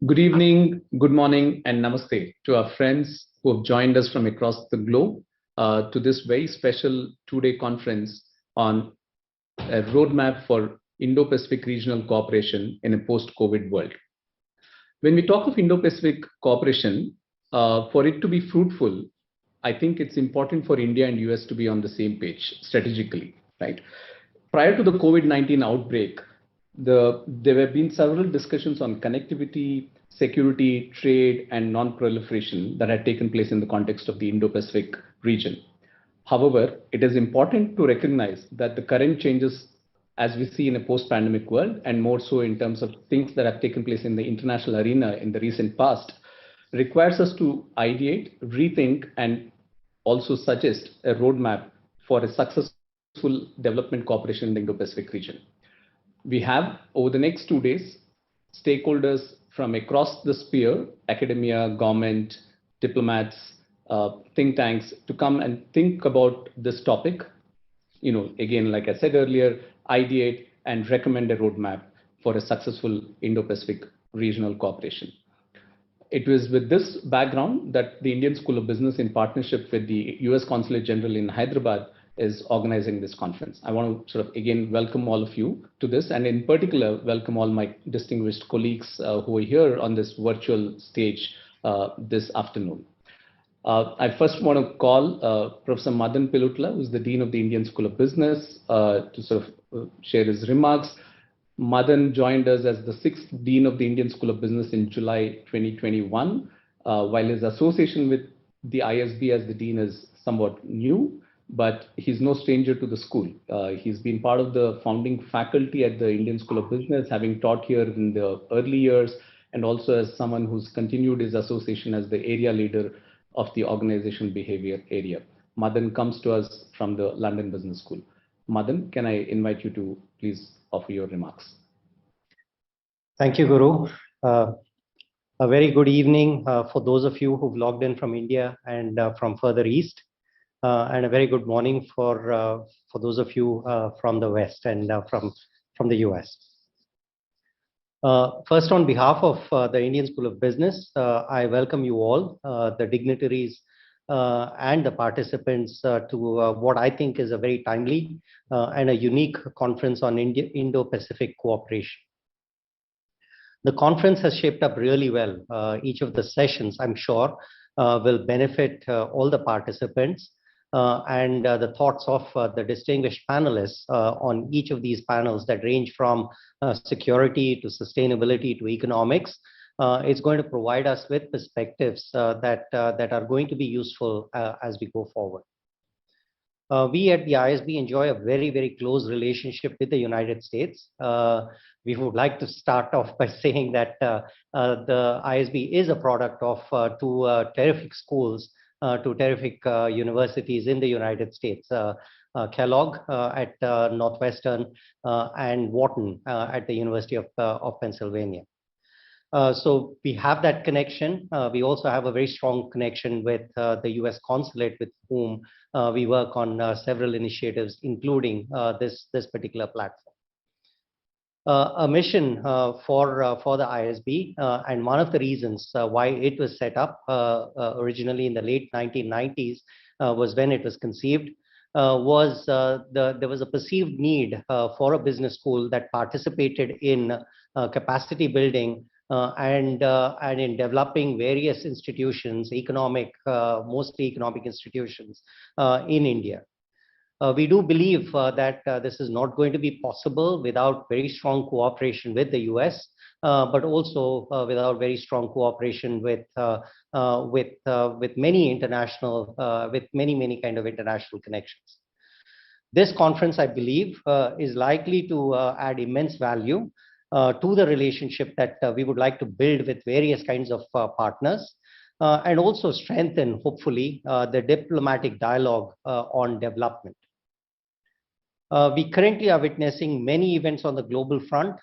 Good evening, good morning, and namaste to our friends who have joined us from across the globe to this very special two-day conference on a roadmap for Indo-Pacific regional cooperation in a post-COVID world. When we talk of Indo-Pacific cooperation, for it to be fruitful, I think it's important for India and US to be on the same page strategically, right? Prior to the COVID-19 outbreak, there have been several discussions on connectivity, security, trade, and non-proliferation that had taken place in the context of the Indo-Pacific region. However, it is important to recognize that the current changes, as we see in a post-pandemic world, and more so in terms of things that have taken place in the international arena in the recent past, requires us to ideate, rethink, and also suggest a roadmap for a successful development cooperation in the Indo-Pacific region. We have, over the next 2 days, stakeholders from across the sphere, academia, government, diplomats, think tanks, to come and think about this topic. Again, like I said earlier, ideate and recommend a roadmap for a successful Indo-Pacific regional cooperation. It was with this background that the Indian School of Business, in partnership with the US Consulate General in Hyderabad, is organizing this conference. I want to again welcome all of you to this, and in particular welcome all my distinguished colleagues who are here on this virtual stage this afternoon. I first want to call Professor Madan Pilutla, who is the Dean of the Indian School of Business, to share his remarks. Madan joined us as the 6th Dean of the Indian School of Business in July 2021, while his association with the ISB as the Dean is somewhat new, but he's no stranger to the school. He's been part of the founding faculty at the Indian School of Business, having taught here in the early years, and also as someone who's continued his association as the area leader of the organization behavior area. Madan comes to us from the London Business School. Madan, can I invite you to please offer your remarks? Thank you, Guru. A very good evening for those of you who've logged in from India and from further east. And a very good morning for those of you from the West and from the US. First, on behalf of the Indian School of Business, I welcome you all, the dignitaries and the participants to what I think is a very timely and a unique conference on Indo-Pacific cooperation. The conference has shaped up really well. Each of the sessions, I'm sure, will benefit all the participants. And the thoughts of the distinguished panelists on each of these panels that range from security to sustainability to economics. It's going to provide us with perspectives that are going to be useful as we go forward. We at the ISB enjoy a very, very close relationship with the United States. We would like to start off by saying that the ISB is a product of two terrific schools, two terrific universities in the United States, Kellogg at Northwestern and Wharton at the University of Pennsylvania. So we have that connection. We also have a very strong connection with the US Consulate, with whom we work on several initiatives, including this particular platform. A mission for the ISB, and one of the reasons why it was set up originally in the late 1990s was when it was conceived, was there was a perceived need for a business school that participated in capacity building and in developing various institutions, mostly economic institutions in India. We do believe that this is not going to be possible without very strong cooperation with the US, but also without very strong cooperation with many international, with many kind of international connections. This conference, I believe, is likely to add immense value to the relationship that we would like to build with various kinds of partners, and also strengthen, hopefully, the diplomatic dialogue on development. We currently are witnessing many events on the global front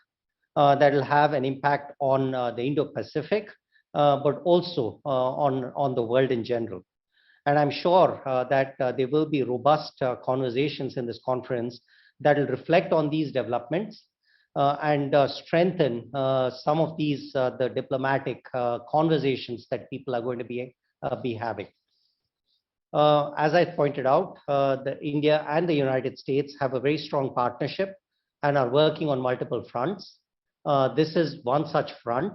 that will have an impact on the Indo-Pacific, but also on the world in general. And I'm sure that there will be robust conversations in this conference that will reflect on these developments and strengthen some of these the diplomatic conversations that people are going to be having. As I pointed out, the India and the United States have a very strong partnership and are working on multiple fronts. This is one such front,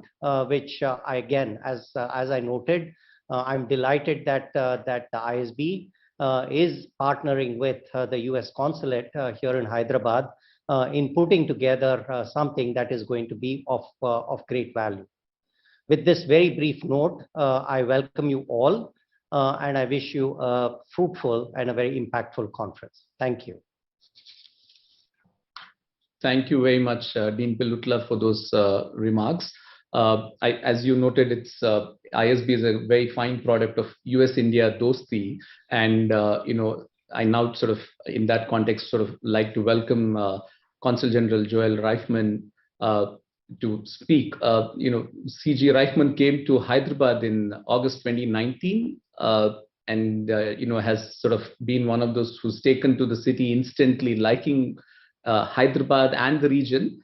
which I, again, as I noted, I'm delighted that that the ISB is partnering with the US Consulate here in Hyderabad in putting together something that is going to be of great value. With this very brief note, I welcome you all, and I wish you a fruitful and a very impactful conference. Thank you. Thank you very much, Dean Pilutla, for those remarks. As you noted, it's ISB is a very fine product of US-India Dosti, and I now sort of, in that context, sort of like to welcome Consul General Joel Reifman to speak. CG Reifman came to Hyderabad in August 2019, and has sort of been one of those who's taken to the city instantly, liking Hyderabad and the region.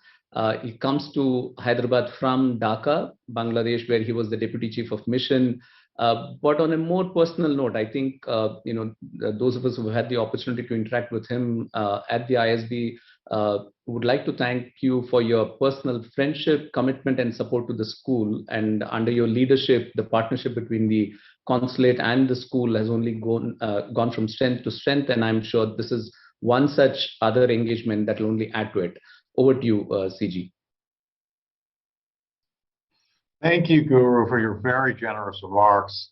He comes to Hyderabad from Dhaka, Bangladesh, where he was the Deputy Chief of Mission. But on a more personal note, I think those of us who had the opportunity to interact with him at the ISB would like to thank you for your personal friendship, commitment, and support to the school. And under your leadership, the partnership between the consulate and the school has only gone from strength to strength. And I'm sure this is one such other engagement that will only add to it. Over to you, CG. Thank you, Guru, for your very generous remarks.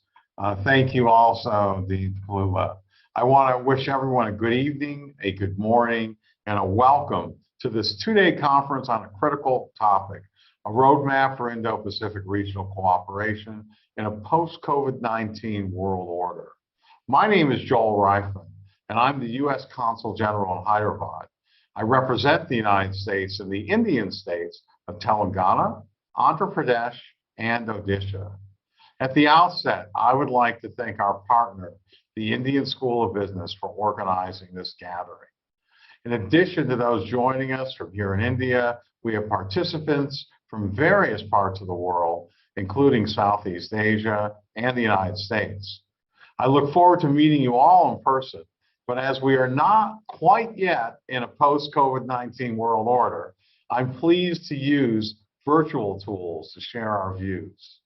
Thank you also, Dean Pilutla. I want to wish everyone a good evening, a good morning, and a welcome to this two-day conference on a critical topic, a roadmap for Indo-Pacific Regional Cooperation in a post-COVID-19 world order. My name is Joel Reifman, and I'm the U.S. Consul General in Hyderabad. I represent the United States in the Indian states of Telangana, Andhra Pradesh, and Odisha. At the outset, I would like to thank our partner, the Indian School of Business, for organizing this gathering. In addition to those joining us from here in India, we have participants from various parts of the world, including Southeast Asia and the United States. I look forward to meeting you all in person, but as we are not quite yet in a post-COVID-19 world order, I'm pleased to use virtual tools to share our views.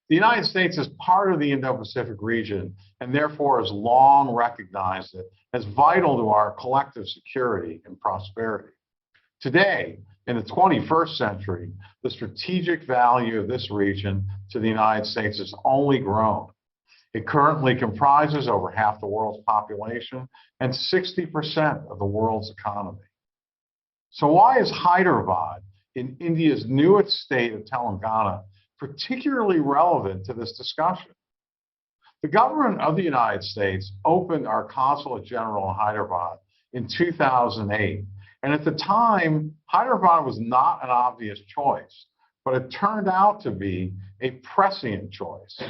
The United States is part of the Indo-Pacific region and therefore has long recognized it as vital to our collective security and prosperity. Today, in the 21st century, the strategic value of this region to the United States has only grown. It currently comprises over half the world's population and 60% of the world's economy. So why is Hyderabad, in India's newest state of Telangana, particularly relevant to this discussion? The government of the United States opened our Consulate General in Hyderabad in 2008. And at the time, Hyderabad was not an obvious choice, but it turned out to be a prescient choice.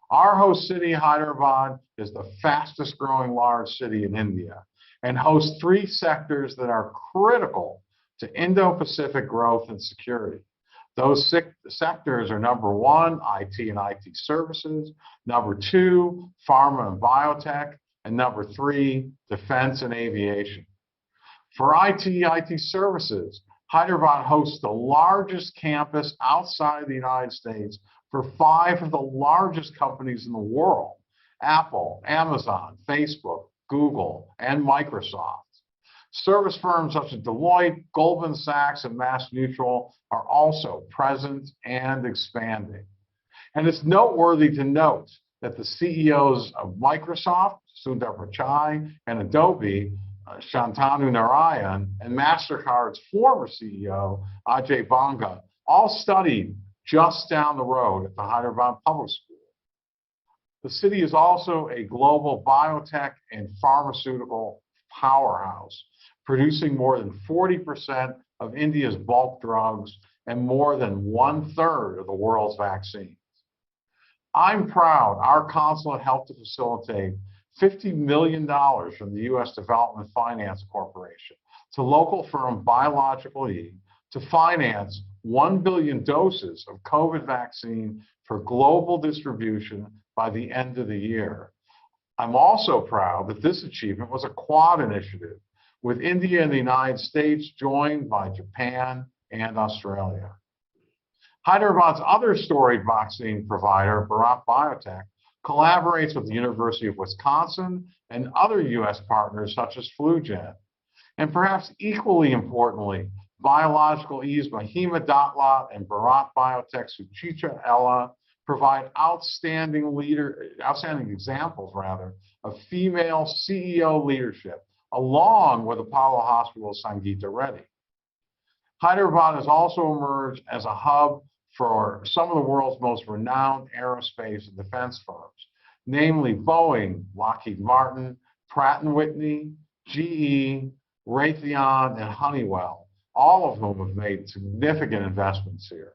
Our host city, Hyderabad, is the fastest growing large city in India and hosts three sectors that are critical to Indo-Pacific growth and security. Those sectors are number one, IT and IT services, number two, pharma and biotech, and number three, defense and aviation. For IT services, Hyderabad hosts the largest campus outside the United States for 5 of the largest companies in the world: Apple, Amazon, Facebook, Google, and Microsoft. Service firms such as Deloitte, Goldman Sachs, and MassMutual are also present and expanding. And it's noteworthy to note that the CEOs of Microsoft, Sundar Pichai, and Adobe, Shantanu Narayan, and MasterCard's former CEO, Ajay Banga, all studied just down the road at the Hyderabad Public School. The city is also a global biotech and pharmaceutical powerhouse, producing more than 40% of India's bulk drugs and more than 1/3 of the world's vaccines. I'm proud our consulate helped to facilitate $50 million from the U.S. Development Finance Corporation to local firm Biological E to finance 1 billion doses of COVID vaccine for global distribution by the end of the year. I'm also proud that this achievement was a Quad initiative, with India and the United States joined by Japan and Australia. Hyderabad's other storied vaccine provider, Bharat Biotech, collaborates with the University of Wisconsin and other US partners such as FluGen. And perhaps equally importantly, Biological E's Mahima Datlat and Bharat Biotech's Suchitra Ella provide outstanding examples of female CEO leadership, along with Apollo Hospital's Sangeeta Reddy. Hyderabad has also emerged as a hub for some of the world's most renowned aerospace and defense firms, namely Boeing, Lockheed Martin, Pratt & Whitney, GE, Raytheon, and Honeywell, all of whom have made significant investments here.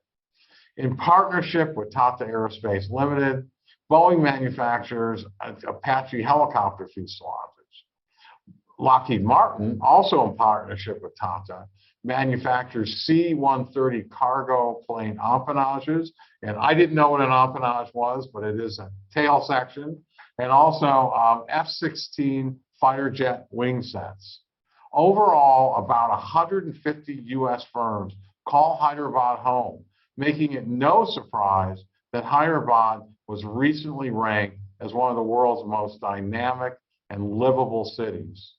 In partnership with Tata Aerospace Limited, Boeing manufactures Apache helicopter fuselages. Lockheed Martin, also in partnership with Tata, manufactures C-130 cargo plane empennages, and I didn't know what an empennage was, but it is a tail section, and also F-16 fighter jet wing sets. Overall, about 150 US firms call Hyderabad home, making it no surprise that Hyderabad was recently ranked as one of the world's most dynamic and livable cities.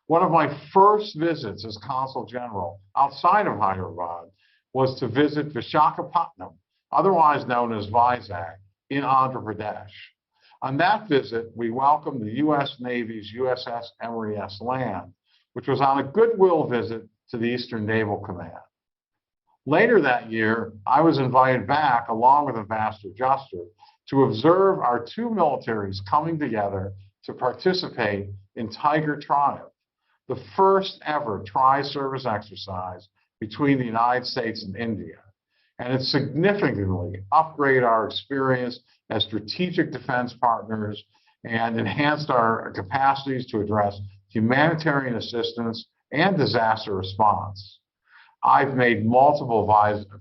One of my first visits as Consul General outside of Hyderabad was to visit Visakhapatnam, otherwise known as Vizag, in Andhra Pradesh. On that visit, we welcomed the US Navy's USS Emory S. Land, which was on a goodwill visit to the Eastern Naval Command. Later that year, I was invited back, along with Ambassador Juster, to observe our two militaries coming together to participate in Tiger Triumph, the first ever tri-service exercise between the United States and India. And it significantly upgraded our experience as strategic defense partners and enhanced our capacities to address humanitarian assistance and disaster response. I've made multiple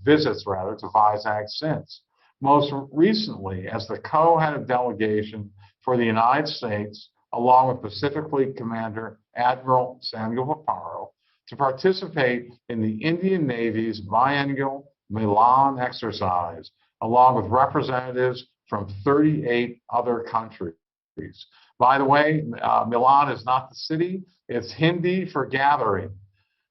visits to Vizag since, most recently as the co-head of delegation for the United States, along with Pacific Fleet Commander Admiral Samuel Paparo, to participate in the Indian Navy's biennial Milan exercise, along with representatives from 38 other countries. By the way, Milan is not the city, it's Hindi for gathering.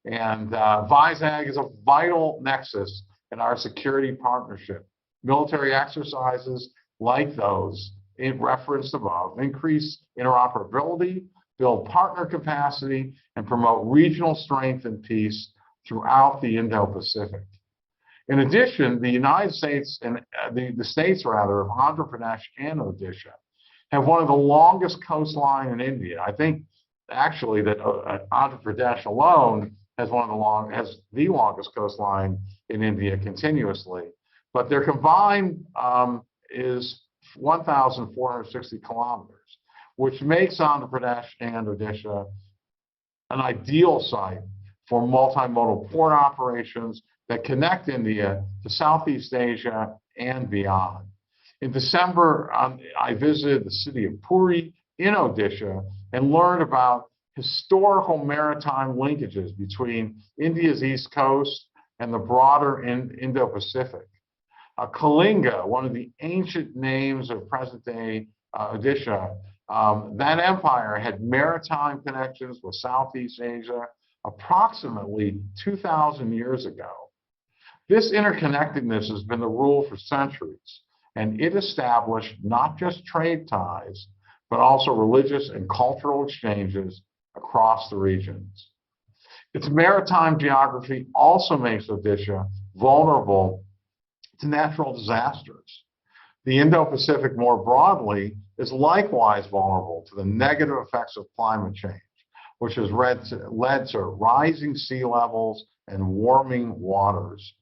And Vizag is a vital nexus in our security partnership. Military exercises like those referenced above increase interoperability, build partner capacity, and promote regional strength and peace throughout the Indo-Pacific. In addition, the United States and the states of Andhra Pradesh and Odisha have one of the longest coastline in India. I think actually that Andhra Pradesh alone has the longest coastline in India continuously, but their combined is 1,460 kilometers, which makes Andhra Pradesh and Odisha an ideal site for multimodal port operations that connect India to Southeast Asia and beyond. In December, I visited the city of Puri in Odisha and learned about historical maritime linkages between India's east coast and the broader Indo-Pacific. Kalinga, one of the ancient names of present-day Odisha, that empire had maritime connections with Southeast Asia approximately 2,000 years ago. This interconnectedness has been the rule for centuries, and it established not just trade ties, but also religious and cultural exchanges across the regions. Its maritime geography also makes Odisha vulnerable to natural disasters. The Indo-Pacific more broadly is likewise vulnerable to the negative effects of climate change, which has led to rising sea levels and warming waters.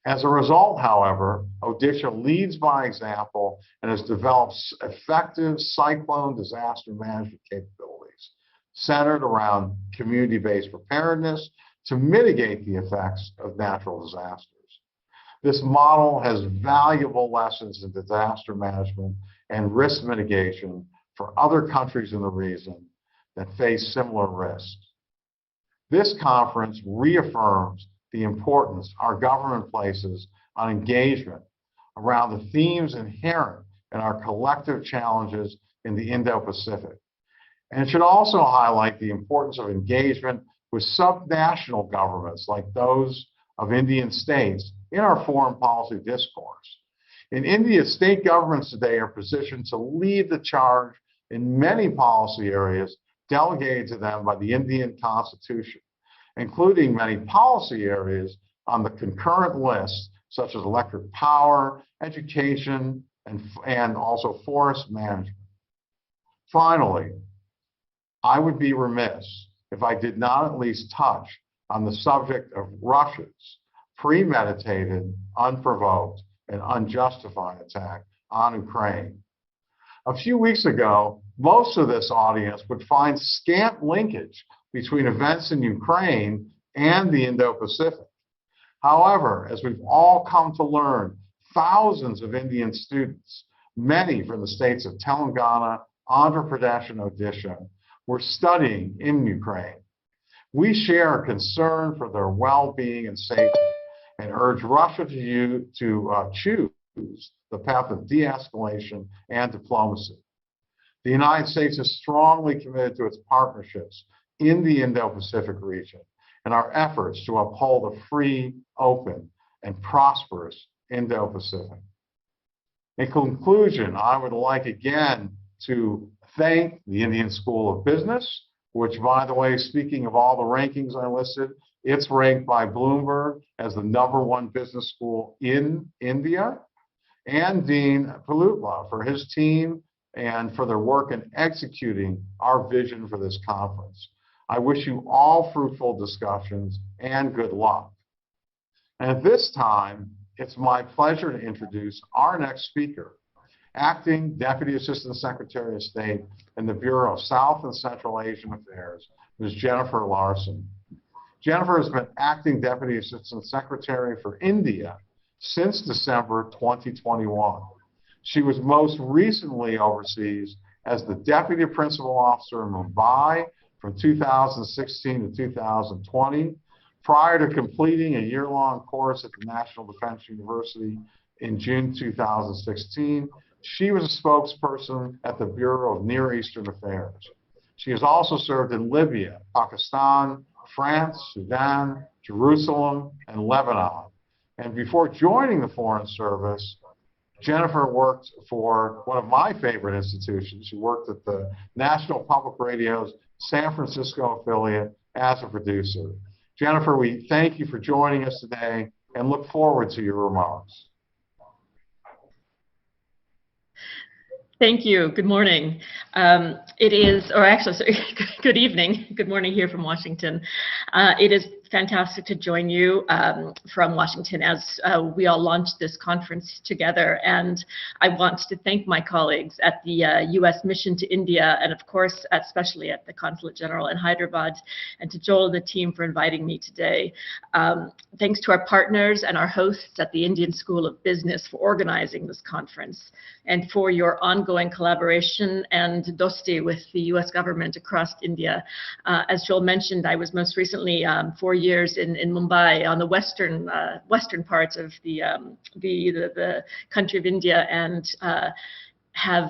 As a result, however, Odisha leads by example and has developed effective cyclone disaster management capabilities centered around community-based preparedness, to mitigate the effects of natural disasters. This model has valuable lessons in disaster management and risk mitigation for other countries in the region that face similar risks. This conference reaffirms the importance our government places on engagement around the themes inherent in our collective challenges in the Indo-Pacific. And it should also highlight the importance of engagement with subnational governments like those of Indian states in our foreign policy discourse. In India, state governments today are positioned to lead the charge in many policy areas delegated to them by the Indian Constitution, including many policy areas on the concurrent list, such as electric power, education, and also forest management. Finally, I would be remiss if I did not at least touch on the subject of Russia's premeditated, unprovoked, and unjustified attack on Ukraine. A few weeks ago, most of this audience would find scant linkage between events in Ukraine and the Indo-Pacific. However, as we've all come to learn, thousands of Indian students, many from the states of Telangana, Andhra Pradesh, and Odisha, were studying in Ukraine. We share a concern for their well-being and safety and urge Russia to choose the path of de-escalation and diplomacy. The United States is strongly committed to its partnerships in the Indo-Pacific region and our efforts to uphold a free, open, and prosperous Indo-Pacific. In conclusion, I would like again to thank the Indian School of Business, which, by the way, speaking of all the rankings I listed, it's ranked by Bloomberg as the #1 business school in India, and Dean Palutla for his team and for their work in executing our vision for this conference. I wish you all fruitful discussions and good luck. And at this time, it's my pleasure to introduce our next speaker, Acting Deputy Assistant Secretary of State in the Bureau of South and Central Asian Affairs, Ms. Jennifer Larson. Jennifer has been Acting Deputy Assistant Secretary for India since December 2021. She was most recently overseas as the Deputy Principal Officer in Mumbai from 2016 to 2020, prior to completing a year-long course at the National Defense University in June 2016. She was a spokesperson at the Bureau of Near Eastern Affairs. She has also served in Libya, Pakistan, France, Sudan, Jerusalem, and Lebanon. And before joining the Foreign Service, Jennifer worked for one of my favorite institutions. She worked at the National Public Radio's San Francisco affiliate as a producer. Jennifer, we thank you for joining us today and look forward to your remarks. Thank you. Good morning. It is, or actually, sorry, good evening. Good morning here from Washington. It is fantastic to join you from Washington as we all launched this conference together. And I want to thank my colleagues at the US Mission to India, and of course, especially at the Consulate General in Hyderabad, and to Joel and the team for inviting me today. Thanks to our partners and our hosts at the Indian School of Business for organizing this conference, and for your ongoing collaboration and dosti with the US government across India. As Joel mentioned, I was most recently 4 years in Mumbai on the western parts of the country of India, and have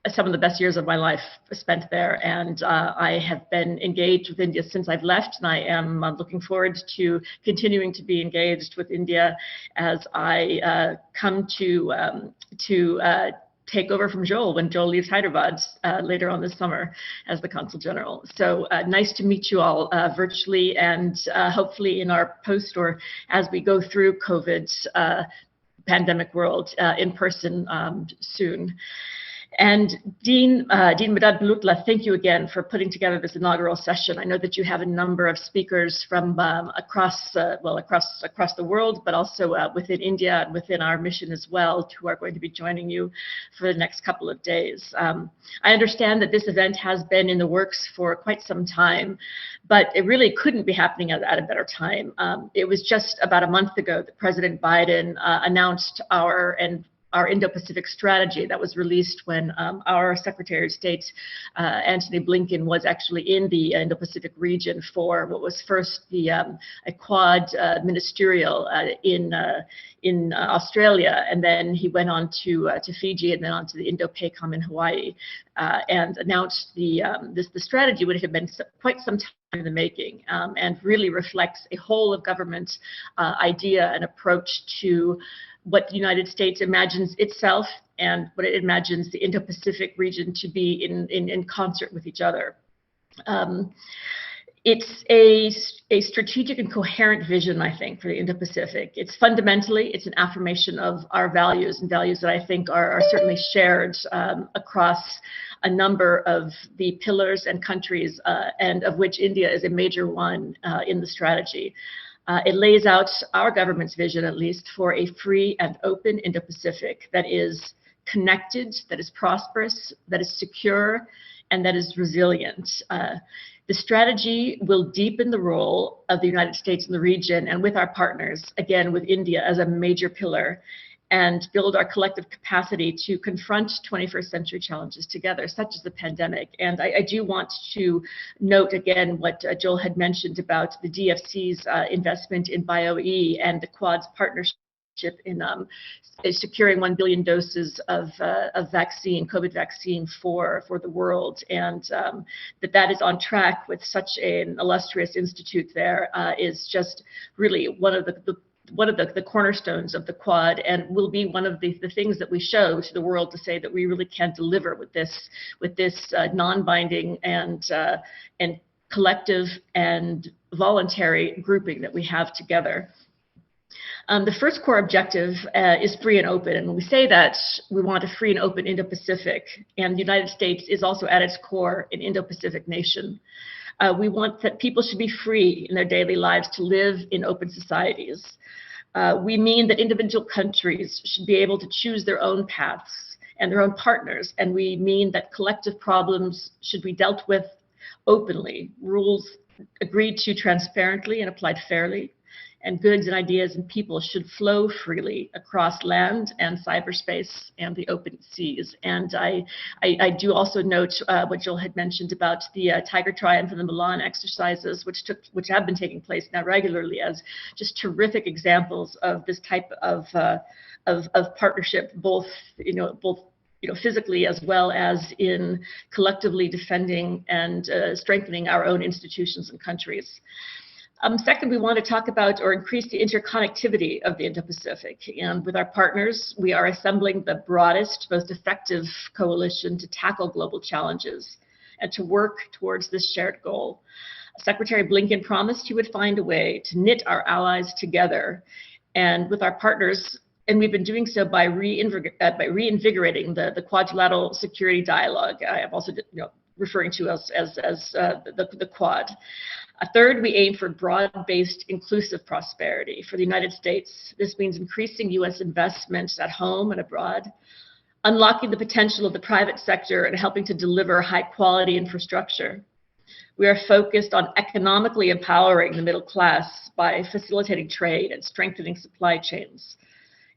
some of the best years of my life spent there. And I have been engaged with India since I've left, and I am looking forward to continuing to be engaged with India as I come to take over from Joel when Joel leaves Hyderabad later on this summer as the Consul General. So nice to meet you all virtually, and hopefully in our post or as we go through COVID's pandemic world in person soon. And Dean Medad Bulutla, thank you again for putting together this inaugural session. I know that you have a number of speakers from across the world, but also within India and within our mission as well, who are going to be joining you for the next couple of days. I understand that this event has been in the works for quite some time, but it really couldn't be happening at a better time. It was just about a month ago that President Biden announced our Indo-Pacific strategy that was released when our Secretary of State, Antony Blinken, was actually in the Indo-Pacific region for what was first a Quad ministerial in Australia, and then he went on to Fiji, and then on to the Indo-PACOM in Hawaii, and announced the strategy, which had been quite some time in the making, and really reflects a whole of government idea and approach to what the United States imagines itself and what it imagines the Indo-Pacific region to be in concert with each other. It's a strategic and coherent vision, I think, for the Indo-Pacific. It's fundamentally, it's an affirmation of our values, and values that I think are certainly shared across a number of the pillars and countries, and of which India is a major one in the strategy. It lays out our government's vision, at least, for a free and open Indo-Pacific that is connected, that is prosperous, that is secure, and that is resilient. The strategy will deepen the role of the United States in the region and with our partners, again, with India as a major pillar, and build our collective capacity to confront 21st century challenges together, such as the pandemic. And I do want to note again what Joel had mentioned about the DFC's investment in BioE and the Quad's partnership in securing 1 billion doses of vaccine, COVID vaccine for the world, and that is on track with such an illustrious institute there is just really one of the cornerstones of the Quad, and will be one of the things that we show to the world to say that we really can deliver with this non-binding and collective and voluntary grouping that we have together. The first core objective is free and open, and when we say that, we want a free and open Indo-Pacific, and the United States is also at its core an Indo-Pacific nation. We want that people should be free in their daily lives to live in open societies. We mean that individual countries should be able to choose their own paths and their own partners, and we mean that collective problems should be dealt with openly, rules agreed to transparently and applied fairly, and goods and ideas and people should flow freely across land and cyberspace and the open seas. And I do also note what Joel had mentioned about the Tiger Triumph and the Milan exercises, which have been taking place now regularly, as just terrific examples of this type of partnership, both physically as well as in collectively defending and strengthening our own institutions and countries. Second, we want to talk about or increase the interconnectivity of the Indo-Pacific. And with our partners, we are assembling the broadest, most effective coalition to tackle global challenges and to work towards this shared goal. Secretary Blinken promised he would find a way to knit our allies together. And with our partners, and we've been doing so by reinvigorating the quadrilateral security dialogue. I am also referring to as the Quad. Third, we aim for broad-based inclusive prosperity for the United States. This means increasing U.S. investments at home and abroad, unlocking the potential of the private sector and helping to deliver high-quality infrastructure. We are focused on economically empowering the middle class by facilitating trade and strengthening supply chains,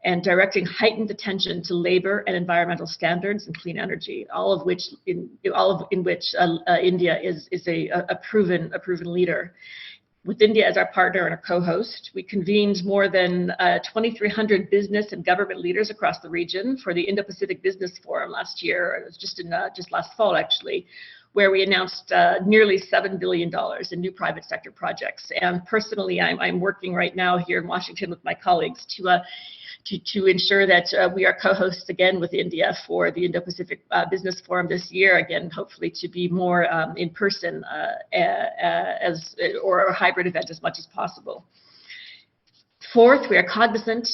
and directing heightened attention to labor and environmental standards and clean energy, all of which India is a proven leader. With India as our partner and a co-host, we convened more than 2,300 business and government leaders across the region for the Indo-Pacific Business Forum last year. It was just last fall, actually, where we announced nearly $7 billion in new private sector projects. And personally, I'm working right now here in Washington with my colleagues to ensure that we are co-hosts again with India for the Indo-Pacific Business Forum this year, again, hopefully to be more in person or a hybrid event as much as possible. Fourth, we are cognizant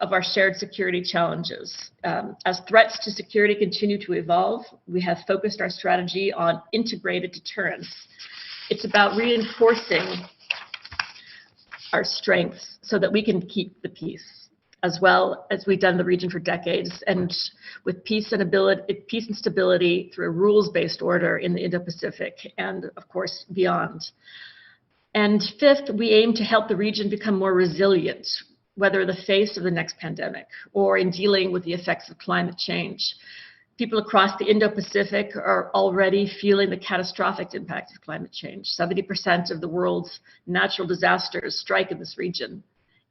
of our shared security challenges. As threats to security continue to evolve, we have focused our strategy on integrated deterrence. It's about reinforcing our strengths so that we can keep the peace, as well as we've done in the region for decades, and with peace and stability through a rules-based order in the Indo-Pacific and, of course, beyond. And fifth, we aim to help the region become more resilient, whether in the face of the next pandemic or in dealing with the effects of climate change. People across the Indo-Pacific are already feeling the catastrophic impact of climate change. 70% of the world's natural disasters strike in this region,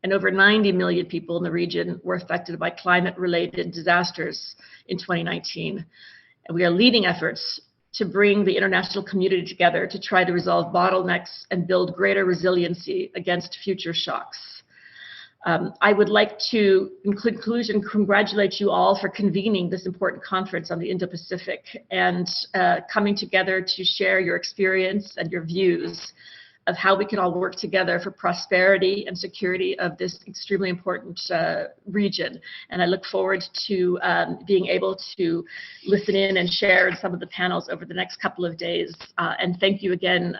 and over 90 million people in the region were affected by climate-related disasters in 2019. And we are leading efforts to bring the international community together to try to resolve bottlenecks and build greater resiliency against future shocks. I would like to, in conclusion, congratulate you all for convening this important conference on the Indo-Pacific and coming together to share your experience and your views of how we can all work together for prosperity and security of this extremely important region. And I look forward to being able to listen in and share in some of the panels over the next couple of days. And thank you again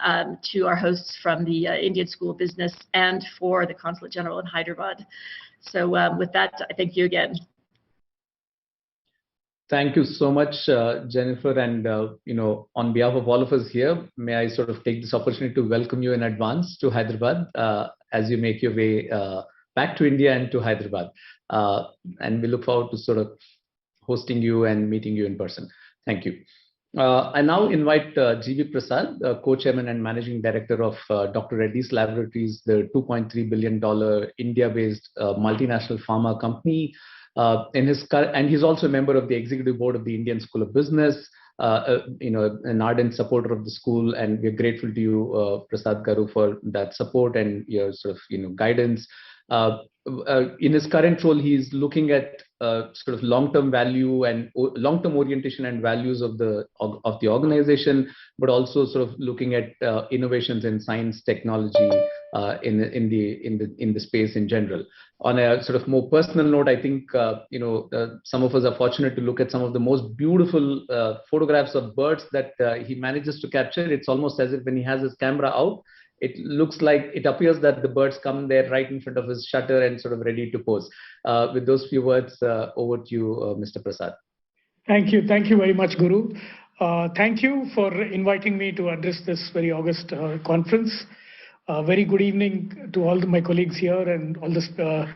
to our hosts from the Indian School of Business and for the Consulate General in Hyderabad. So with that, I thank you again. Thank you so much, Jennifer. And, on behalf of all of us here, may I sort of take this opportunity to welcome you in advance to Hyderabad as you make your way back to India and to Hyderabad. And we look forward to sort of hosting you and meeting you in person. Thank you. I now invite G.V. Prasad, co-chairman and managing director of Dr. Reddy's Laboratories, the $2.3 billion India-based multinational pharma company. And he's also a member of the executive board of the Indian School of Business, an ardent supporter of the school, and we're grateful to you, Prasad Garu, for that support and your sort of guidance. In his current role, he's looking at sort of long-term value and long-term orientation and values of the organization, but also sort of looking at innovations in science, technology in the space in general. On a sort of more personal note, I think some of us are fortunate to look at some of the most beautiful photographs of birds that he manages to capture. It's almost as if when he has his camera out, it appears that the birds come there right in front of his shutter and sort of ready to pose. With those few words, over to you, Mr. Prasad. Thank you very much, Guru. Thank you for inviting me to address this very august conference. Very good evening to all my colleagues here and all the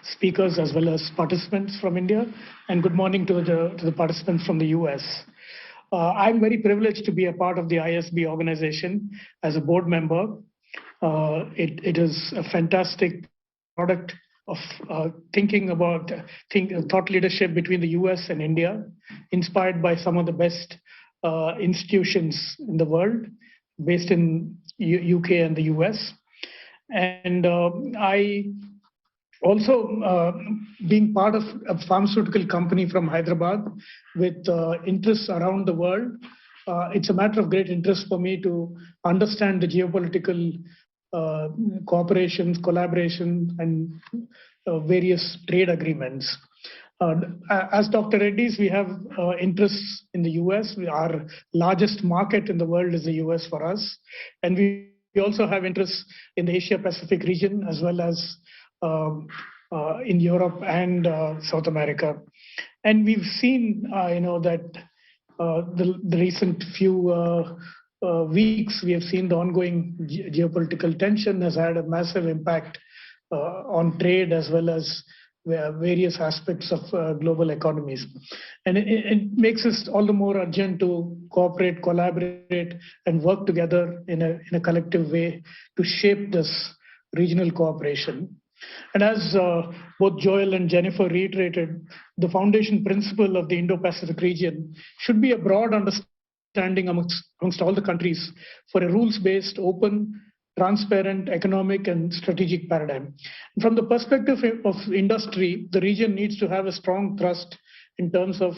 speakers as well as participants from India, and good morning to the participants from the US. I'm very privileged to be a part of the ISB organization as a board member. It is a fantastic product of thinking about thought leadership between the US and India, inspired by some of the best institutions in the world, based in UK and the US. And I also, being part of a pharmaceutical company from Hyderabad with interests around the world, it's a matter of great interest for me to understand the geopolitical cooperations, collaboration, and various trade agreements. As Dr. Reddy's, we have interests in the US. Our largest market in the world is the US for us. And we also have interests in the Asia-Pacific region, as well as in Europe and South America. And we've seen, that the recent few weeks, we have seen the ongoing geopolitical tension has had a massive impact on trade as well as various aspects of global economies. And it makes us all the more urgent to cooperate, collaborate, and work together in a collective way to shape this regional cooperation. And as both Joel and Jennifer reiterated, the foundation principle of the Indo-Pacific region should be a broad understanding amongst all the countries for a rules-based, open, transparent, economic, and strategic paradigm. From the perspective of industry, the region needs to have a strong thrust in terms of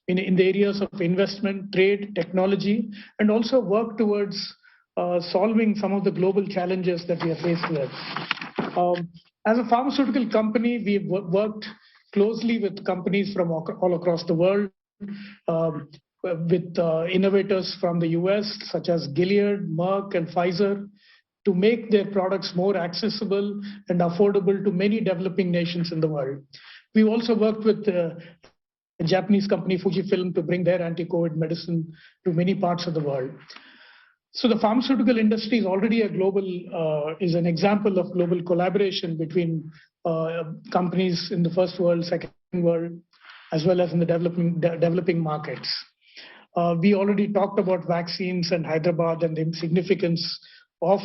in the areas of investment, trade, technology, and also work towards solving some of the global challenges that we are faced with. As a pharmaceutical company, we've worked closely with companies from all across the world, um, with innovators from the US, such as Gilead, Merck, and Pfizer, to make their products more accessible and affordable to many developing nations in the world. We also worked with a Japanese company, Fujifilm, to bring their anti-COVID medicine to many parts of the world. So the pharmaceutical industry is already a global, is an example of global collaboration between companies in the first world, second world, as well as in the developing markets. We already talked about vaccines and Hyderabad and the significance of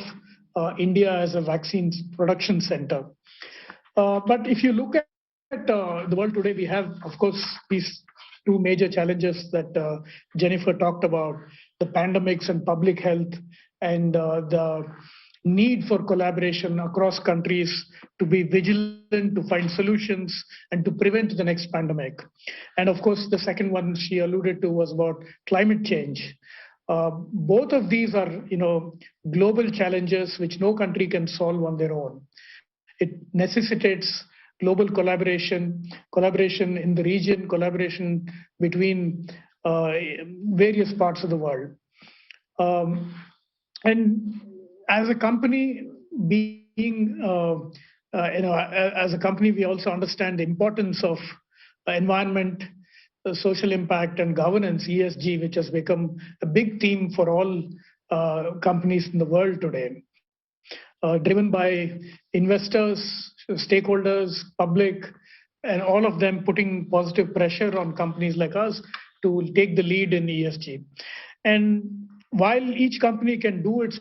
India as a vaccines production center. But if you look at the world today, we have, of course, these two major challenges that Jennifer talked about, the pandemics and public health, and the need for collaboration across countries to be vigilant, to find solutions, and to prevent the next pandemic. And of course, the second one she alluded to was about climate change. Both of these are, global challenges which no country can solve on their own. It necessitates global collaboration in the region, collaboration between various parts of the world. And as a company, as a company, we also understand the importance of environment, social impact, and governance, ESG, which has become a big theme for all companies in the world today, driven by investors, stakeholders, public, and all of them putting positive pressure on companies like us to take the lead in ESG. And while each company can do its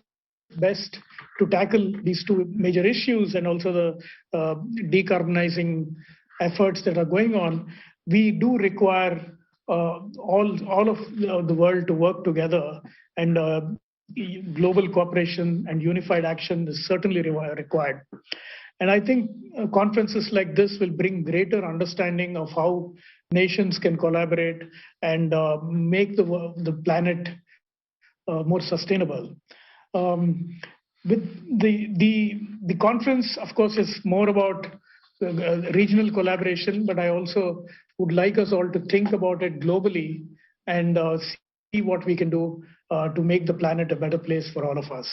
best to tackle these two major issues and also the decarbonizing efforts that are going on, we do require all of the world to work together, and global cooperation and unified action is certainly required. And I think conferences like this will bring greater understanding of how nations can collaborate and make the planet more sustainable. With the conference, of course, is more about regional collaboration, but I also would like us all to think about it globally and see what we can do to make the planet a better place for all of us.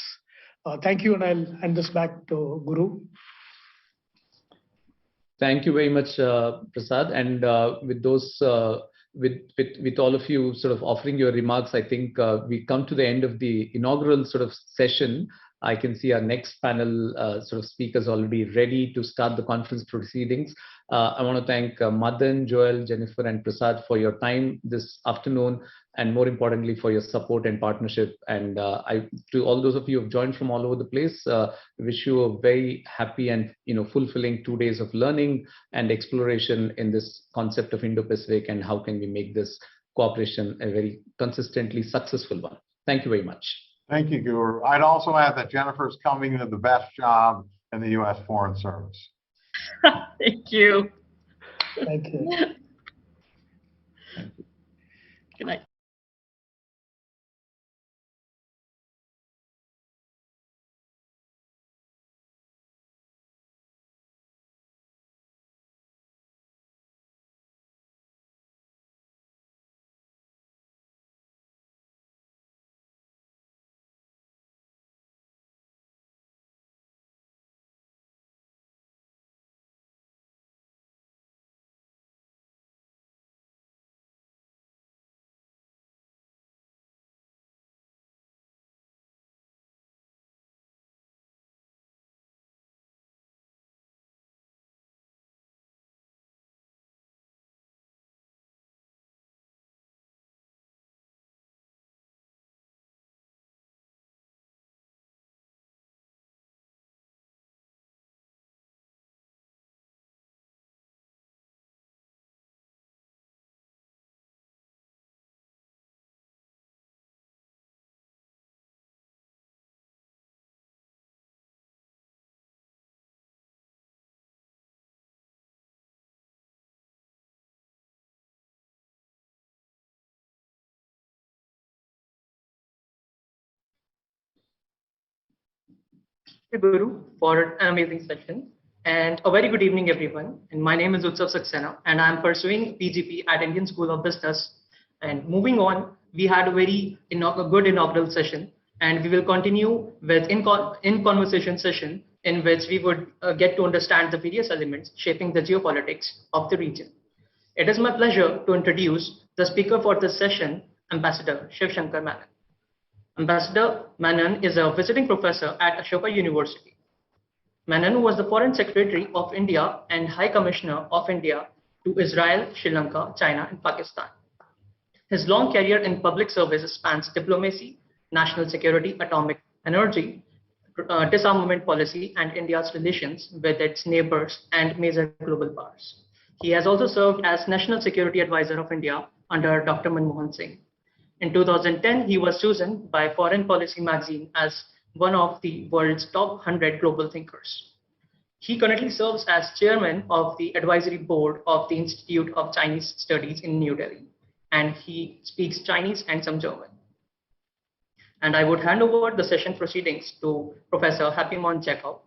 Thank you, and I'll hand this back to Guru. Thank you very much, Prasad. And with those, with all of you sort of offering your remarks, I think we come to the end of the inaugural sort of session. I can see our next panel sort of speakers already ready to start the conference proceedings. I want to thank Madan, Joel, Jennifer, and Prasad for your time this afternoon, and more importantly for your support and partnership. And to all those of you who have joined from all over the place, wish you a very happy and fulfilling 2 days of learning and exploration in this concept of Indo-Pacific and how can we make this cooperation a very consistently successful one. Thank you very much. Thank you, Guru. I'd also add that Jennifer's coming into the best job in the U.S. Foreign Service. Thank you. Thank you. Good night. Guru, for an amazing session. And a very good evening, everyone. And my name is Utsav Saxena, and I'm pursuing PGP at Indian School of Business. And moving on, we had a very good inaugural session, and we will continue with in-conversation session in which we would get to understand the various elements shaping the geopolitics of the region. It is my pleasure to introduce the speaker for this session, Ambassador Shiv Shankar Menon. Ambassador Menon is a visiting professor at Ashoka University. Menon was the Foreign Secretary of India and High Commissioner of India to Israel, Sri Lanka, China, and Pakistan. His long career in public service spans diplomacy, national security, atomic energy, disarmament policy, and India's relations with its neighbors and major global powers. He has also served as National Security Advisor of India under Dr. Manmohan Singh. In 2010, he was chosen by Foreign Policy magazine as one of the world's top 100 global thinkers. He currently serves as chairman of the advisory board of the Institute of Chinese Studies in New Delhi, and he speaks Chinese and some German. And I would hand over the session proceedings to Professor Happymon Jacob,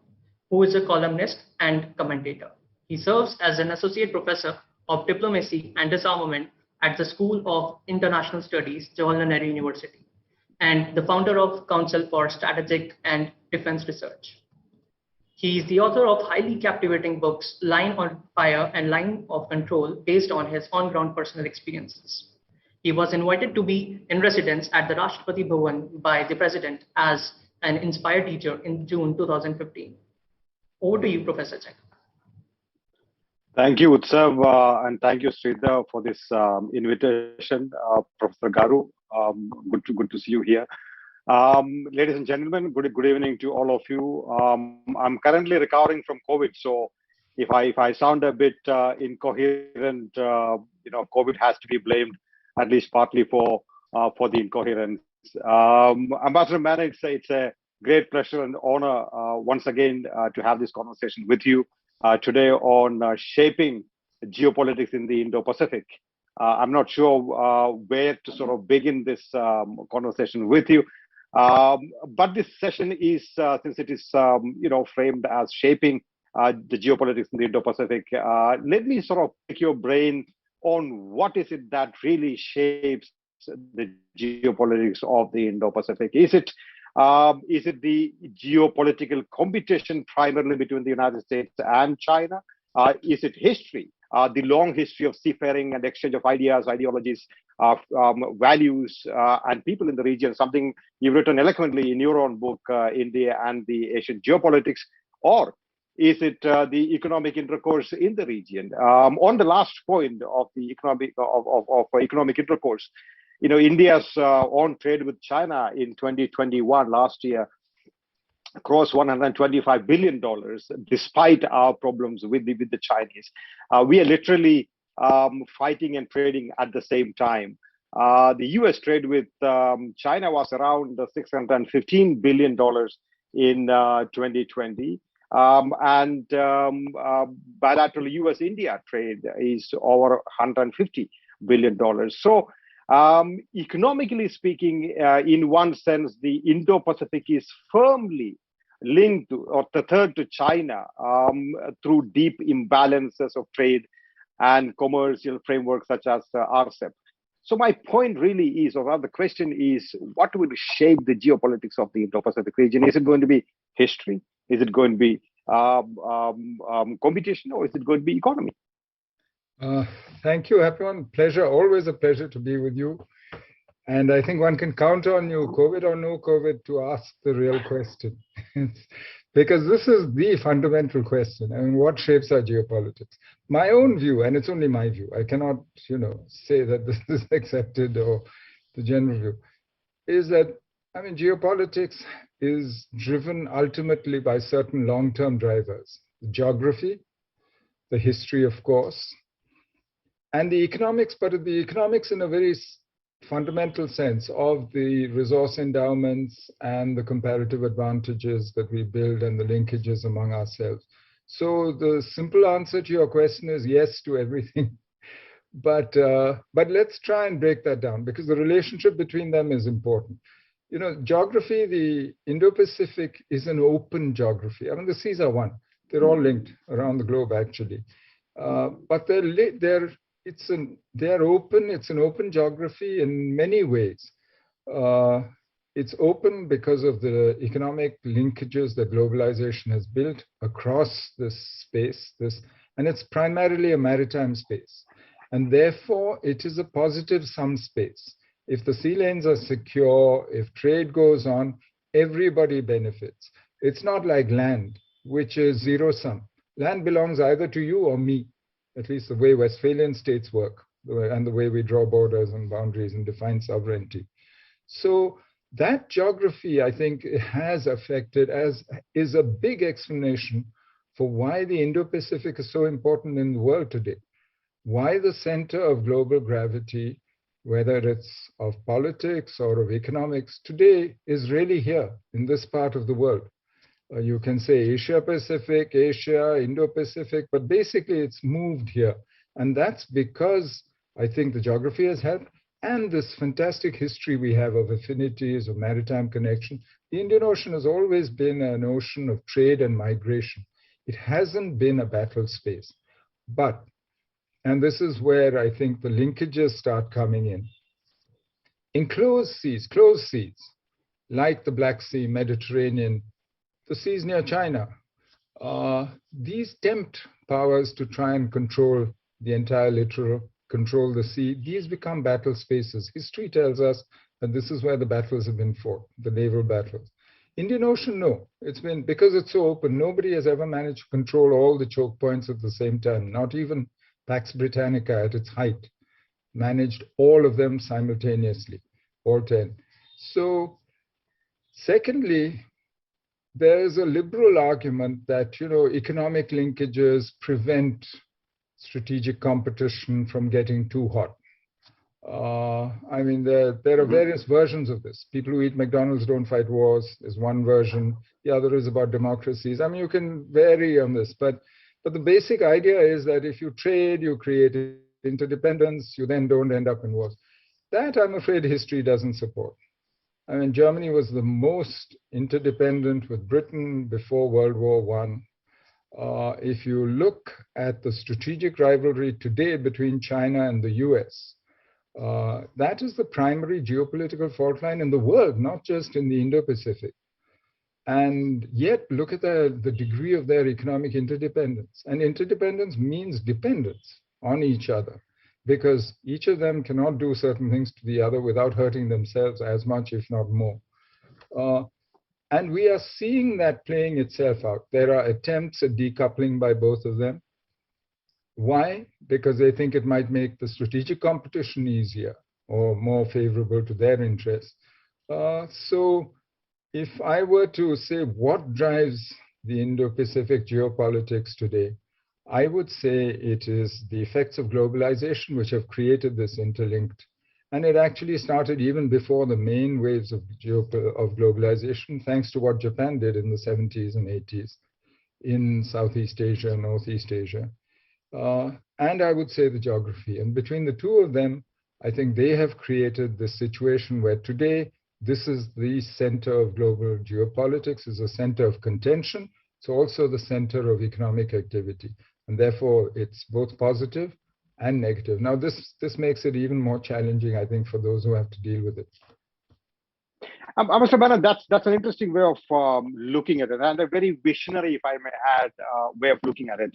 who is a columnist and commentator. He serves as an associate professor of diplomacy and disarmament at the School of International Studies, Jawaharlal Nehru University, and the founder of Council for Strategic and Defense Research. He is the author of highly captivating books, Line on Fire and Line of Control, based on his on-ground personal experiences. He was invited to be in residence at the Rashtrapati Bhavan by the President as an inspired teacher in June 2015. Over to you, Professor Jacob. Thank you, Utsav, and thank you, Sridhar, for this invitation. Professor Garu, good to see you here. Ladies and gentlemen, good evening to all of you. I'm currently recovering from COVID, so if I sound a bit incoherent, COVID has to be blamed at least partly for the incoherence. Ambassador Menon, it's a great pleasure and honor once again to have this conversation with you today on shaping geopolitics in the Indo-Pacific. I'm not sure where to sort of begin this conversation with you, but this session is, since it is framed as shaping the geopolitics in the Indo-Pacific, let me sort of pick your brain on what is it that really shapes the geopolitics of the Indo-Pacific. Is it the geopolitical competition primarily between the United States and China? Is it history, the long history of seafaring and exchange of ideas, ideologies, values, and people in the region, something you've written eloquently in your own book, India and the Asian Geopolitics? Or is it the economic intercourse in the region? On the last point of the economic intercourse, India's on trade with China in 2021 last year crossed $125 billion, despite our problems with the Chinese. We are literally fighting and trading at the same time. The US trade with China was around $615 billion in 2020. And bilateral US-India trade is over $150 billion. So economically speaking, in one sense, the Indo-Pacific is firmly linked to or tethered to China through deep imbalances of trade and commercial frameworks such as RCEP. So my point really is, or rather the question is, what will shape the geopolitics of the Indo-Pacific region? Is it going to be history? Is it going to be competition, or is it going to be economy? Thank you, everyone. Pleasure, always a pleasure to be with you. And I think one can count on you, COVID or no COVID, to ask the real question. Because this is the fundamental question. I mean, what shapes our geopolitics? My own view, and it's only my view, I cannot, say that this is accepted or the general view, is that, geopolitics is driven ultimately by certain long-term drivers. The geography, the history, of course, and the economics, but the economics in a very fundamental sense of the resource endowments and the comparative advantages that we build and the linkages among ourselves. So the simple answer to your question is yes to everything. But let's try and break that down, because the relationship between them is important. Geography, the Indo-Pacific is an open geography. The seas are one. They're all linked around the globe, actually. But they're open. It's an open geography in many ways. It's open because of the economic linkages that globalization has built across this space. And it's primarily a maritime space. And therefore, it is a positive sum space. If the sea lanes are secure, if trade goes on, everybody benefits. It's not like land, which is zero sum. Land belongs either to you or me, at least the way Westphalian states work, and the way we draw borders and boundaries and define sovereignty. So that geography, I think, has affected, as is a big explanation for why the Indo-Pacific is so important in the world today. Why the center of global gravity, whether it's of politics or of economics, today is really here in this part of the world. You can say Asia-Pacific, Asia, Indo-Pacific, but basically it's moved here. And that's because I think the geography has helped, and this fantastic history we have of affinities, of maritime connection. The Indian Ocean has always been an ocean of trade and migration. It hasn't been a battle space. But, and this is where I think the linkages start coming in. Enclosed seas, closed seas, like the Black Sea, Mediterranean, the seas near China, these tempt powers to try and control the entire littoral, control the sea. These become battle spaces. History tells us that this is where the battles have been fought, the naval battles. Indian Ocean, no. It's been, because it's so open, nobody has ever managed to control all the choke points at the same time, not even Pax Britannica at its height managed all of them simultaneously, all 10. So, secondly, there's a liberal argument that, economic linkages prevent strategic competition from getting too hot. I mean, there are various versions of this. People who eat McDonald's don't fight wars is one version. The other is about democracies. I mean, you can vary on this, but the basic idea is that if you trade, you create interdependence, you then don't end up in wars. That, I'm afraid, history doesn't support. I mean, Germany was the most interdependent with Britain before World War I. If you look at the strategic rivalry today between China and the US, that is the primary geopolitical fault line in the world, not just in the Indo-Pacific. And yet, look at the degree of their economic interdependence. And interdependence means dependence on each other, because each of them cannot do certain things to the other without hurting themselves as much, if not more. And we are seeing that playing itself out. There are attempts at decoupling by both of them. Why? Because they think it might make the strategic competition easier or more favorable to their interests. So if I were to say what drives the Indo-Pacific geopolitics today, I would say it is the effects of globalization which have created this interlinked. And it actually started even before the main waves of globalization, thanks to what Japan did in the 70s and 80s in Southeast Asia and Northeast Asia. And I would say the geography. And between the two of them, I think they have created this situation where today, this is the center of global geopolitics, is a center of contention. It's also the center of economic activity. And therefore, it's both positive and negative. Now, this makes it even more challenging, I think, for those who have to deal with it. Mr. Bannon, that's an interesting way of looking at it, and a very visionary, if I may add, way of looking at it.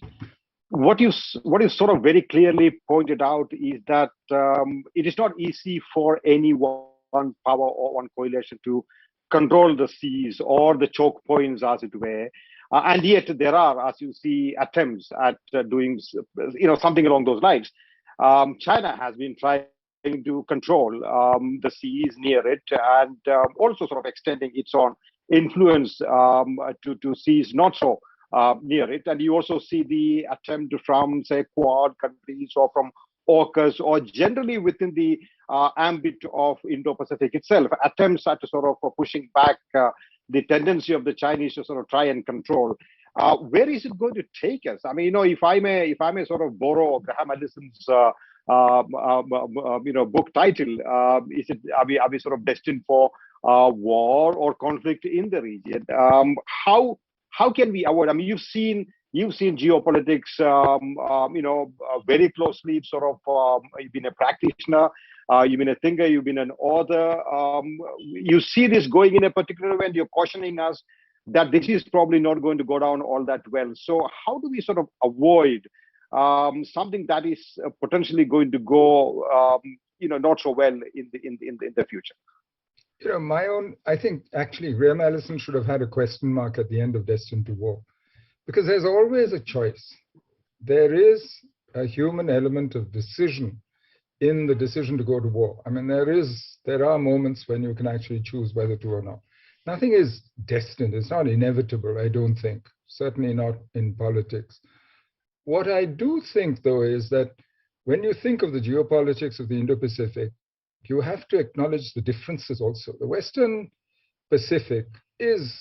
What you sort of very clearly pointed out is that it is not easy for any one power or one coalition to control the seas or the choke points, as it were. And yet there are, as you see, attempts at doing something along those lines. China has been trying to control the seas near it, and also sort of extending its own influence to seas not so near it. And you also see the attempt from, say, Quad countries or from AUKUS, or generally within the ambit of Indo-Pacific itself, attempts at sort of pushing back the tendency of the Chinese to sort of try and control. Where is it going to take us? I mean, if I may sort of borrow Graham Allison's book title, are we sort of destined for war or conflict in the region? How can we avoid? I mean, you've seen You've seen geopolitics, very closely. Sort of, you've been a practitioner, you've been a thinker, you've been an author. You see this going in a particular way, and you're cautioning us that this is probably not going to go down all that well. So, how do we sort of avoid something that is potentially going to go, not so well in the future? I think actually Graham Allison should have had a question mark at the end of Destined to War, because there's always a choice. There is a human element of decision in the decision to go to war. I mean, there are moments when you can actually choose whether to or not. Nothing is destined. It's not inevitable, I don't think. Certainly not in politics. What I do think, though, is that when you think of the geopolitics of the Indo-Pacific, you have to acknowledge the differences also. The Western Pacific is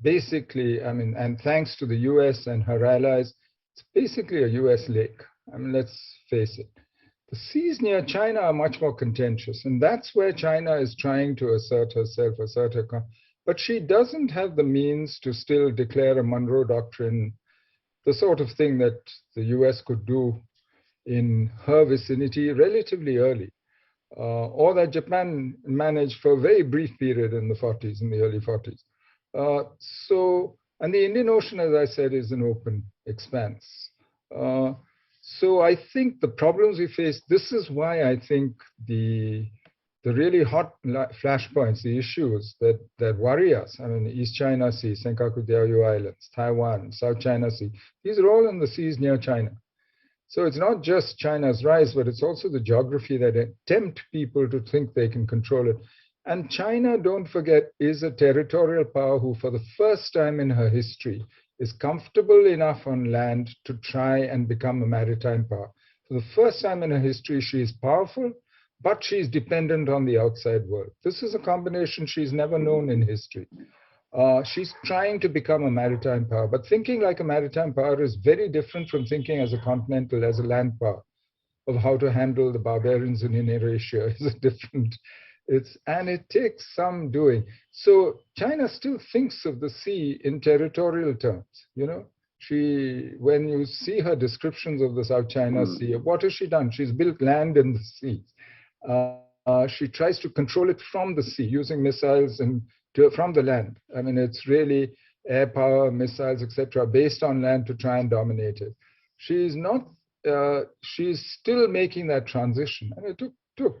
basically, and thanks to the US and her allies, it's basically a US lake. Let's face it. The seas near China are much more contentious, and that's where China is trying to assert herself, but she doesn't have the means to still declare a Monroe Doctrine, the sort of thing that the US could do in her vicinity relatively early, or that Japan managed for a very brief period in the early 40s. And the Indian Ocean, as I said, is an open expanse. So I think the problems we face, this is why I think the really hot flashpoints, the issues that worry us, East China Sea, Senkaku Diaoyu Islands, Taiwan, South China Sea, these are all in the seas near China. So it's not just China's rise, but it's also the geography that tempt people to think they can control it. And China, don't forget, is a territorial power who, for the first time in her history, is comfortable enough on land to try and become a maritime power. For the first time in her history, she is powerful, but she's dependent on the outside world. This is a combination she's never known in history. She's trying to become a maritime power, but thinking like a maritime power is very different from thinking as a continental, as a land power, of how to handle the barbarians in Eurasia is different. And it takes some doing. So China still thinks of the sea in territorial terms. When you see her descriptions of the South China Sea, what has she done? She's built land in the sea. She tries to control it from the sea using missiles from the land. It's really air power, missiles, etc., based on land to try and dominate it. She's still making that transition. And it took,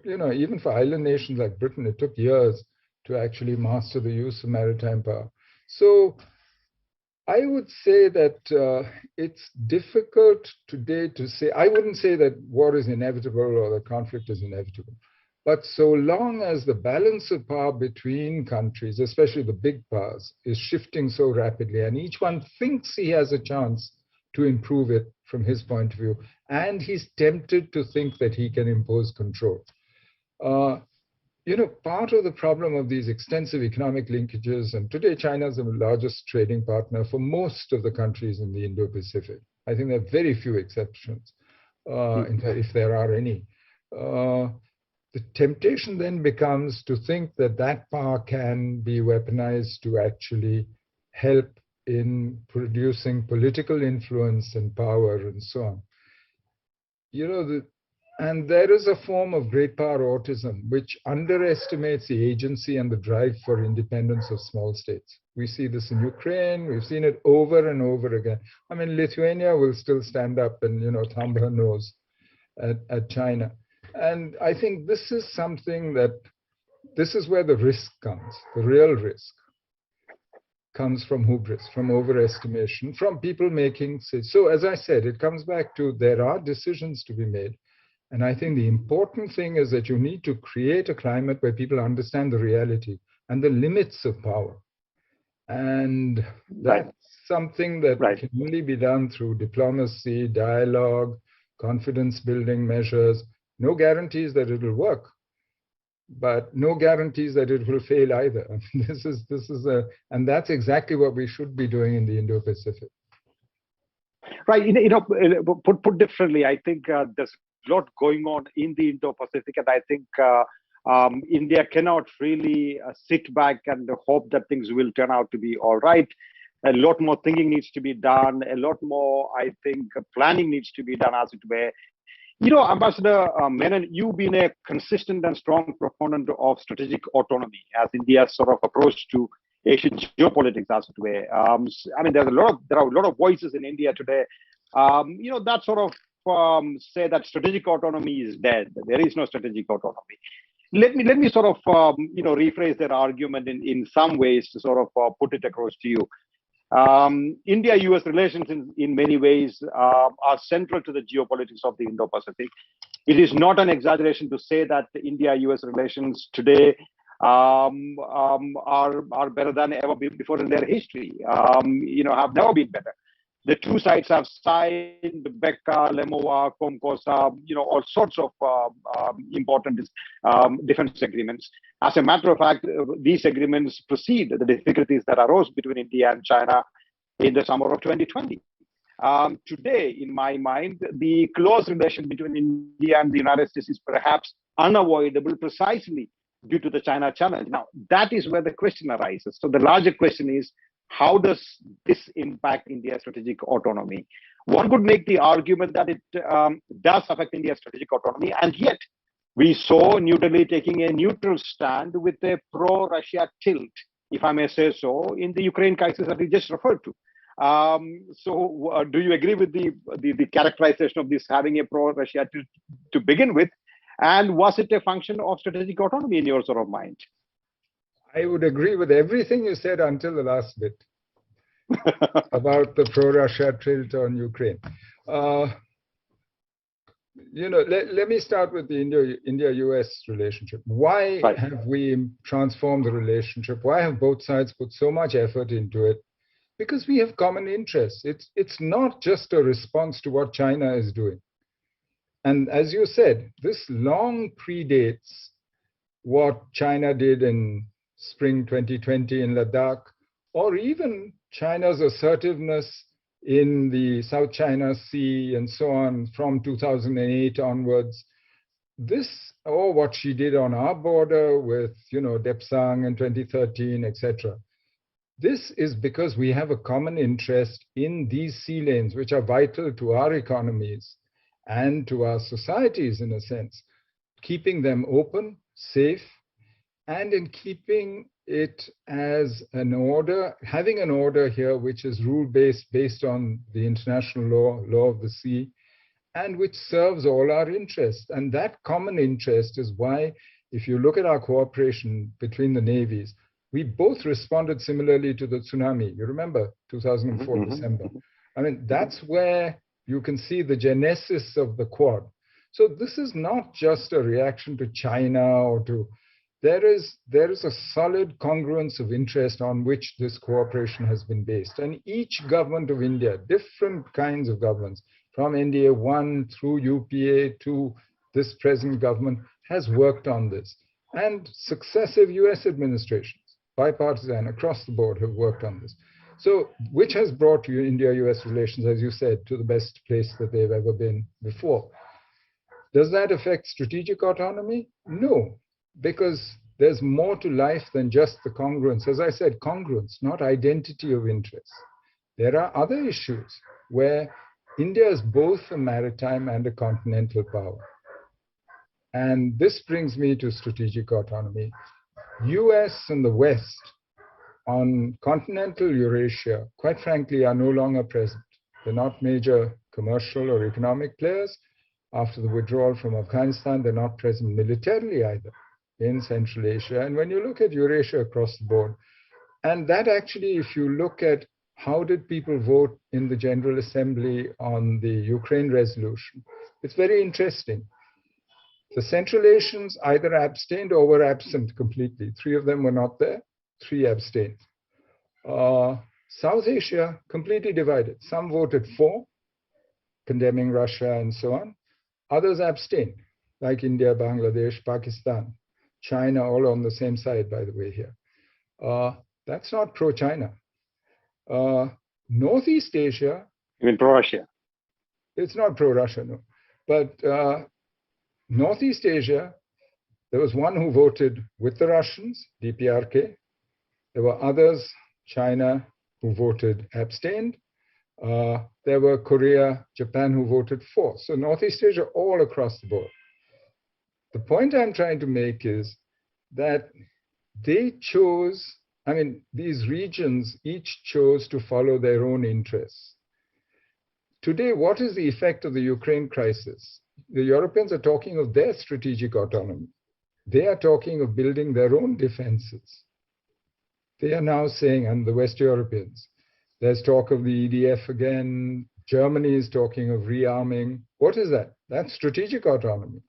even for island nations like Britain, it took years to actually master the use of maritime power. So I would say that it's difficult today to say, I wouldn't say that war is inevitable or that conflict is inevitable. But so long as the balance of power between countries, especially the big powers, is shifting so rapidly, and each one thinks he has a chance to improve it from his point of view, and he's tempted to think that he can impose control. Part of the problem of these extensive economic linkages, and today China is the largest trading partner for most of the countries in the Indo-Pacific. I think there are very few exceptions, in fact, if there are any. The temptation then becomes to think that that power can be weaponized to actually help in producing political influence and power and so on. And there is a form of great power autism which underestimates the agency and the drive for independence of small states. We see this in Ukraine. We've seen it over and over again. Lithuania will still stand up and, thumb her nose at China. And I think this is something this is where the risk comes. The real risk comes from hubris, from overestimation, from people making. So as I said, it comes back to there are decisions to be made. And I think the important thing is that you need to create a climate where people understand the reality and the limits of power. And that's something that can only be done through diplomacy, dialogue, confidence building measures. No guarantees that it will work, but no guarantees that it will fail either. And that's exactly what we should be doing in the Indo-Pacific. Right. Put differently, I think there's a lot going on in the Indo-Pacific, and I think India cannot really sit back and hope that things will turn out to be all right. A lot more thinking needs to be done. A lot more, I think, planning needs to be done, as it were. Ambassador Menon, you've been a consistent and strong proponent of strategic autonomy as India's sort of approach to Asian geopolitics, as it were. There are a lot of voices in India today, that sort of say that strategic autonomy is dead. There is no strategic autonomy. Let me sort of rephrase that argument in some ways to sort of put it across to you. India-US relations in many ways are central to the geopolitics of the Indo-Pacific. It is not an exaggeration to say that the India-US relations today are better than ever before in their history. Have never been better. The two sides have signed Becca, Lemoa, Comcosa, all sorts of important defense agreements. As a matter of fact, these agreements precede the difficulties that arose between India and China in the summer of 2020. Today, in my mind, the close relation between India and the United States is perhaps unavoidable precisely due to the China challenge. Now, that is where the question arises. So the larger question is, how does this impact India's strategic autonomy? One could make the argument that it does affect India's strategic autonomy, and yet we saw New Delhi taking a neutral stand with a pro-Russia tilt, if I may say so, in the Ukraine crisis that we just referred to. Do you agree with the characterization of this having a pro-Russia tilt to begin with? And was it a function of strategic autonomy in your sort of mind? I would agree with everything you said until the last bit about the pro-Russia tilt on Ukraine. Let me start with the India-US relationship. Why have we transformed the relationship? Why have both sides put so much effort into it? Because we have common interests. It's not just a response to what China is doing. And as you said, this long predates what China did in spring 2020 in Ladakh, or even China's assertiveness in the South China Sea and so on from 2008 onwards. This, or what she did on our border with, Depsang in 2013, etc. This is because we have a common interest in these sea lanes, which are vital to our economies and to our societies, in a sense, keeping them open, safe, and in keeping it as an order, having an order here which is rule-based, based on the international law of the sea, and which serves all our interests. And that common interest is why, if you look at our cooperation between the navies, we both responded similarly to the tsunami. You remember 2004 December. That's where you can see the genesis of the Quad. So this is not just a reaction to China or to, there is a solid congruence of interest on which this cooperation has been based. And each government of India, different kinds of governments, from NDA 1 through UPA to this present government, has worked on this. And successive US administrations, bipartisan, across the board, have worked on this. So, which has brought India-US relations, as you said, to the best place that they've ever been before. Does that affect strategic autonomy? No, because there's more to life than just the congruence. As I said, congruence, not identity of interest. There are other issues where India is both a maritime and a continental power. And this brings me to strategic autonomy. US and the West on continental Eurasia, quite frankly, are no longer present. They're not major commercial or economic players. After the withdrawal from Afghanistan, they're not present militarily either in Central Asia. And when you look at Eurasia across the board, and that actually, if you look at how did people vote in the General Assembly on the Ukraine resolution, it's very interesting. The Central Asians either abstained or were absent completely. 3 of them were not there, 3 abstained. South Asia, completely divided. Some voted for, condemning Russia and so on. Others abstained, like India, Bangladesh, Pakistan, China, all on the same side, by the way, here. That's not pro-China. Northeast Asia. You mean pro-Russia? It's not pro-Russia, no. But Northeast Asia, there was one who voted with the Russians, DPRK. There were others, China, who voted abstained. There were Korea, Japan who voted for. So Northeast Asia all across the board. The point I'm trying to make is that they chose, I mean, these regions each chose to follow their own interests. Today, what is the effect of the Ukraine crisis? The Europeans are talking of their strategic autonomy. They are talking of building their own defenses. They are now saying, and the West Europeans, there's talk of the EDF again. Germany is talking of rearming. What is that? That's strategic autonomy.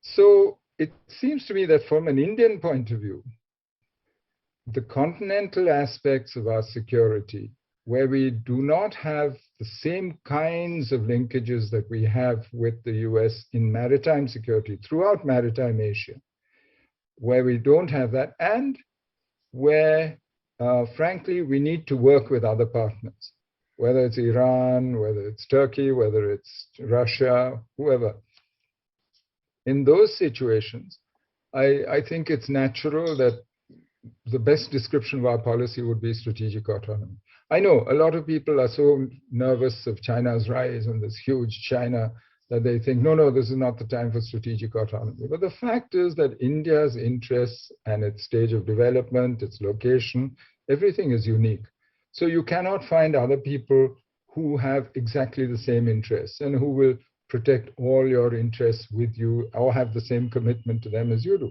So it seems to me that from an Indian point of view, the continental aspects of our security, where we do not have the same kinds of linkages that we have with the US in maritime security throughout maritime Asia, where we don't have that, and where, frankly, we need to work with other partners, whether it's Iran, whether it's Turkey, whether it's Russia, whoever. In those situations, I think it's natural that the best description of our policy would be strategic autonomy. I know a lot of people are so nervous of China's rise and this huge China that they think, no, this is not the time for strategic autonomy. But the fact is that India's interests and its stage of development, its location, everything is unique. So you cannot find other people who have exactly the same interests and who will protect all your interests with you or have the same commitment to them as you do.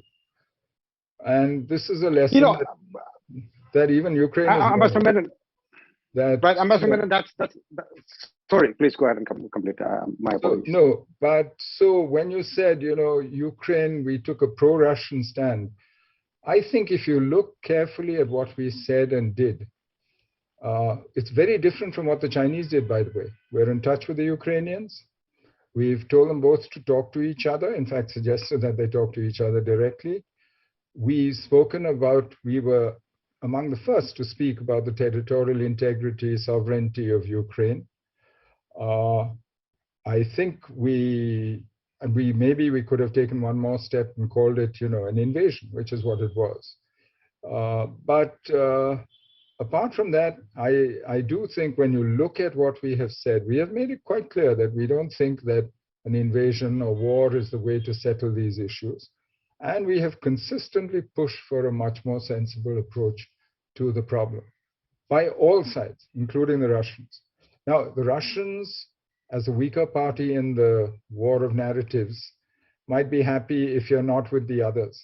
And this is a lesson that even Ukraine is Ambassador Menon, that, right, Ambassador Menon, that's sorry, please go ahead and complete my apologies. No, but so when you said, Ukraine, we took a pro-Russian stand, I think if you look carefully at what we said and did, it's very different from what the Chinese did, by the way. We're in touch with the Ukrainians. We've told them both to talk to each other, in fact, suggested that they talk to each other directly. We've spoken about, we were among the first to speak about the territorial integrity, sovereignty of Ukraine. I think maybe we could have taken one more step and called it, an invasion, which is what it was. But apart from that, I do think when you look at what we have said, we have made it quite clear that we don't think that an invasion or war is the way to settle these issues. And we have consistently pushed for a much more sensible approach to the problem by all sides, including the Russians. Now, the Russians, as a weaker party in the war of narratives, might be happy if you're not with the others.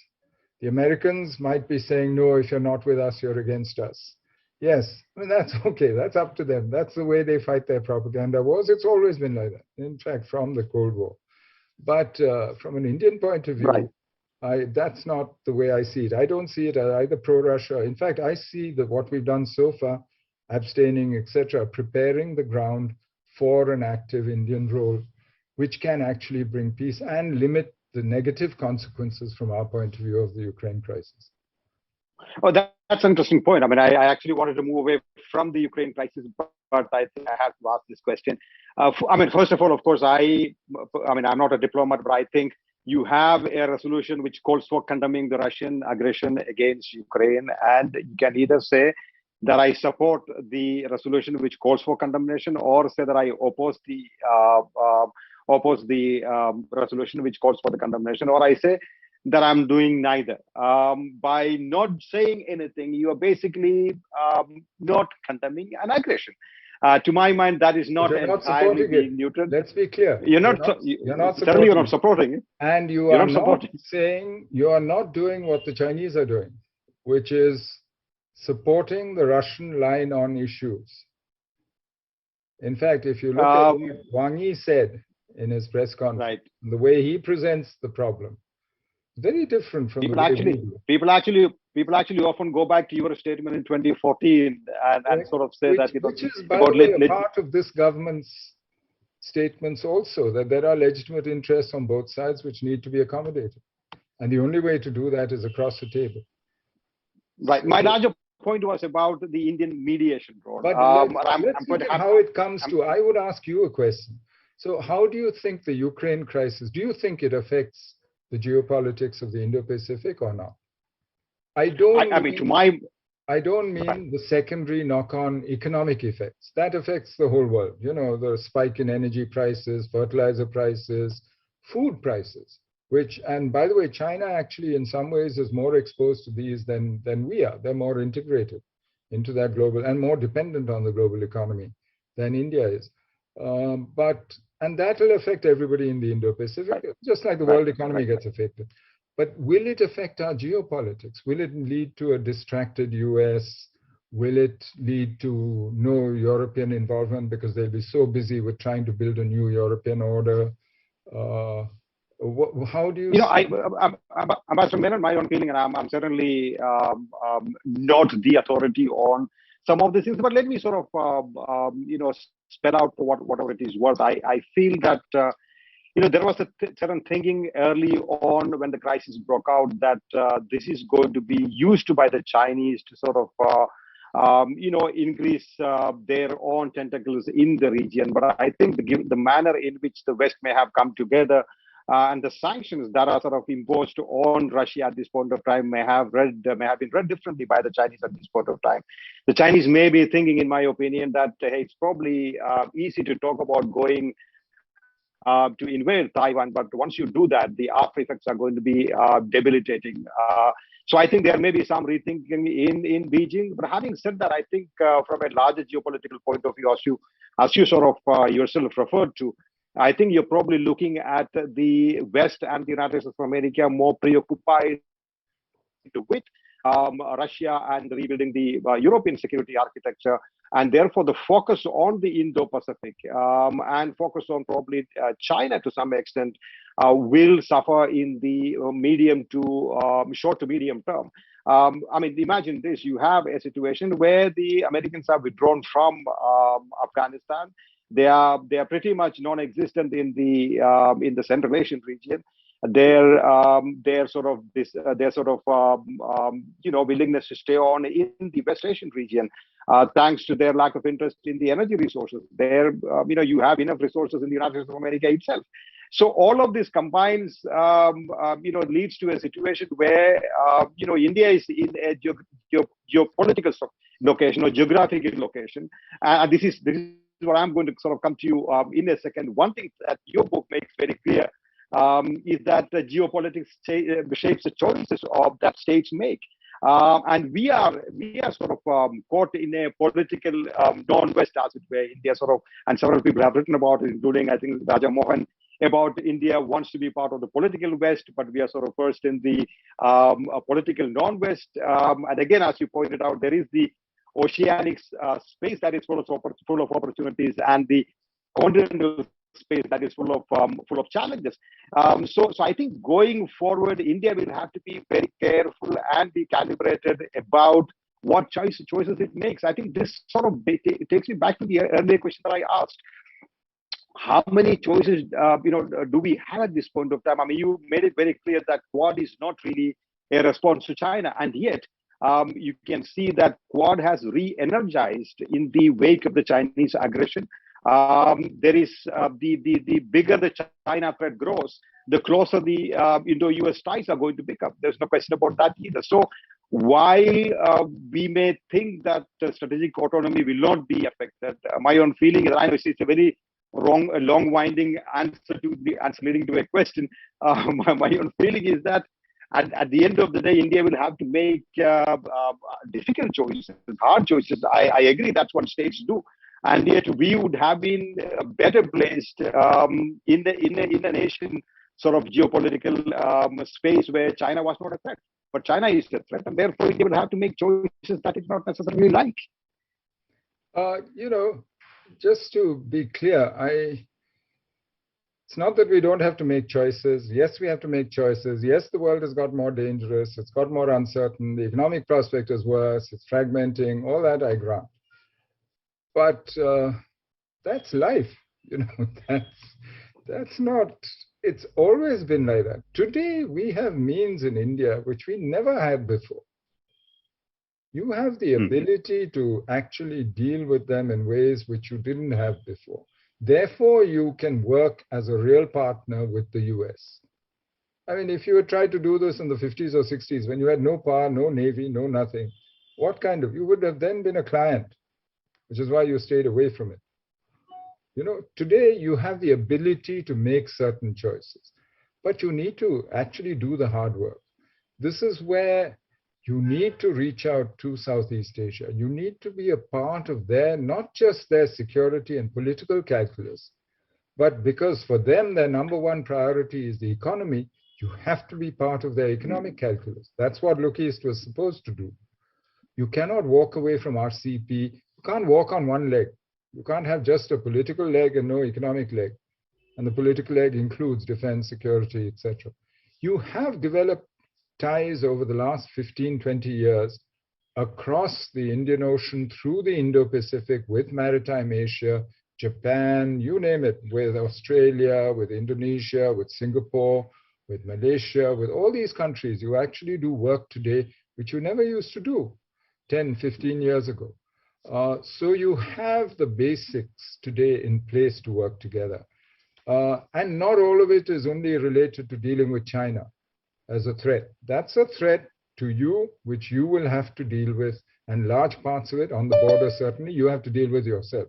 The Americans might be saying, no, if you're not with us, you're against us. Yes, I mean, that's okay. That's up to them. That's the way they fight their propaganda wars. It's always been like that, in fact, from the Cold War. But from an Indian point of view, right, that's not the way I see it. I don't see it as either pro-Russia. In fact, I see that what we've done so far, abstaining, etc., preparing the ground for an active Indian role, which can actually bring peace and limit the negative consequences from our point of view of the Ukraine crisis. Oh, that's an interesting point. I mean, I actually wanted to move away from the Ukraine crisis, but I think I have to ask this question. I mean, first of all, of course, I'm not a diplomat, but I think you have a resolution which calls for condemning the Russian aggression against Ukraine, and you can either say that I support the resolution which calls for condemnation, or say that I oppose the resolution which calls for the condemnation, or I say that I'm doing neither. By not saying anything, you are basically not condemning an aggression. To my mind, that is not entirely being neutral. Let's be clear. You're not supporting it. And you are not saying, you are not doing what the Chinese are doing, which is supporting the Russian line on issues. In fact, if you look at what Wang Yi said in his press conference, right, the way he presents the problem, very different from people actually often go back to your statement in 2014 and sort of say that which is by the way a part of this government's statements also, that there are legitimate interests on both sides which need to be accommodated, and the only way to do that is across the table. Right. My larger point was about the Indian mediation role. But let's look at how it comes to. I would ask you a question. So, how do you think the Ukraine crisis? Do you think it affects the geopolitics of the Indo-Pacific or not? I don't. I mean, to my I don't mean the secondary knock-on economic effects. That affects the whole world. You know, the spike in energy prices, fertilizer prices, food prices, which, and by the way, China actually in some ways is more exposed to these than we are. They're more integrated into that global and more dependent on the global economy than India is. And that will affect everybody in the Indo-Pacific, just like the world economy gets affected. But will it affect our geopolitics? Will it lead to a distracted US? Will it lead to no European involvement because they'll be so busy with trying to buid a new European order? How do you? You know, Ambassador Menon, my own feeling, and I'm certainly not the authority on some of these things, but let me sort of, you know, spell out whatever it is worth. I feel that, you know, there was a certain thinking early on when the crisis broke out that this is going to be used by the Chinese to sort of, you know, increase their own tentacles in the region. But I think the manner in which the West may have come together and the sanctions that are sort of imposed on Russia at this point of time may have been read differently by the Chinese at this point of time. The Chinese may be thinking, in my opinion, that hey, it's probably easy to talk about going to invade Taiwan, but once you do that, the after effects are going to be debilitating. So I think there may be some rethinking in Beijing. But having said that, I think from a larger geopolitical point of view, as you sort of yourself referred to, I think you're probably looking at the West and the United States of America more preoccupied with Russia and rebuilding the European security architecture. And therefore, the focus on the Indo-Pacific and focus on probably China to some extent will suffer in the medium to short to medium term. I mean, imagine this: you have a situation where the Americans have withdrawn from Afghanistan. They are pretty much non-existent in the Central Asian region. Their sort of you know, willingness to stay on in the West Asian region, thanks to their lack of interest in the energy resources. You know, you have enough resources in the United States of America itself. So all of this combines, you know, leads to a situation where you know, India is in a geopolitical location or geographical location, and this is what I'm going to sort of come to you in a second. One thing that your book makes very clear is that geopolitics shapes the choices that states make. And we are sort of caught in a political non-West, as it were. India sort of, and several people have written about it, including, I think, Raja Mohan, about India wants to be part of the political West, but we are sort of first in the political non-West. And again, as you pointed out, there is the oceanic space that is full of opportunities, and the continental space that is full of challenges. So I think going forward, India will have to be very careful and be calibrated about what choices it makes. I think this sort of takes me back to the earlier question that I asked. How many choices you know, do we have at this point of time? I mean, you made it very clear that Quad is not really a response to China, and yet you can see that Quad has re-energized in the wake of the Chinese aggression. There is the bigger the China threat grows, the closer the Indo-US ties are going to become. There's no question about that either. So while we may think that strategic autonomy will not be affected, my own feeling is, I know it's a very long winding answer leading to a question. My own feeling is that at the end of the day, India will have to make difficult choices, hard choices. I agree, that's what states do. And yet we would have been better placed in the nation sort of geopolitical space where China was not a threat. But China is a threat, and therefore India will have to make choices that it's not necessarily like. You know, just to be clear, it's not that we don't have to make choices. Yes, we have to make choices. Yes, the world has got more dangerous. It's got more uncertain. The economic prospect is worse. It's fragmenting. All that I grant. But that's life, you know. That's not. It's always been like that. Today we have means in India which we never had before. You have the ability to actually deal with them in ways which you didn't have before. Therefore, you can work as a real partner with the US. I mean, if you had tried to do this in the 50s or 60s, when you had no power, no navy, no nothing, What kind of? You would have then been a client, which is why you stayed away from it. You know, today you have the ability to make certain choices, but you need to actually do the hard work. This is where you need to reach out to Southeast Asia. You need to be a part of their, not just their security and political calculus, but because for them, their number one priority is the economy, you have to be part of their economic calculus. That's what Look East was supposed to do. You cannot walk away from RCP. You can't walk on one leg. You can't have just a political leg and no economic leg. And the political leg includes defense, security, etc. You have developed ties over the last 15, 20 years across the Indian Ocean, through the Indo-Pacific, with Maritime Asia, Japan, you name it, with Australia, with Indonesia, with Singapore, with Malaysia, with all these countries. You actually do work today which you never used to do 10, 15 years ago. So you have the basics today in place to work together. And not all of it is only related to dealing with China as a threat. That's a threat to you, which you will have to deal with, and large parts of it on the border, certainly, you have to deal with yourself.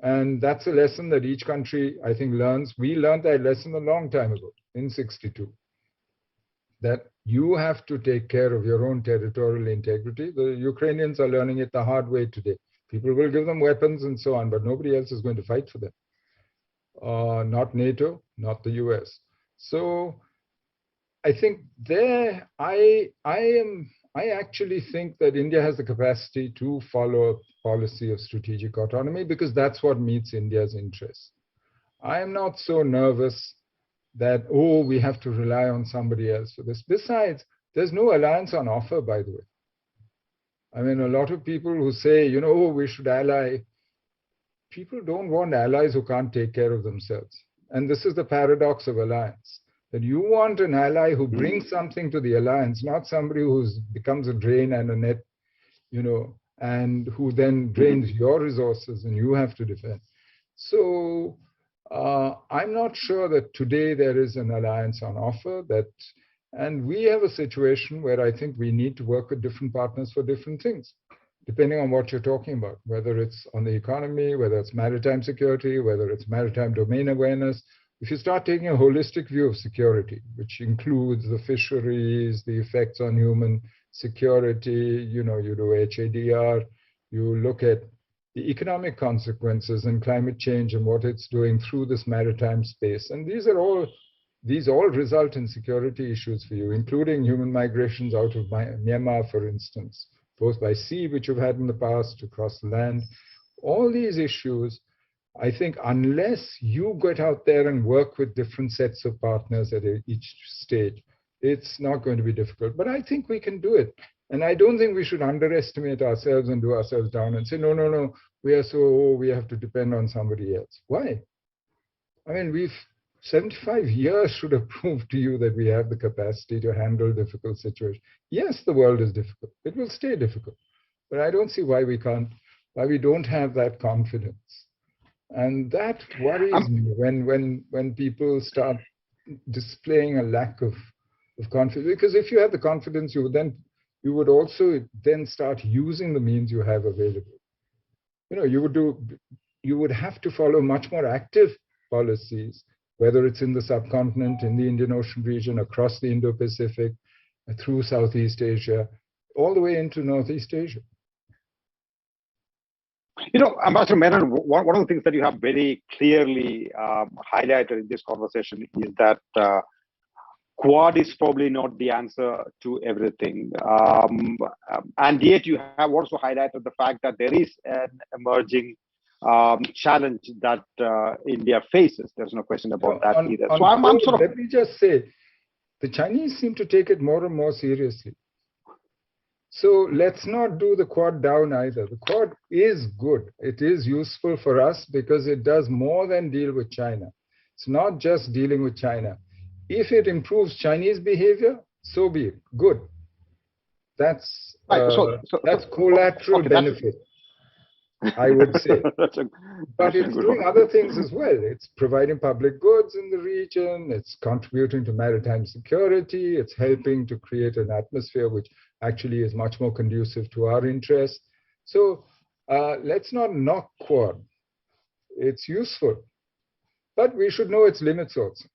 And that's a lesson that each country, I think, learns. We learned that lesson a long time ago, in '62, that you have to take care of your own territorial integrity. The Ukrainians are learning it the hard way today. People will give them weapons and so on, but nobody else is going to fight for them. Not NATO, not the US. So I think there, I actually think that India has the capacity to follow a policy of strategic autonomy, because that's what meets India's interests. I am not so nervous that, oh, we have to rely on somebody else for this. Besides, there's no alliance on offer, by the way. I mean, a lot of people who say, you know, oh, we should ally. People don't want allies who can't take care of themselves. And this is the paradox of alliance, that you want an ally who brings something to the alliance, not somebody who becomes a drain and a net, you know, and who then drains your resources and you have to defend. So I'm not sure that today there is an alliance on offer, and we have a situation where I think we need to work with different partners for different things, depending on what you're talking about, whether it's on the economy, whether it's maritime security, whether it's maritime domain awareness. If you start taking a holistic view of security, which includes the fisheries, the effects on human security, you know, you do HADR, you look at the economic consequences and climate change and what it's doing through this maritime space. And these all result in security issues for you, including human migrations out of Myanmar, for instance, both by sea, which you've had in the past, across the land. All these issues, I think, unless you get out there and work with different sets of partners at each stage, it's not going to be difficult. But I think we can do it. And I don't think we should underestimate ourselves and do ourselves down and say, no, no, no, we have to depend on somebody else. Why? I mean, 75 years should have proved to you that we have the capacity to handle difficult situations. Yes, the world is difficult. It will stay difficult. But I don't see why we don't have that confidence. And that worries me when people start displaying a lack of confidence. Because if you have the confidence, you would also then start using the means you have available. You know, you would have to follow much more active policies, whether it's in the subcontinent, in the Indian Ocean region, across the Indo-Pacific, through Southeast Asia, all the way into Northeast Asia. You know, Ambassador Menon, one of the things that you have very clearly highlighted in this conversation is that Quad is probably not the answer to everything. And yet you have also highlighted the fact that there is an emerging challenge that India faces. There's no question about that either. So I'm sort of... Let me just say, the Chinese seem to take it more and more seriously. So let's not do the Quad down either. The Quad is good. It is useful for us because it does more than deal with China. It's not just dealing with China. If it improves Chinese behavior, so be it. Good. That's collateral benefit, I would say. But it's doing other things as well. It's providing public goods in the region. It's contributing to maritime security. It's helping to create an atmosphere which actually is much more conducive to our interests. So let's not knock Quad. It's useful, but we should know its limits also.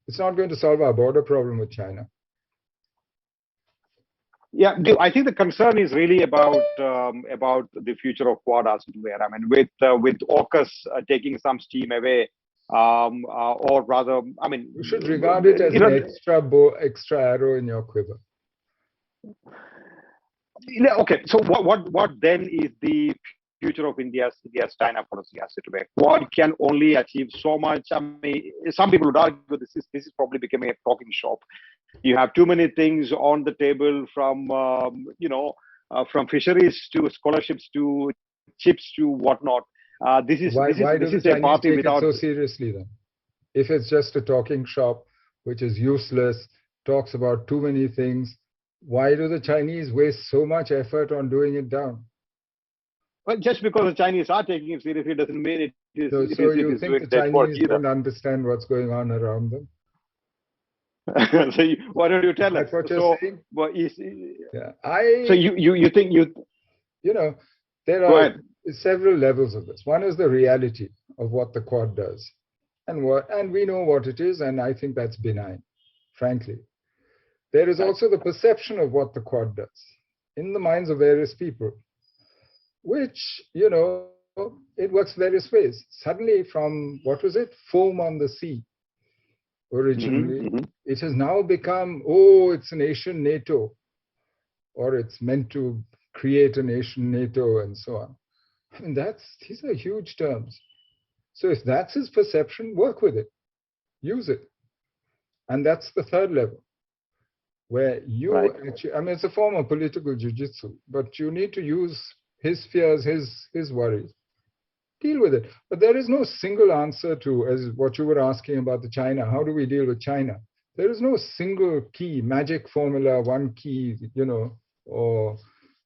It's not going to solve our border problem with China. Yeah, I think the concern is really about the future of Quad as it were. I mean, with AUKUS taking some steam away, or rather, I mean, you should regard it as an extra arrow in your quiver. Yeah, okay, so what then is the future of India's China policy as it were? Quad can only achieve so much. I mean, some people would argue this is probably becoming a talking shop. You have too many things on the table, from from fisheries to scholarships to chips to whatnot. This is a party without. It so seriously then? If it's just a talking shop, which is useless, talks about too many things, why do the Chinese waste so much effort on doing it down? Well, just because the Chinese are taking it seriously doesn't mean it is. So you think the Chinese don't understand what's going on around them? So why don't you tell us? That's what you're saying? Well, yeah, so you think there are several levels of this. One is the reality of what the Quad does, and we know what it is, and I think that's benign, frankly. There is also the perception of what the Quad does in the minds of various people, which, it works various ways. Suddenly from, what was it, foam on the sea, originally, it has now become, it's a nation NATO, or it's meant to create a nation NATO, and so on. I mean, these are huge terms. So if that's his perception, work with it, use it. And that's the third level, where you actually, I mean, it's a form of political jiu-jitsu, but you need to use his fears, his worries. Deal with it. But there is no single answer to, as what you were asking about the China, how do we deal with China? There is no single key, magic formula, one key, or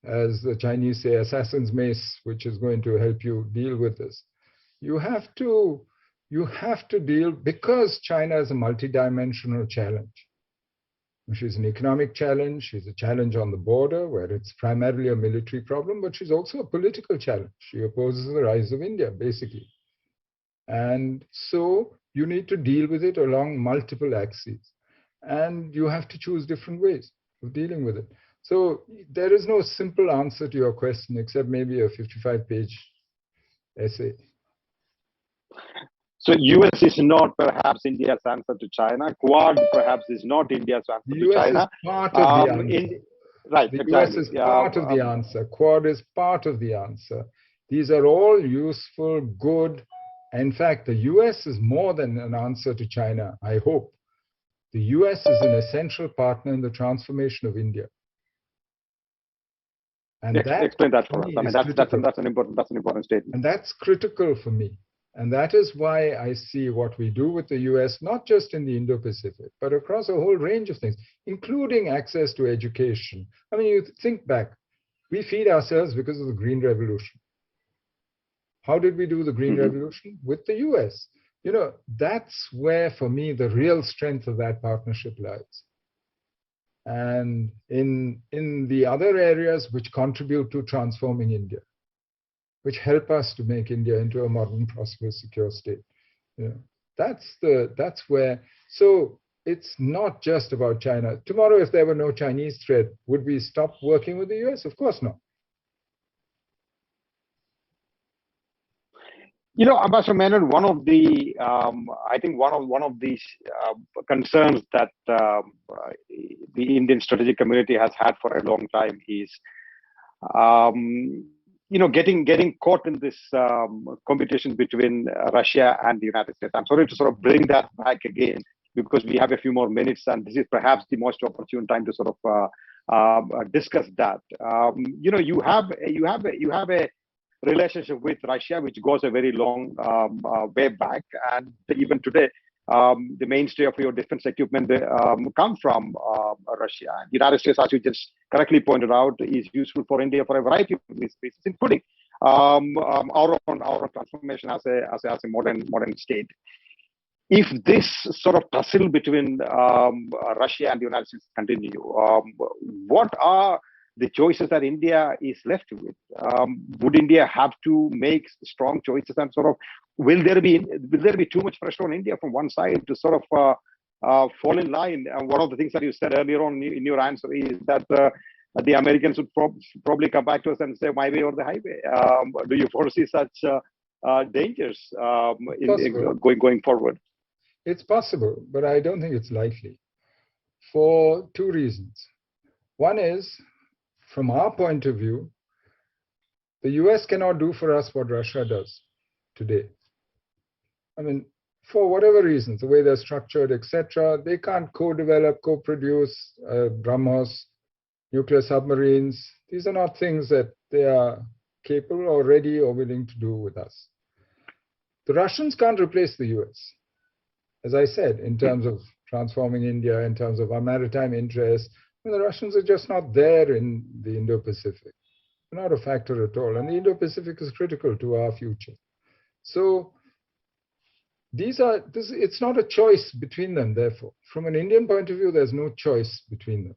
as the Chinese say, assassin's mace, which is going to help you deal with this. You have to deal, because China is a multidimensional challenge. She's an economic challenge. She's a challenge on the border, where it's primarily a military problem, but she's also a political challenge. She opposes the rise of India, basically. And so you need to deal with it along multiple axes. And you have to choose different ways of dealing with it. So there is no simple answer to your question, except maybe a 55-page essay. So US is not perhaps India's answer to China. Quad perhaps is not India's answer to China. The US is part of the answer. Right, the exactly. US is part of the answer. Quad is part of the answer. These are all useful, good. In fact, the US is more than an answer to China, I hope. The US is an essential partner in the transformation of India. And explain that for us. I mean, that's an important statement. And that's critical for me. And that is why I see what we do with the US, not just in the Indo-Pacific, but across a whole range of things, including access to education. I mean, you think back, we feed ourselves because of the Green Revolution. How did we do the Green Revolution? With the US. That's where, for me, the real strength of that partnership lies. And in the other areas which contribute to transforming India, which help us to make India into a modern, prosperous, secure state. That's where, so it's not just about China. Tomorrow, if there were no Chinese threat, would we stop working with the US? Of course not. Ambassador Menon, one of the, I think one of the concerns that the Indian strategic community has had for a long time is, getting caught in this competition between Russia and the United States. I'm sorry to sort of bring that back again, because we have a few more minutes, and this is perhaps the most opportune time to sort of discuss that. You have a relationship with Russia which goes a very long way back, and even today, the mainstay of your defense equipment come from Russia. The United States, as you just correctly pointed out, is useful for India for a variety of reasons, including our transformation as a modern state. If this sort of tussle between Russia and the United States continue, what are the choices that India is left with? Would India have to make strong choices, and sort of will there be too much pressure on India from one side to sort of fall in line? And one of the things that you said earlier on in your answer is that the Americans would probably come back to us and say, my way or the highway. Do you foresee such dangers going forward? It's possible, but I don't think it's likely for two reasons. One is, from our point of view, the US cannot do for us what Russia does today. I mean, for whatever reasons, the way they're structured, etc., they can't co-develop, co-produce BrahMos, nuclear submarines. These are not things that they are capable or ready or willing to do with us. The Russians can't replace the US, as I said, in terms of transforming India, in terms of our maritime interests. The Russians are just not there in the Indo-Pacific. They're not a factor at all. And the Indo-Pacific is critical to our future. So it's not a choice between them, therefore. From an Indian point of view, there's no choice between them.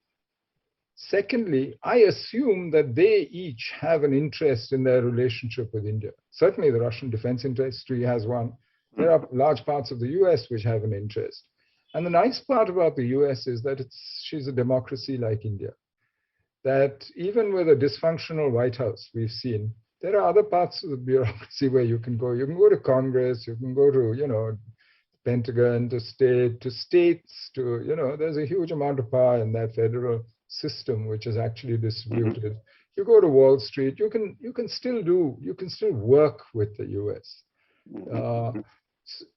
Secondly, I assume that they each have an interest in their relationship with India. Certainly, the Russian defense industry has one. There are large parts of the US which have an interest. And the nice part about the US is that she's a democracy like India. That even with a dysfunctional White House, we've seen, there are other parts of the bureaucracy where you can go. You can go to Congress, you can go to, Pentagon, to states, there's a huge amount of power in that federal system, which is actually distributed. You go to Wall Street, you can still work with the US.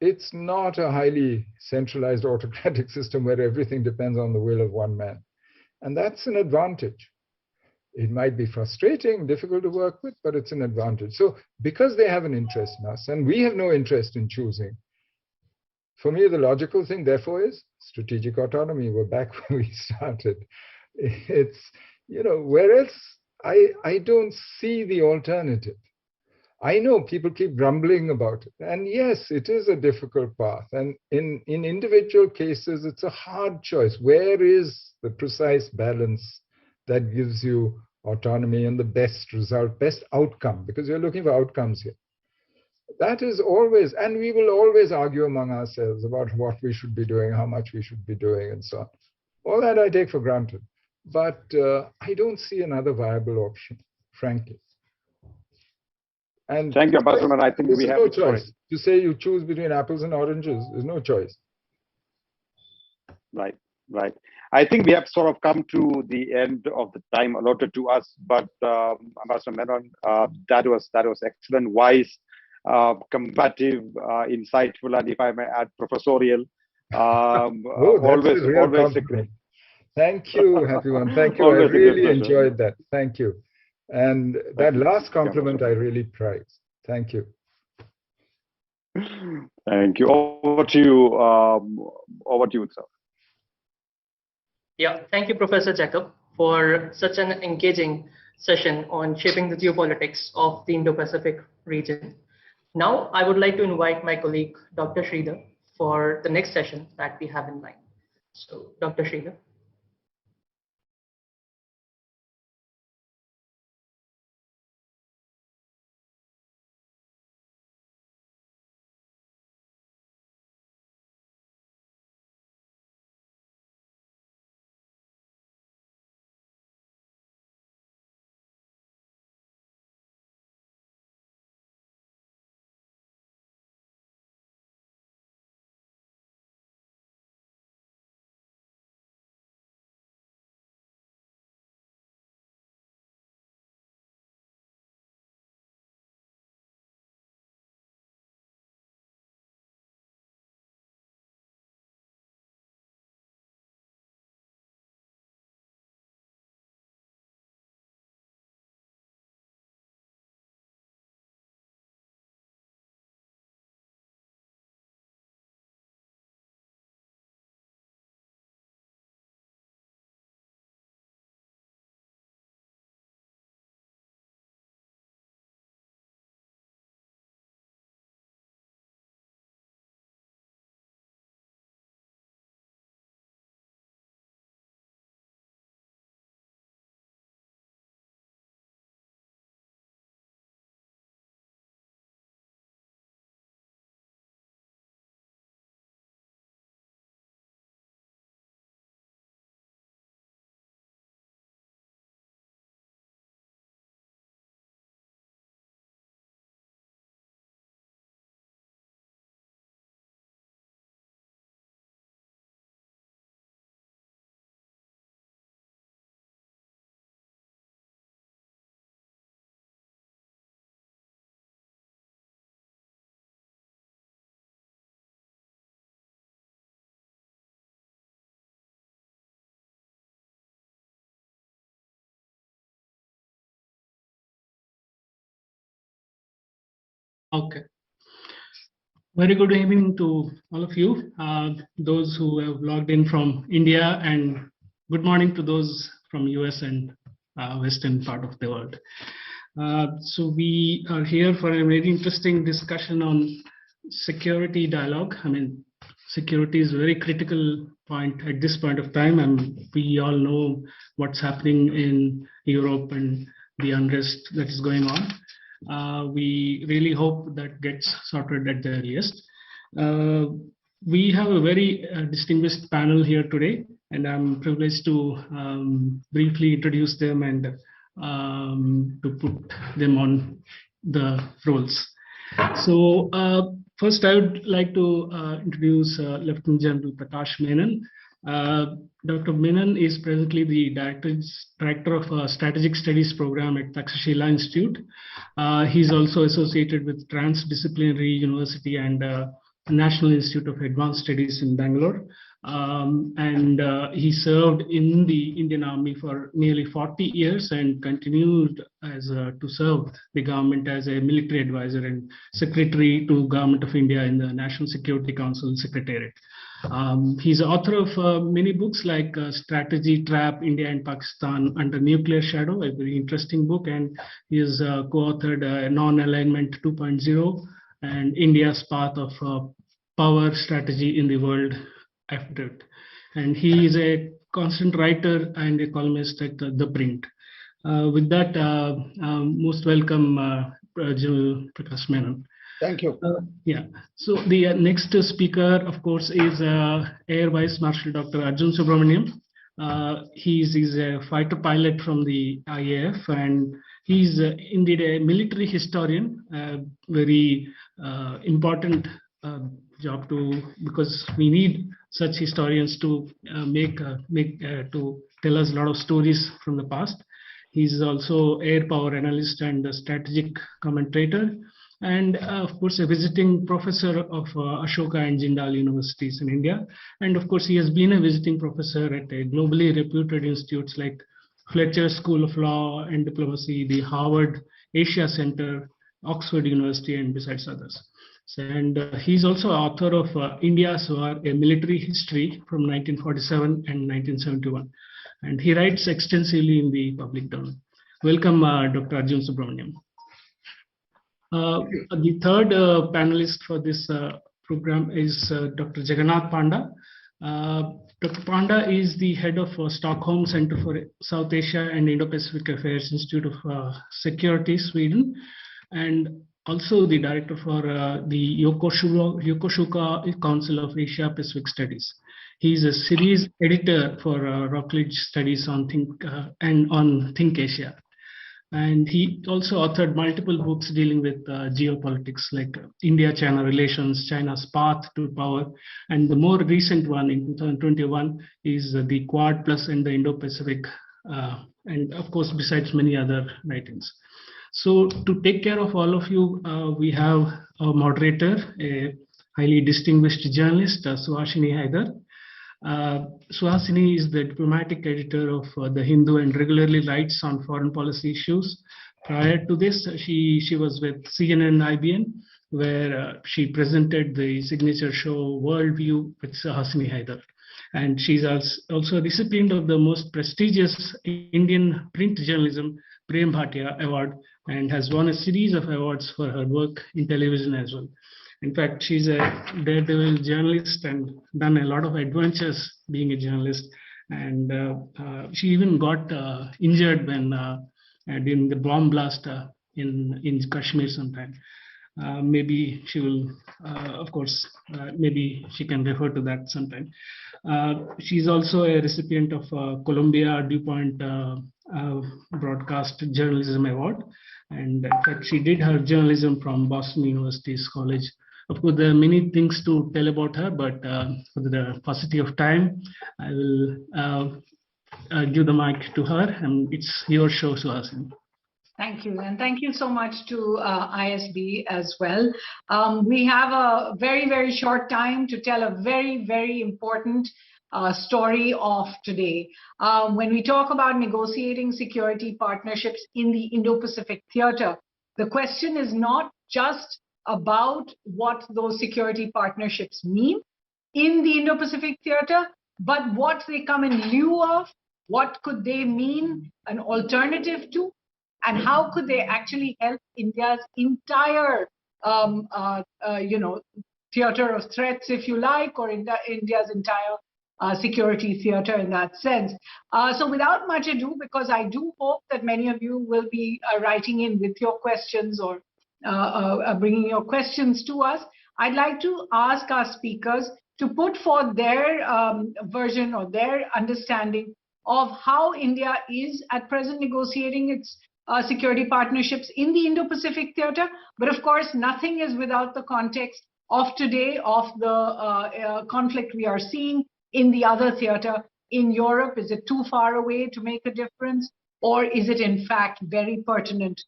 It's not a highly centralized autocratic system where everything depends on the will of one man. And that's an advantage. It might be frustrating, difficult to work with, but it's an advantage. So because they have an interest in us and we have no interest in choosing, for me, the logical thing, therefore, is strategic autonomy. We're back where we started. It's, where else? I don't see the alternative. I know people keep grumbling about it. And yes, it is a difficult path. And in individual cases, it's a hard choice. Where is the precise balance that gives you autonomy and the best result, best outcome? Because you're looking for outcomes here. That is always, and we will always argue among ourselves about what we should be doing, how much we should be doing, and so on. All that I take for granted. But I don't see another viable option, frankly. And thank you, Ambassador. I think we have no choice. To say you choose between apples and oranges, there's no choice. Right. I think we have sort of come to the end of the time allotted to us. But Ambassador Menon, that was excellent, wise, combative, insightful, and if I may add, professorial. Always a great. Thank you, everyone. Thank you. I really enjoyed that. Thank you. And that last compliment I really prize. Thank you. Thank you. Over to you, sir. Yeah, thank you, Professor Jacob, for such an engaging session on shaping the geopolitics of the Indo-Pacific region. Now, I would like to invite my colleague, Dr. Sridhar, for the next session that we have in mind. So, Dr. Sridhar. Okay. Very good evening to all of you, those who have logged in from India, and good morning to those from US and western part of the world. So we are here for a very interesting discussion on security dialogue. I mean, security is a very critical point at this point of time, and we all know what's happening in Europe and the unrest that is going on. We really hope that gets sorted at the earliest. We have a very distinguished panel here today, and I'm privileged to briefly introduce them and to put them on the roles. So first, I would like to introduce Lieutenant General Prakash Menon. Dr. Menon is presently the Director of Strategic Studies Program at Takshashila Institute. He's also associated with Transdisciplinary University and National Institute of Advanced Studies in Bangalore. He served in the Indian Army for nearly 40 years and continued to serve the government as a military advisor and secretary to Government of India in the National Security Council Secretariat. He's author of many books like Strategy Trap, India and Pakistan Under Nuclear Shadow, a very interesting book, and he has co-authored Non-Alignment 2.0 and India's Path of Power Strategy in the World After It. And he is a constant writer and a columnist at The Print. With that, most welcome, General Prakash Menon. Thank you. Yeah. So the next speaker, of course, is Air Vice Marshal Dr. Arjun Subramaniam. He's a fighter pilot from the IAF, and he's indeed a military historian, very important job because we need such historians to to tell us a lot of stories from the past. He's also air power analyst and a strategic commentator, and of course a visiting professor of Ashoka and Jindal universities in India. And of course he has been a visiting professor at a globally reputed institutes like Fletcher School of Law and Diplomacy, the Harvard Asia Center, Oxford University, and besides others. And he's also author of India's War, a Military History from 1947 and 1971. And he writes extensively in the public domain. Welcome, Dr. Arjun Subramaniam. The third panelist for this program is Dr. Jagannath Panda. Dr. Panda is the head of Stockholm Center for South Asia and Indo-Pacific Affairs Institute of Security, Sweden, and also the director for the Yokosuka Council of Asia Pacific Studies. He is a series editor for Rockledge Studies on Think Asia. And he also authored multiple books dealing with geopolitics like India-China relations, China's path to power. And the more recent one in 2021 is the Quad Plus and the Indo-Pacific, and of course, besides many other writings. So to take care of all of you, we have a moderator, a highly distinguished journalist, Suhasini Haidar. Suhasini is the diplomatic editor of The Hindu and regularly writes on foreign policy issues. Prior to this, she was with CNN IBN, where she presented the signature show Worldview with Suhasini Haidar. And she's also a recipient of the most prestigious Indian print journalism Prem Bhatia Award, and has won a series of awards for her work in television as well. In fact, she's a daredevil journalist and done a lot of adventures being a journalist. And she even got injured when during the bomb blast in Kashmir sometime. Maybe she will, of course, maybe she can refer to that sometime. She's also a recipient of Columbia DuPont Broadcast Journalism Award. And in fact, she did her journalism from Boston University's College. Of course, there are many things to tell about her, but for the paucity of time, I will give the mic to her, and it's your show, Suhasini. Thank you, and thank you so much to ISB as well. We have a very, very short time to tell a very, very important story of today. When we talk about negotiating security partnerships in the Indo-Pacific theater, the question is not just about what those security partnerships mean in the Indo-Pacific theater, but what they come in lieu of, what could they mean an alternative to, and how could they actually help India's entire, theater of threats, if you like, or India's entire security theater in that sense. So without much ado, because I do hope that many of you will be writing in with your questions or bringing your questions to us, I'd like to ask our speakers to put forth their version or their understanding of how India is at present negotiating its security partnerships in the Indo-Pacific theater. But of course, nothing is without the context of today, of the conflict we are seeing in the other theater in Europe. Is it too far away to make a difference? Or is it in fact very pertinent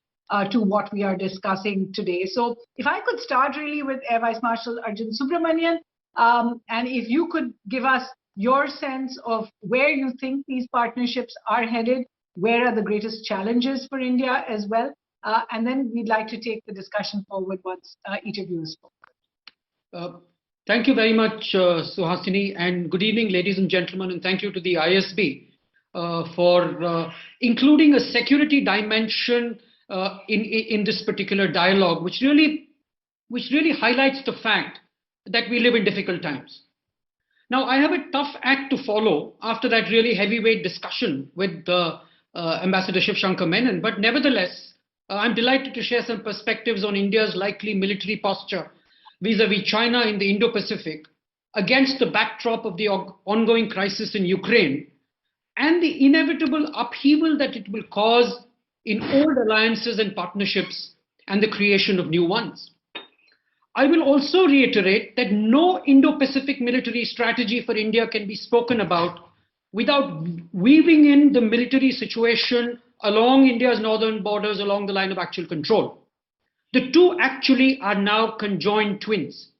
to what we are discussing today? So if I could start really with Air Vice Marshal Arjun Subramanian, and if you could give us your sense of where you think these partnerships are headed, where are the greatest challenges for India as well, and then we'd like to take the discussion forward once each of you has spoken. Thank you very much, Suhasini, and good evening, ladies and gentlemen, and thank you to the ISB for including a security dimension in this particular dialogue, which really highlights the fact that we live in difficult times. Now, I have a tough act to follow after that really heavyweight discussion with Ambassador Shiv Shankar Menon, but nevertheless, I'm delighted to share some perspectives on India's likely military posture vis-a-vis China in the Indo-Pacific against the backdrop of the ongoing crisis in Ukraine and the inevitable upheaval that it will cause in old alliances and partnerships and the creation of new ones. I will also reiterate that no Indo-Pacific military strategy for India can be spoken about without weaving in the military situation along India's northern borders along the line of actual control. The two actually are now conjoined twins.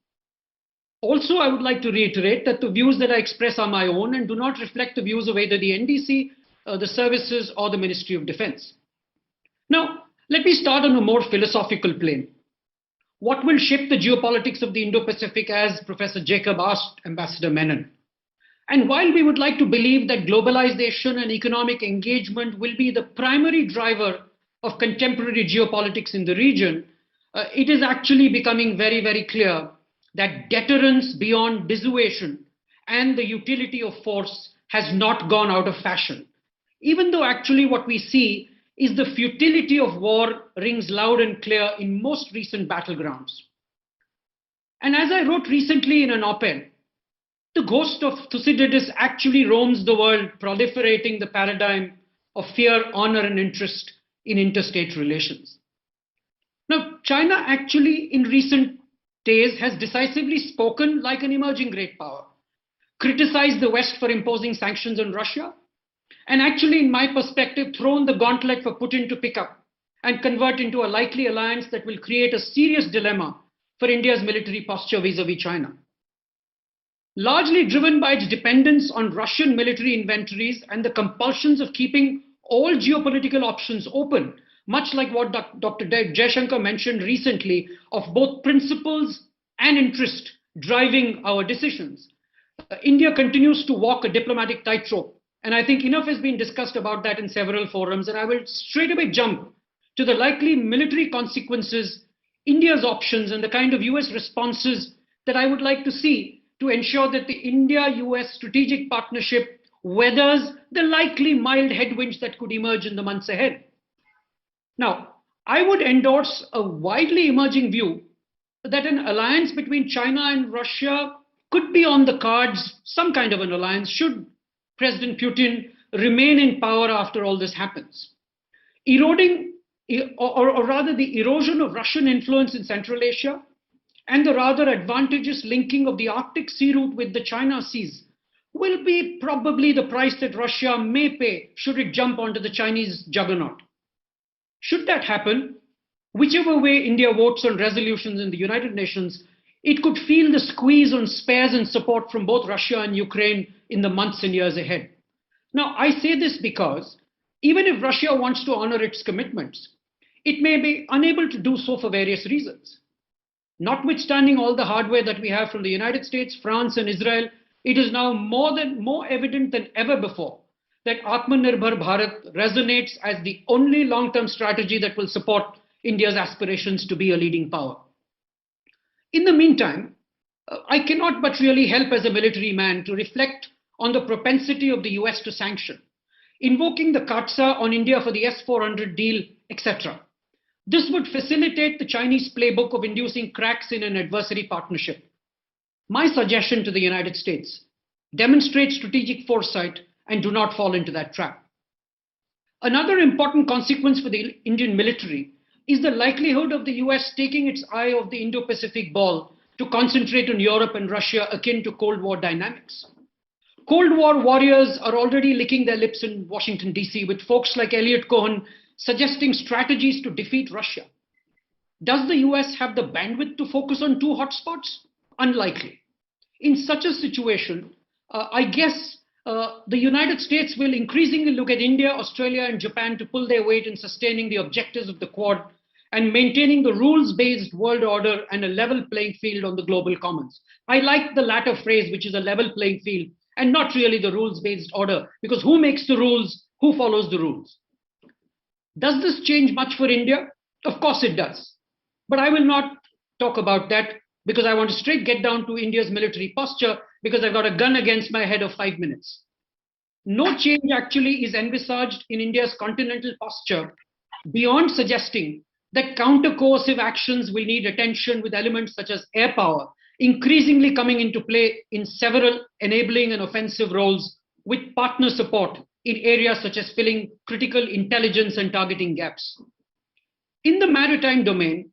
Also, I would like to reiterate that the views that I express are my own and do not reflect the views of either the NDC, the services, or the Ministry of Defense. Now, let me start on a more philosophical plane. What will shape the geopolitics of the Indo-Pacific, as Professor Jacob asked Ambassador Menon? And while we would like to believe that globalization and economic engagement will be the primary driver of contemporary geopolitics in the region, it is actually becoming very, very clear that deterrence beyond dissuasion and the utility of force has not gone out of fashion, even though actually what we see is the futility of war rings loud and clear in most recent battlegrounds. And as I wrote recently in an op-ed, the ghost of Thucydides actually roams the world, proliferating the paradigm of fear, honor, and interest in interstate relations. Now, China actually in recent days has decisively spoken like an emerging great power, criticized the West for imposing sanctions on Russia, and actually, in my perspective, thrown the gauntlet for Putin to pick up and convert into a likely alliance that will create a serious dilemma for India's military posture vis-a-vis China. Largely driven by its dependence on Russian military inventories and the compulsions of keeping all geopolitical options open, much like what Dr. Jaishankar mentioned recently of both principles and interest driving our decisions. India continues to walk a diplomatic tightrope. And I think enough has been discussed about that in several forums, and I will straight away jump to the likely military consequences, India's options, and the kind of US responses that I would like to see to ensure that the India-US strategic partnership weathers the likely mild headwinds that could emerge in the months ahead. Now, I would endorse a widely emerging view that an alliance between China and Russia could be on the cards, some kind of an alliance, should President Putin remain in power after all this happens. Eroding, or rather the erosion of Russian influence in Central Asia and the rather advantageous linking of the Arctic Sea route with the China Seas will be probably the price that Russia may pay should it jump onto the Chinese juggernaut. Should that happen, whichever way India votes on resolutions in the United Nations, it could feel the squeeze on spares and support from both Russia and Ukraine in the months and years ahead. Now, I say this because even if Russia wants to honor its commitments, it may be unable to do so for various reasons. Notwithstanding all the hardware that we have from the United States, France, and Israel, it is now more evident than ever before that Atmanirbhar Bharat resonates as the only long-term strategy that will support India's aspirations to be a leading power. In the meantime, I cannot but really help as a military man to reflect on the propensity of the US to sanction, invoking the CAATSA on India for the S-400 deal, etc. This would facilitate the Chinese playbook of inducing cracks in an adversary partnership. My suggestion to the United States: demonstrate strategic foresight and do not fall into that trap. Another important consequence for the Indian military is the likelihood of the US taking its eye off the Indo-Pacific ball to concentrate on Europe and Russia, akin to Cold War dynamics. Cold War warriors are already licking their lips in Washington, D.C., with folks like Elliot Cohen suggesting strategies to defeat Russia. Does the US have the bandwidth to focus on two hotspots? Unlikely. In such a situation, I guess the United States will increasingly look at India, Australia, and Japan to pull their weight in sustaining the objectives of the Quad and maintaining the rules-based world order and a level playing field on the global commons. I like the latter phrase, which is a level playing field, and not really the rules-based order, because who makes the rules, who follows the rules? Does this change much for India? Of course it does. But I will not talk about that because I want to straight get down to India's military posture, because I've got a gun against my head of 5 minutes. No change actually is envisaged in India's continental posture beyond suggesting that counter-coercive actions will need attention, with elements such as air power increasingly coming into play in several enabling and offensive roles, with partner support in areas such as filling critical intelligence and targeting gaps. In the maritime domain,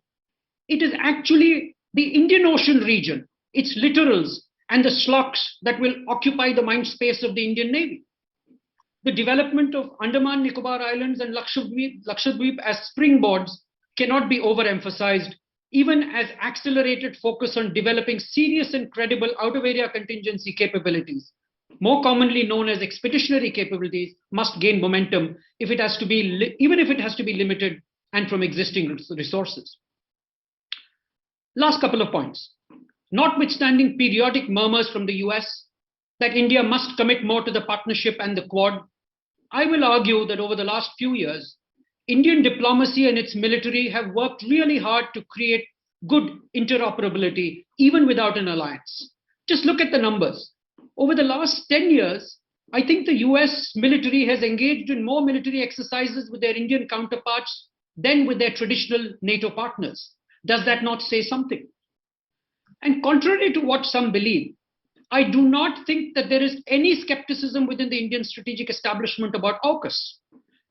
it is actually the Indian Ocean region, its littorals, and the SLOCs that will occupy the mind space of the Indian Navy. The development of Andaman Nicobar Islands and Lakshadweep as springboards cannot be overemphasized, even as accelerated focus on developing serious and credible out-of-area contingency capabilities, more commonly known as expeditionary capabilities, must gain momentum even if it has to be limited and from existing resources. Last couple of points. Notwithstanding periodic murmurs from the US that India must commit more to the partnership and the Quad, I will argue that over the last few years, Indian diplomacy and its military have worked really hard to create good interoperability, even without an alliance. Just look at the numbers. Over the last 10 years, I think the US military has engaged in more military exercises with their Indian counterparts than with their traditional NATO partners. Does that not say something? And contrary to what some believe, I do not think that there is any skepticism within the Indian strategic establishment about AUKUS.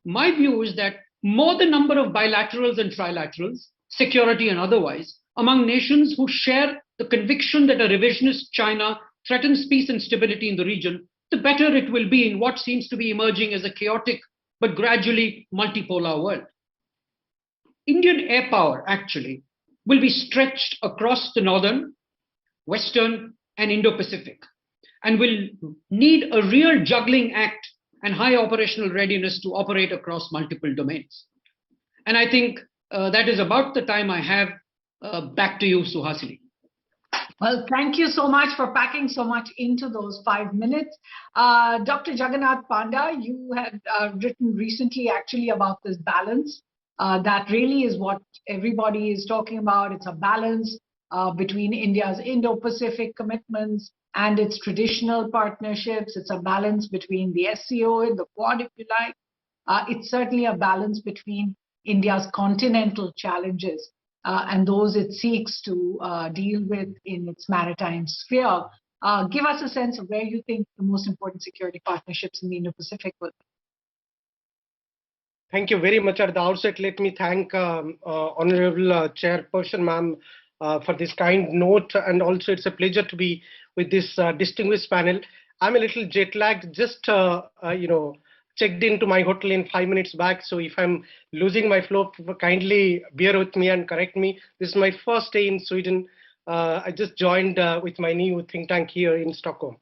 My view is that more the number of bilaterals and trilaterals, security and otherwise, among nations who share the conviction that a revisionist China threatens peace and stability in the region, the better it will be in what seems to be emerging as a chaotic but gradually multipolar world. Indian air power, actually, will be stretched across the northern, western, and Indo-Pacific, and will need a real juggling act and high operational readiness to operate across multiple domains. And I think that is about the time I have. Back to you, Suhasini. Well, thank you so much for packing so much into those 5 minutes. Dr. Jagannath Panda, you had written recently actually about this balance. That really is what everybody is talking about. It's a balance between India's Indo-Pacific commitments and its traditional partnerships. It's a balance between the SCO and the Quad, if you like. It's certainly a balance between India's continental challenges and those it seeks to deal with in its maritime sphere. Give us a sense of where you think the most important security partnerships in the Indo-Pacific will be. Thank you very much. At the outset, let me thank Honorable Chairperson, ma'am, for this kind note. And also, it's a pleasure to be with this distinguished panel. I'm a little jet lagged, just checked into my hotel in 5 minutes back. So if I'm losing my flow, kindly bear with me and correct me. This is my first day in Sweden. I just joined with my new think tank here in Stockholm.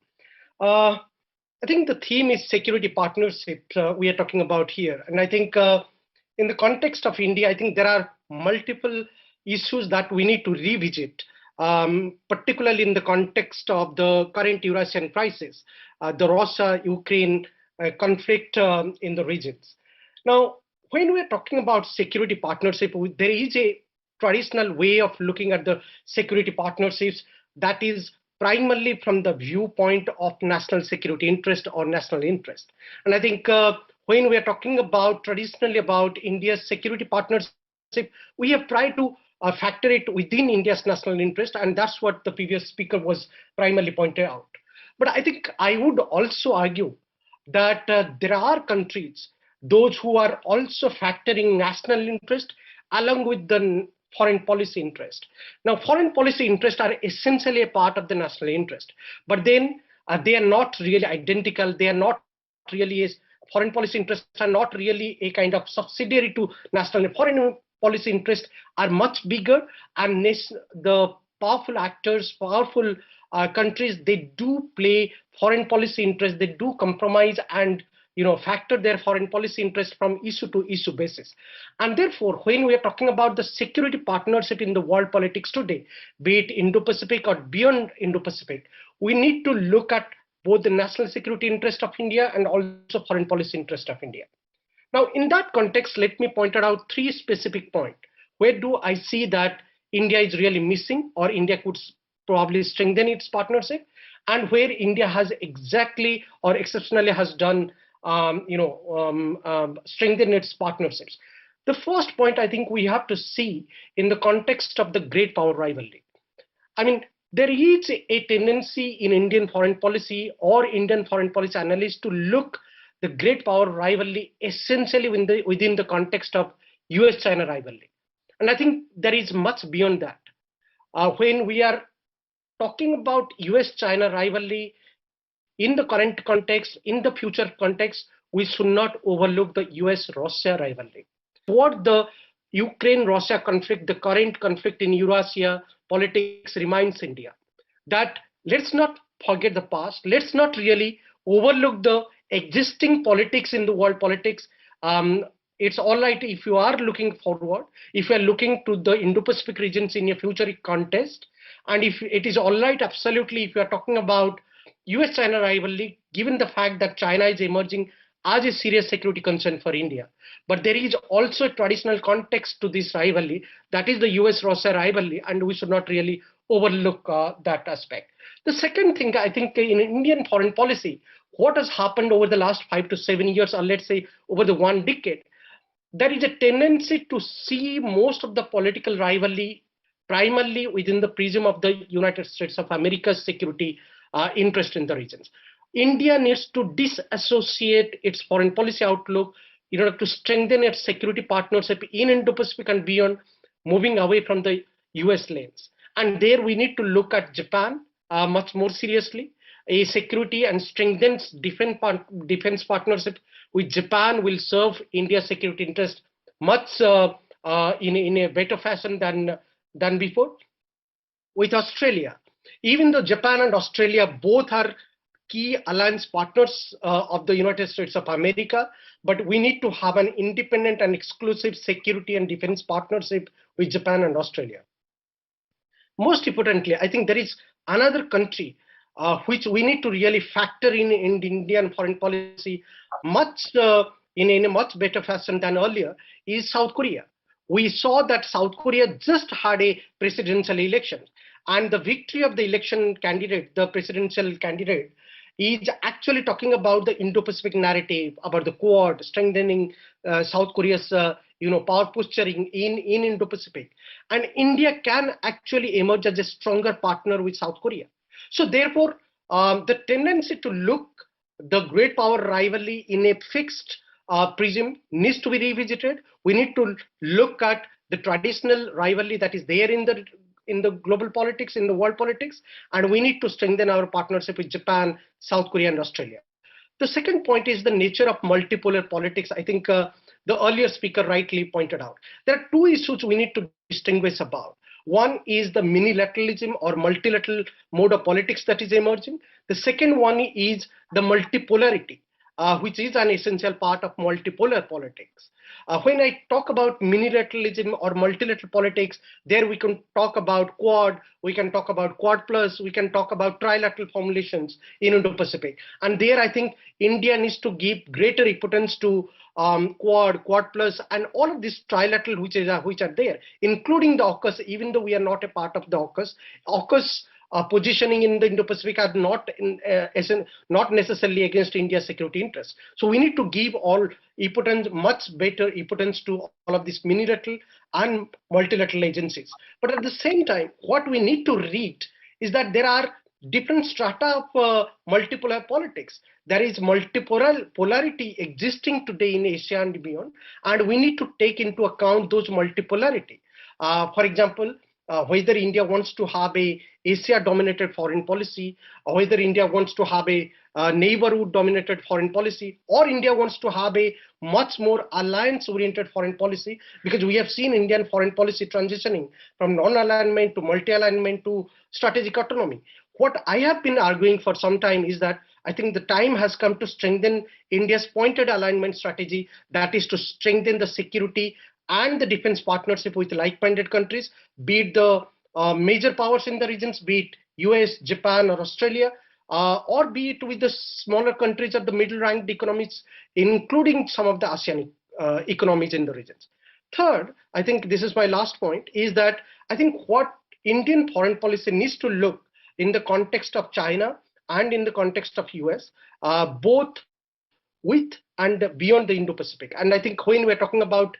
I think the theme is security partnership we are talking about here. And I think in the context of India, I think there are multiple issues that we need to revisit, particularly in the context of the current Eurasian crisis, the Russia-Ukraine conflict in the regions. Now, when we're talking about security partnership, there is a traditional way of looking at the security partnerships that is primarily from the viewpoint of national security interest or national interest. And I think when we are talking about traditionally about India's security partnership, we have tried to factor it within India's national interest, and that's what the previous speaker was primarily pointed out. But I think I would also argue that there are countries, those who are also factoring national interest along with the foreign policy interest. Now, foreign policy interests are essentially a part of the national interest, but then they are not really identical. They are not really, foreign policy interests are not really a kind of subsidiary to national. Foreign policy interests are much bigger, and the powerful actors, powerful countries, they do play foreign policy interests. They do compromise and factor their foreign policy interest from issue to issue basis. And therefore, when we are talking about the security partnership in the world politics today, be it Indo-Pacific or beyond Indo-Pacific, we need to look at both the national security interest of India and also foreign policy interest of India. Now, in that context, let me point out 3 specific points. Where do I see that India is really missing, or India could probably strengthen its partnership, and where India has exactly or exceptionally has done strengthen its partnerships. The first point I think we have to see in the context of the great power rivalry. I mean, there is a tendency in Indian foreign policy or Indian foreign policy analysts to look the great power rivalry essentially within the context of US-China rivalry. And I think there is much beyond that. When we are talking about US-China rivalry, in the current context, in the future context, we should not overlook the US-Russia rivalry. What the Ukraine-Russia conflict, the current conflict in Eurasia politics reminds India that let's not forget the past. Let's not really overlook the existing politics in the world politics. It's all right if you are looking forward, if you are looking to the Indo-Pacific regions in a future contest, and if it is all right, absolutely, if you are talking about US-China rivalry, given the fact that China is emerging as a serious security concern for India. But there is also a traditional context to this rivalry, that is the US-Russia rivalry, and we should not really overlook that aspect. The second thing, I think in Indian foreign policy, what has happened over the last 5 to 7 years, or let's say over the 1 decade, there is a tendency to see most of the political rivalry primarily within the prism of the United States of America's security interest in the regions. India needs to disassociate its foreign policy outlook in order to strengthen its security partnership in Indo-Pacific and beyond, moving away from the US lens. And there we need to look at Japan much more seriously. A security and strengthened defense partnership with Japan will serve India's security interest much in a better fashion than before. With Australia, even though Japan and Australia both are key alliance partners of the United States of America, but we need to have an independent and exclusive security and defense partnership with Japan and Australia. Most importantly, I think there is another country which we need to really factor in Indian foreign policy in a much better fashion than earlier, is South Korea. We saw that South Korea just had a presidential election, and the victory of the election candidate, the presidential candidate, is actually talking about the Indo-Pacific narrative, about the Quad, strengthening South Korea's power posturing in Indo-Pacific. And India can actually emerge as a stronger partner with South Korea. So therefore, the tendency to look the great power rivalry in a fixed prism needs to be revisited. We need to look at the traditional rivalry that is there in the global politics, in the world politics, and we need to strengthen our partnership with Japan, South Korea, and Australia. The second point is the nature of multipolar politics. I think the earlier speaker rightly pointed out. There are 2 issues we need to distinguish about. One is the minilateralism or multilateral mode of politics that is emerging. The second one is the multipolarity. which is an essential part of multipolar politics. When I talk about minilateralism or multilateral politics, there we can talk about Quad, we can talk about Quad Plus, we can talk about trilateral formulations in Indo-Pacific. And there I think India needs to give greater importance to Quad, Quad Plus, and all of these trilateral which are there, including the AUKUS, even though we are not a part of the AUKUS. AUKUS positioning in the Indo-Pacific are not necessarily against India's security interests. So we need to give all importance, much better importance to all of these minilateral and multilateral agencies. But at the same time, what we need to read is that there are different strata of multipolar politics. There is polarity existing today in Asia and beyond, and we need to take into account those multipolarity. For example, whether India wants to have a Asia-dominated foreign policy, or whether India wants to have a neighborhood-dominated foreign policy, or India wants to have a much more alliance-oriented foreign policy, because we have seen Indian foreign policy transitioning from non-alignment to multi-alignment to strategic autonomy. What I have been arguing for some time is that I think the time has come to strengthen India's pointed alignment strategy, that is to strengthen the security and the defense partnership with like-minded countries, be it the major powers in the regions, be it US, Japan, or Australia, or be it with the smaller countries of the middle-ranked economies, including some of the ASEAN economies in the regions. Third, I think this is my last point, is that I think what Indian foreign policy needs to look in the context of China and in the context of US, both with and beyond the Indo-Pacific. And I think when we're talking about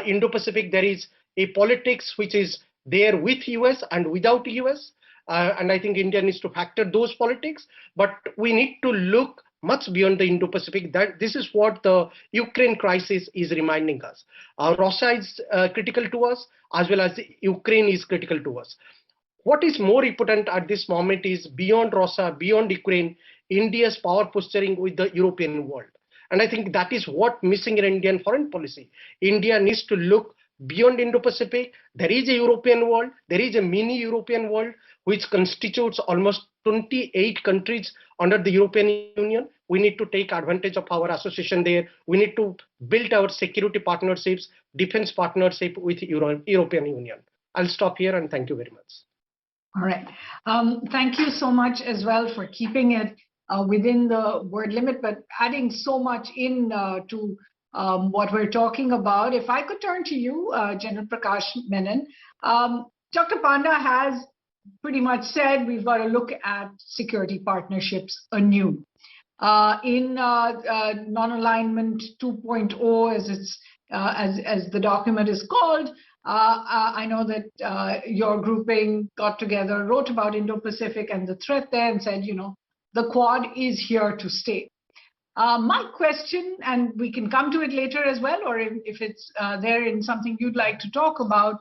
Indo-Pacific, there is a politics which is there with US and without US. And I think India needs to factor those politics, but we need to look much beyond the Indo-Pacific. That this is what the Ukraine crisis is reminding us. Russia is critical to us, as well as Ukraine is critical to us. What is more important at this moment is beyond Russia, beyond Ukraine, India's power posturing with the European world. And I think that is what missing in Indian foreign policy. India needs to look beyond Indo-Pacific. There is a European world. There is a mini European world, which constitutes almost 28 countries under the European Union. We need to take advantage of our association there. We need to build our security partnerships, defense partnership with European Union. I'll stop here and thank you very much. All right. Thank you so much as well for keeping it within the word limit, but adding so much in to what we're talking about. If I could turn to you, General Prakash Menon. Dr. Panda has pretty much said we've got to look at security partnerships anew. In non-alignment 2.0, as the document is called, I know that your grouping got together, wrote about Indo-Pacific and the threat there, and said, you know, the Quad is here to stay. My question, and we can come to it later as well, or if it's there in something you'd like to talk about,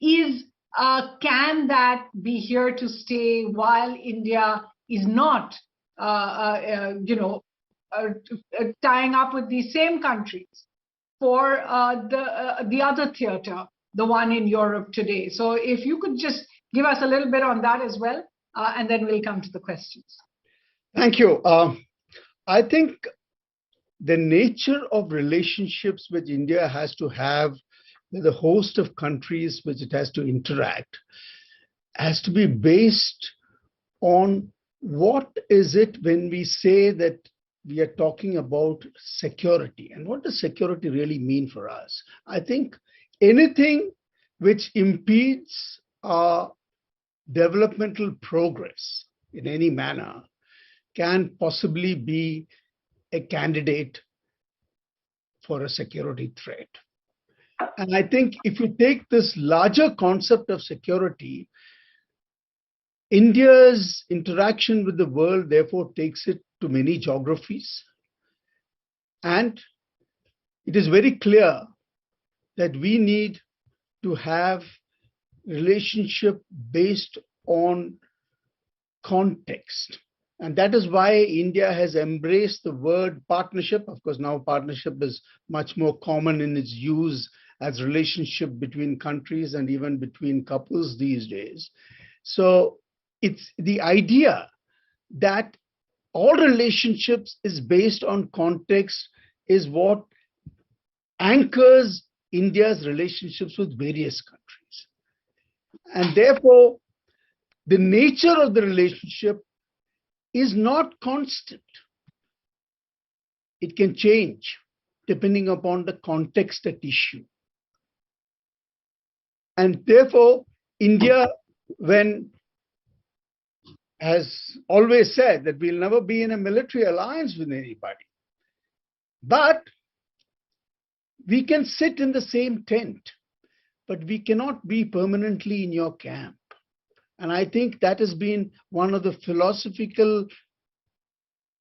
is can that be here to stay while India is not, tying up with these same countries for the other theater, the one in Europe today? So if you could just give us a little bit on that as well, and then we'll come to the questions. Thank you. I think the nature of relationships which India has to have with a host of countries which it has to interact has to be based on what is it when we say that we are talking about security, and what does security really mean for us? I think anything which impedes our developmental progress in any manner can possibly be a candidate for a security threat. And I think if you take this larger concept of security, India's interaction with the world therefore takes it to many geographies. And it is very clear that we need to have relationship based on context. And that is why India has embraced the word partnership. Of course, now partnership is much more common in its use as relationship between countries and even between couples these days. So it's the idea that all relationships is based on context, is what anchors India's relationships with various countries. And therefore, the nature of the relationship is not constant. It can change depending upon the context at issue. And therefore, India, has always said that we'll never be in a military alliance with anybody. But we can sit in the same tent, but we cannot be permanently in your camp. And I think that has been one of the philosophical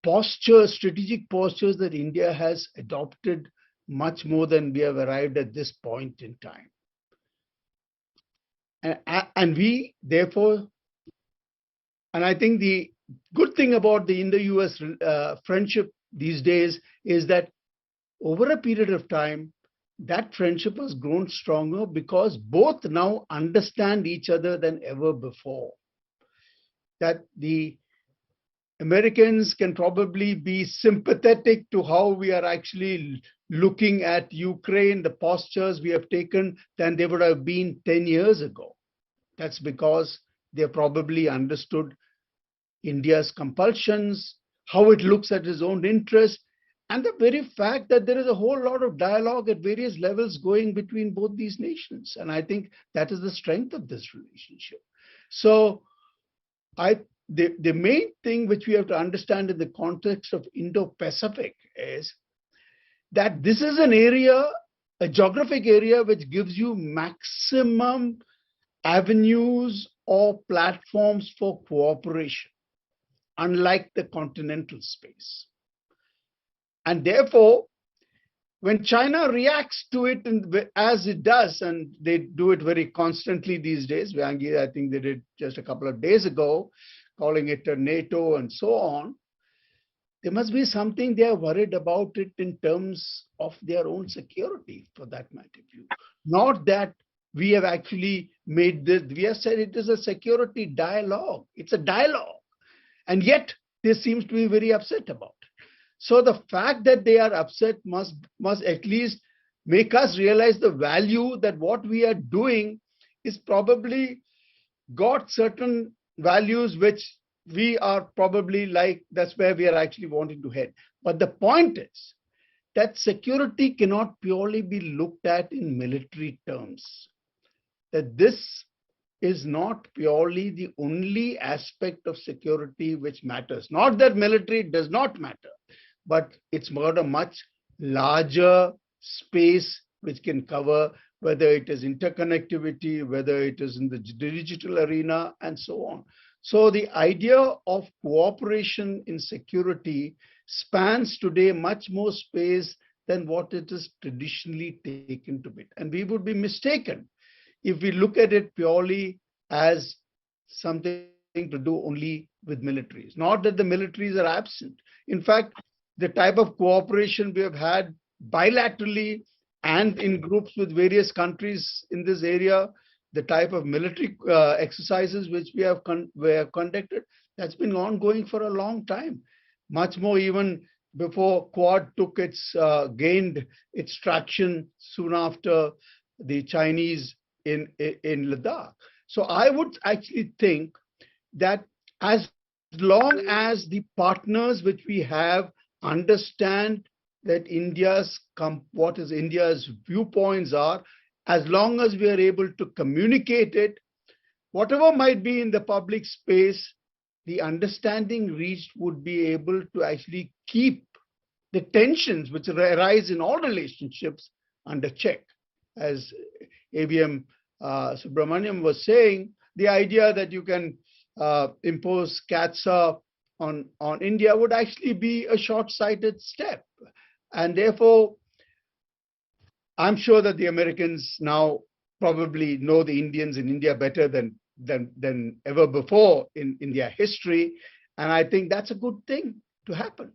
postures, strategic postures that India has adopted much more than we have arrived at this point in time. And we, therefore, and I think the good thing about the Indo-US friendship these days is that over a period of time, that friendship has grown stronger because both now understand each other than ever before. That the Americans can probably be sympathetic to how we are actually looking at Ukraine, the postures we have taken, than they would have been 10 years ago. That's because they probably understood India's compulsions, how it looks at its own interests, and the very fact that there is a whole lot of dialogue at various levels going between both these nations. And I think that is the strength of this relationship. So the main thing which we have to understand in the context of Indo-Pacific is that this is an area, a geographic area, which gives you maximum avenues or platforms for cooperation, unlike the continental space. And therefore, when China reacts to it as it does, and they do it very constantly these days, I think they did just a couple of days ago, calling it a NATO and so on, there must be something they are worried about it in terms of their own security, for that matter of view. Not that we have actually made this, we have said it is a security dialogue. It's a dialogue. And yet, they seem to be very upset about it. So the fact that they are upset must at least make us realize the value that what we are doing is probably got certain values which we are probably like, that's where we are actually wanting to head. But the point is that security cannot purely be looked at in military terms. That this is not purely the only aspect of security which matters. Not that military does not matter, but it's got a much larger space which can cover whether it is interconnectivity, whether it is in the digital arena, and so on. So the idea of cooperation in security spans today much more space than what it is traditionally taken to be. And we would be mistaken if we look at it purely as something to do only with militaries. Not that the militaries are absent. In fact, the type of cooperation we have had bilaterally and in groups with various countries in this area, the type of military exercises which we have conducted, that's been ongoing for a long time. Much more even before Quad took gained its traction soon after the Chinese in Ladakh. So I would actually think that as long as the partners which we have understand that what is India's viewpoints are, as long as we are able to communicate it, whatever might be in the public space, the understanding reached would be able to actually keep the tensions which arise in all relationships under check. As ABM Subramaniam was saying, the idea that you can impose CATSA on India would actually be a short-sighted step. And therefore, I'm sure that the Americans now probably know the Indians in India better than ever before in their history. And I think that's a good thing to happen.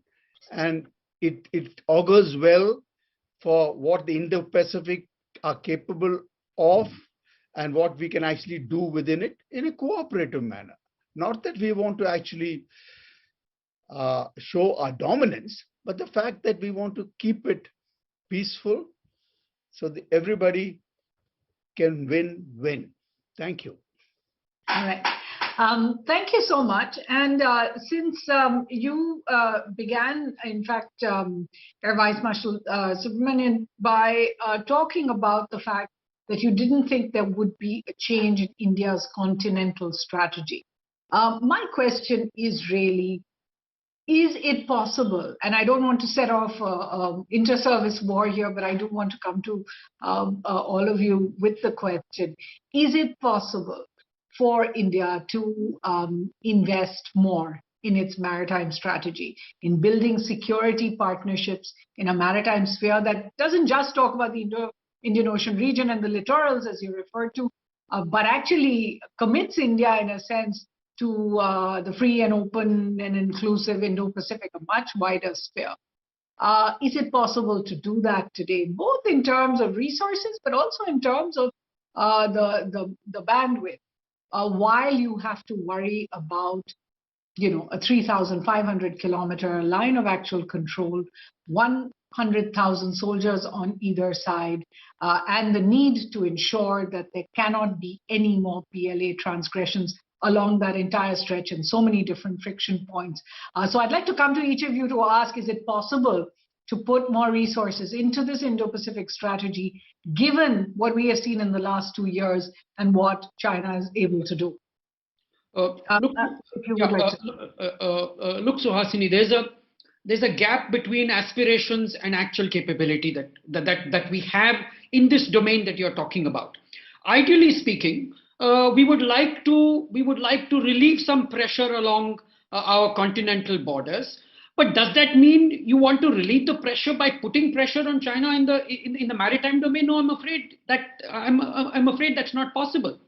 And it augurs well for what the Indo-Pacific are capable of and what we can actually do within it in a cooperative manner. Not that we want to actually show our dominance, but the fact that we want to keep it peaceful so that everybody can win. Thank you. All right. Thank you so much. And since you began, in fact, Air Vice Marshal Subramanian, by talking about the fact that you didn't think there would be a change in India's continental strategy. My question is really, is it possible, and I don't want to set off an inter-service war here, but I do want to come to all of you with the question, is it possible for India to invest more in its maritime strategy, in building security partnerships in a maritime sphere that doesn't just talk about the Indian Ocean region and the littorals, as you referred to, but actually commits India, in a sense, to the free and open and inclusive Indo-Pacific, a much wider sphere. Is it possible to do that today, both in terms of resources, but also in terms of the bandwidth, while you have to worry about, a 3,500 kilometer line of actual control, 100,000 soldiers on either side, and the need to ensure that there cannot be any more PLA transgressions along that entire stretch and so many different friction points. So I'd like to come to each of you to ask, is it possible to put more resources into this Indo-Pacific strategy, given what we have seen in the last 2 years and what China is able to do? Look, Suhasini, there's a gap between aspirations and actual capability that we have in this domain that you're talking about. Ideally speaking, we would like to relieve some pressure along our continental borders. But does that mean you want to relieve the pressure by putting pressure on China in the maritime domain? No, I'm afraid that's not possible.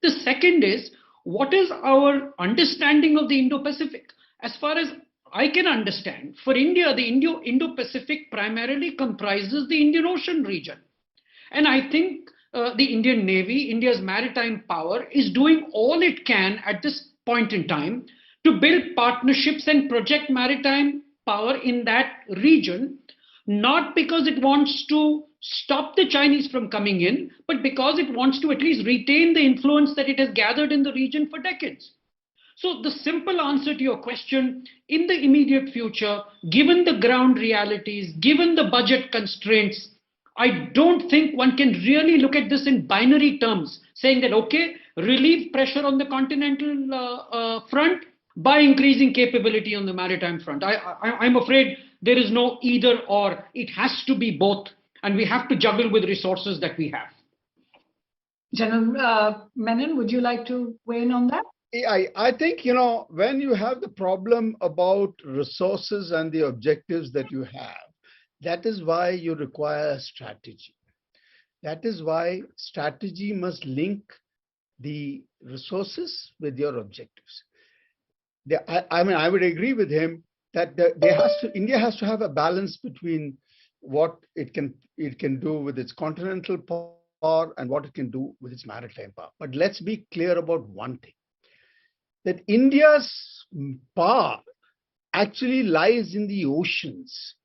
The second is, what is our understanding of the Indo-Pacific? As far as I can understand, for India, the Indo-Pacific primarily comprises the Indian Ocean region. And I think the Indian Navy, India's maritime power, is doing all it can at this point in time to build partnerships and project maritime power in that region, not because it wants to stop the Chinese from coming in, but because it wants to at least retain the influence that it has gathered in the region for decades. So the simple answer to your question, in the immediate future, given the ground realities, given the budget constraints, I don't think one can really look at this in binary terms, saying that, okay, relieve pressure on the continental front by increasing capability on the maritime front. I'm afraid there is no either or. It has to be both, and we have to juggle with resources that we have. General Menon, would you like to weigh in on that? I think, when you have the problem about resources and the objectives that you have, that is why you require a strategy. That is why strategy must link the resources with your objectives. I would agree with him that India has to have a balance between what it can do with its continental power and what it can do with its maritime power. But let's be clear about one thing, that India's power actually lies in the oceans.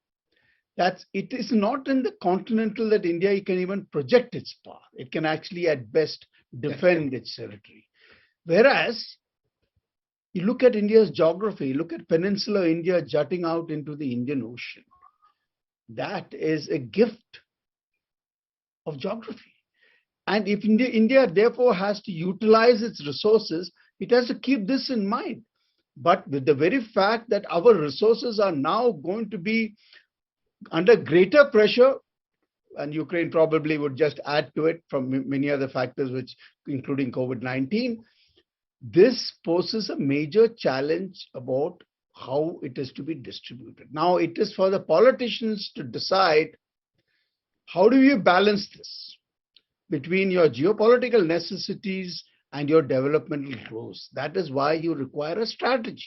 It is not in the continental that India can even project its power. It can actually at best defend its territory. Whereas, you look at India's geography, look at peninsular India jutting out into the Indian Ocean. That is a gift of geography. And if India therefore has to utilize its resources, it has to keep this in mind. But with the very fact that our resources are now going to be under greater pressure, and Ukraine probably would just add to it from many other factors, including COVID-19, this poses a major challenge about how it is to be distributed. Now, it is for the politicians to decide, how do you balance this between your geopolitical necessities and your developmental goals? That is why you require a strategy.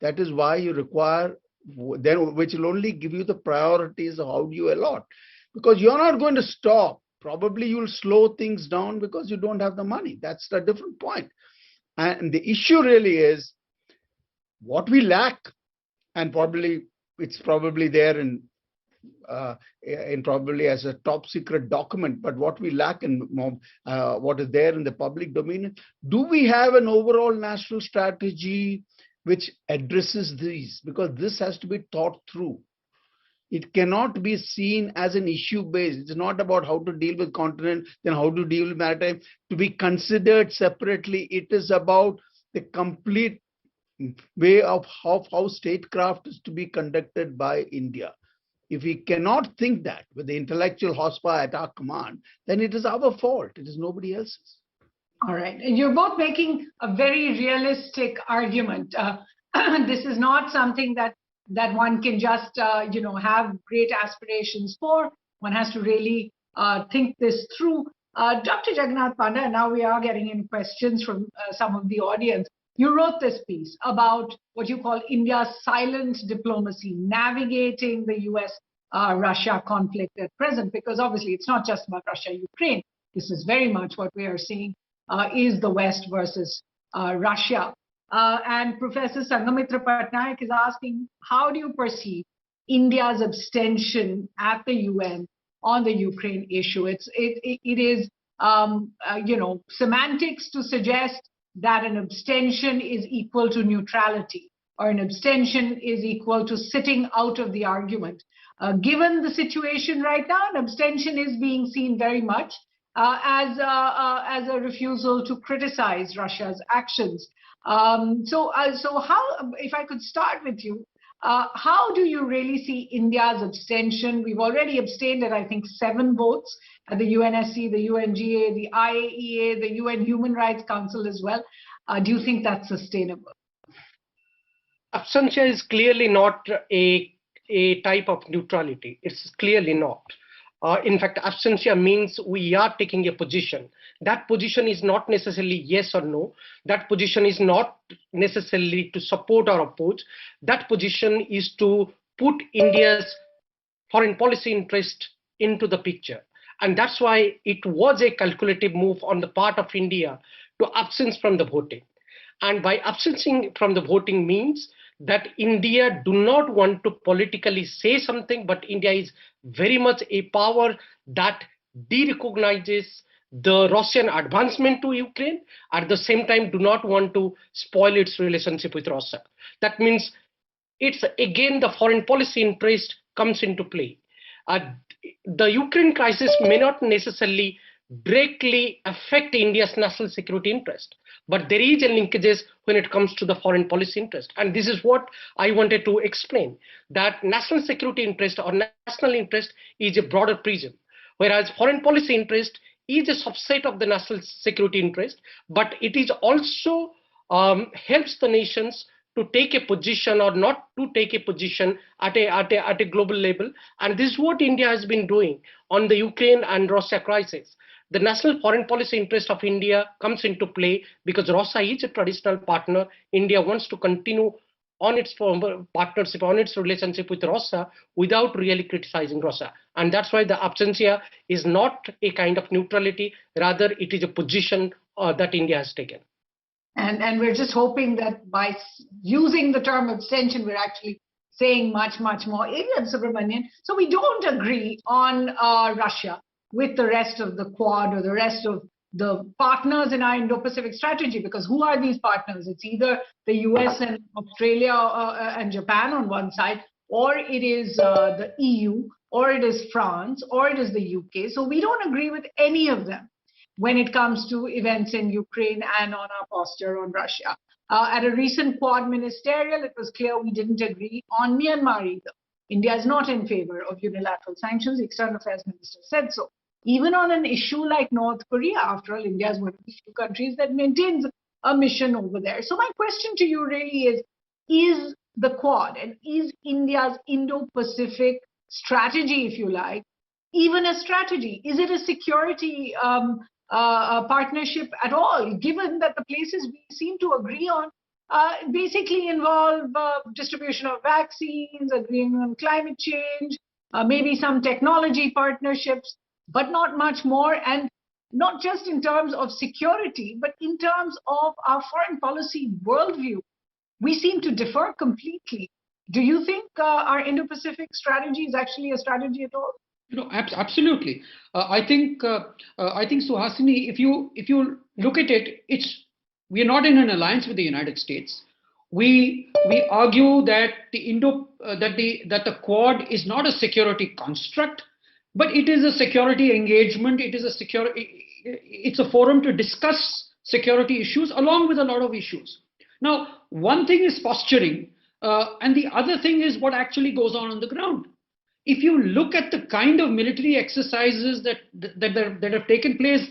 That is why you require, which will only give you the priorities of how do you allot. Because you're not going to stop. Probably you'll slow things down because you don't have the money. That's a different point. And the issue really is, what we lack and probably it's probably there in probably as a top secret document. But what we lack in what is there in the public domain, do we have an overall national strategy which addresses these? Because this has to be thought through. It cannot be seen as an issue based. It's not about how to deal with continent, then how to deal with maritime, to be considered separately. It is about the complete way of how statecraft is to be conducted by India. If we cannot think that with the intellectual horsepower at our command, then it is our fault. It is nobody else's. All right. And you're both making a very realistic argument. This is not something that one can just, have great aspirations for. One has to really think this through. Dr. Jagannath Panda, and now we are getting in questions from some of the audience. You wrote this piece about what you call India's silent diplomacy, navigating the US-Russia conflict at present, because obviously it's not just about Russia-Ukraine. This is very much what we are seeing is the West versus Russia. And Professor Sangamitra Patnaik is asking, how do you perceive India's abstention at the UN on the Ukraine issue? It is semantics to suggest that an abstention is equal to neutrality, or an abstention is equal to sitting out of the argument. Given the situation right now, an abstention is being seen very much as a refusal to criticize Russia's actions. So how, if I could start with you, how do you really see India's abstention? We've already abstained at, I think, 7 votes at the UNSC, the UNGA, the IAEA, the UN Human Rights Council as well. Do you think that's sustainable? Abstention is clearly not a type of neutrality. It's clearly not. In fact, abstention means we are taking a position. That position is not necessarily yes or no. That position is not necessarily to support or oppose. That position is to put India's foreign policy interest into the picture. And that's why it was a calculative move on the part of India to abstain from the voting. And by abstaining from the voting means that India do not want to politically say something, but India is very much a power that de-recognizes the Russian advancement to Ukraine, at the same time do not want to spoil its relationship with Russia. That means it's again the foreign policy interest comes into play. The Ukraine crisis may not necessarily directly affect India's national security interest, but there is a linkages when it comes to the foreign policy interest. And this is what I wanted to explain, that national security interest or national interest is a broader prism, whereas foreign policy interest is a subset of the national security interest, but it is also helps the nations to take a position or not to take a position at a global level. And this is what India has been doing on the Ukraine and Russia crisis. The national foreign policy interest of India comes into play because Russia is a traditional partner. India wants to continue on its partnership, on its relationship with Russia without really criticizing Russia. And that's why the abstention is not a kind of neutrality, rather it is a position that India has taken. And we're just hoping that by using the term abstention, we're actually saying much, much more. Adrian Subramanian, so we don't agree on Russia with the rest of the Quad or the rest of the partners in our Indo-Pacific strategy, because who are these partners? It's either the US and Australia and Japan on one side, or it is the EU, or it is France, or it is the UK. So we don't agree with any of them when it comes to events in Ukraine and on our posture on Russia. At a recent Quad ministerial, it was clear we didn't agree on Myanmar either. India is not in favor of unilateral sanctions. The External Affairs Minister said so. Even on an issue like North Korea, after all, India is one of the few countries that maintains a mission over there. So my question to you really is the Quad and is India's Indo-Pacific strategy, if you like, even a strategy? Is it a security partnership at all, given that the places we seem to agree on basically involve distribution of vaccines, agreeing on climate change, maybe some technology partnerships, but not much more, and not just in terms of security, but in terms of our foreign policy worldview. We seem to differ completely. Do you think our Indo-Pacific strategy is actually a strategy at all? Absolutely. I think Suhasini, if you look at it, we are not in an alliance with the United States. We argue that the Quad is not a security construct, but it is a security engagement. It's a forum to discuss security issues along with a lot of issues. Now, one thing is posturing, and the other thing is what actually goes on the ground. If you look at the kind of military exercises that have taken place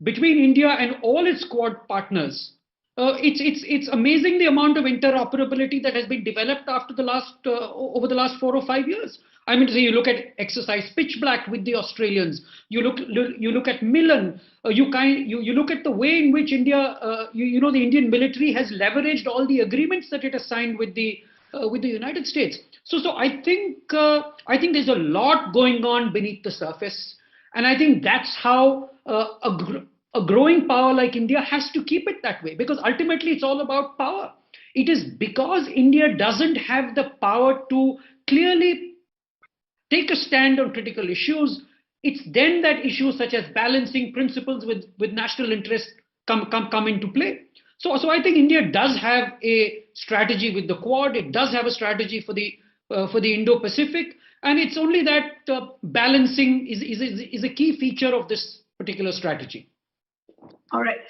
between India and all its Quad partners, it's amazing the amount of interoperability that has been developed over the last 4 or 5 years. I mean, so you look at exercise Pitch Black with the Australians. You look at Milan. You look at the way in which India, the Indian military has leveraged all the agreements that it has signed with the United States. So I think there's a lot going on beneath the surface, and I think that's how a growing power like India has to keep it that way, because ultimately it's all about power. It is because India doesn't have the power to clearly take a stand on critical issues. It's then that issues such as balancing principles with national interest come into play. So I think India does have a strategy with the Quad. It does have a strategy for the Indo-Pacific, and it's only that balancing is a key feature of this particular strategy. All right,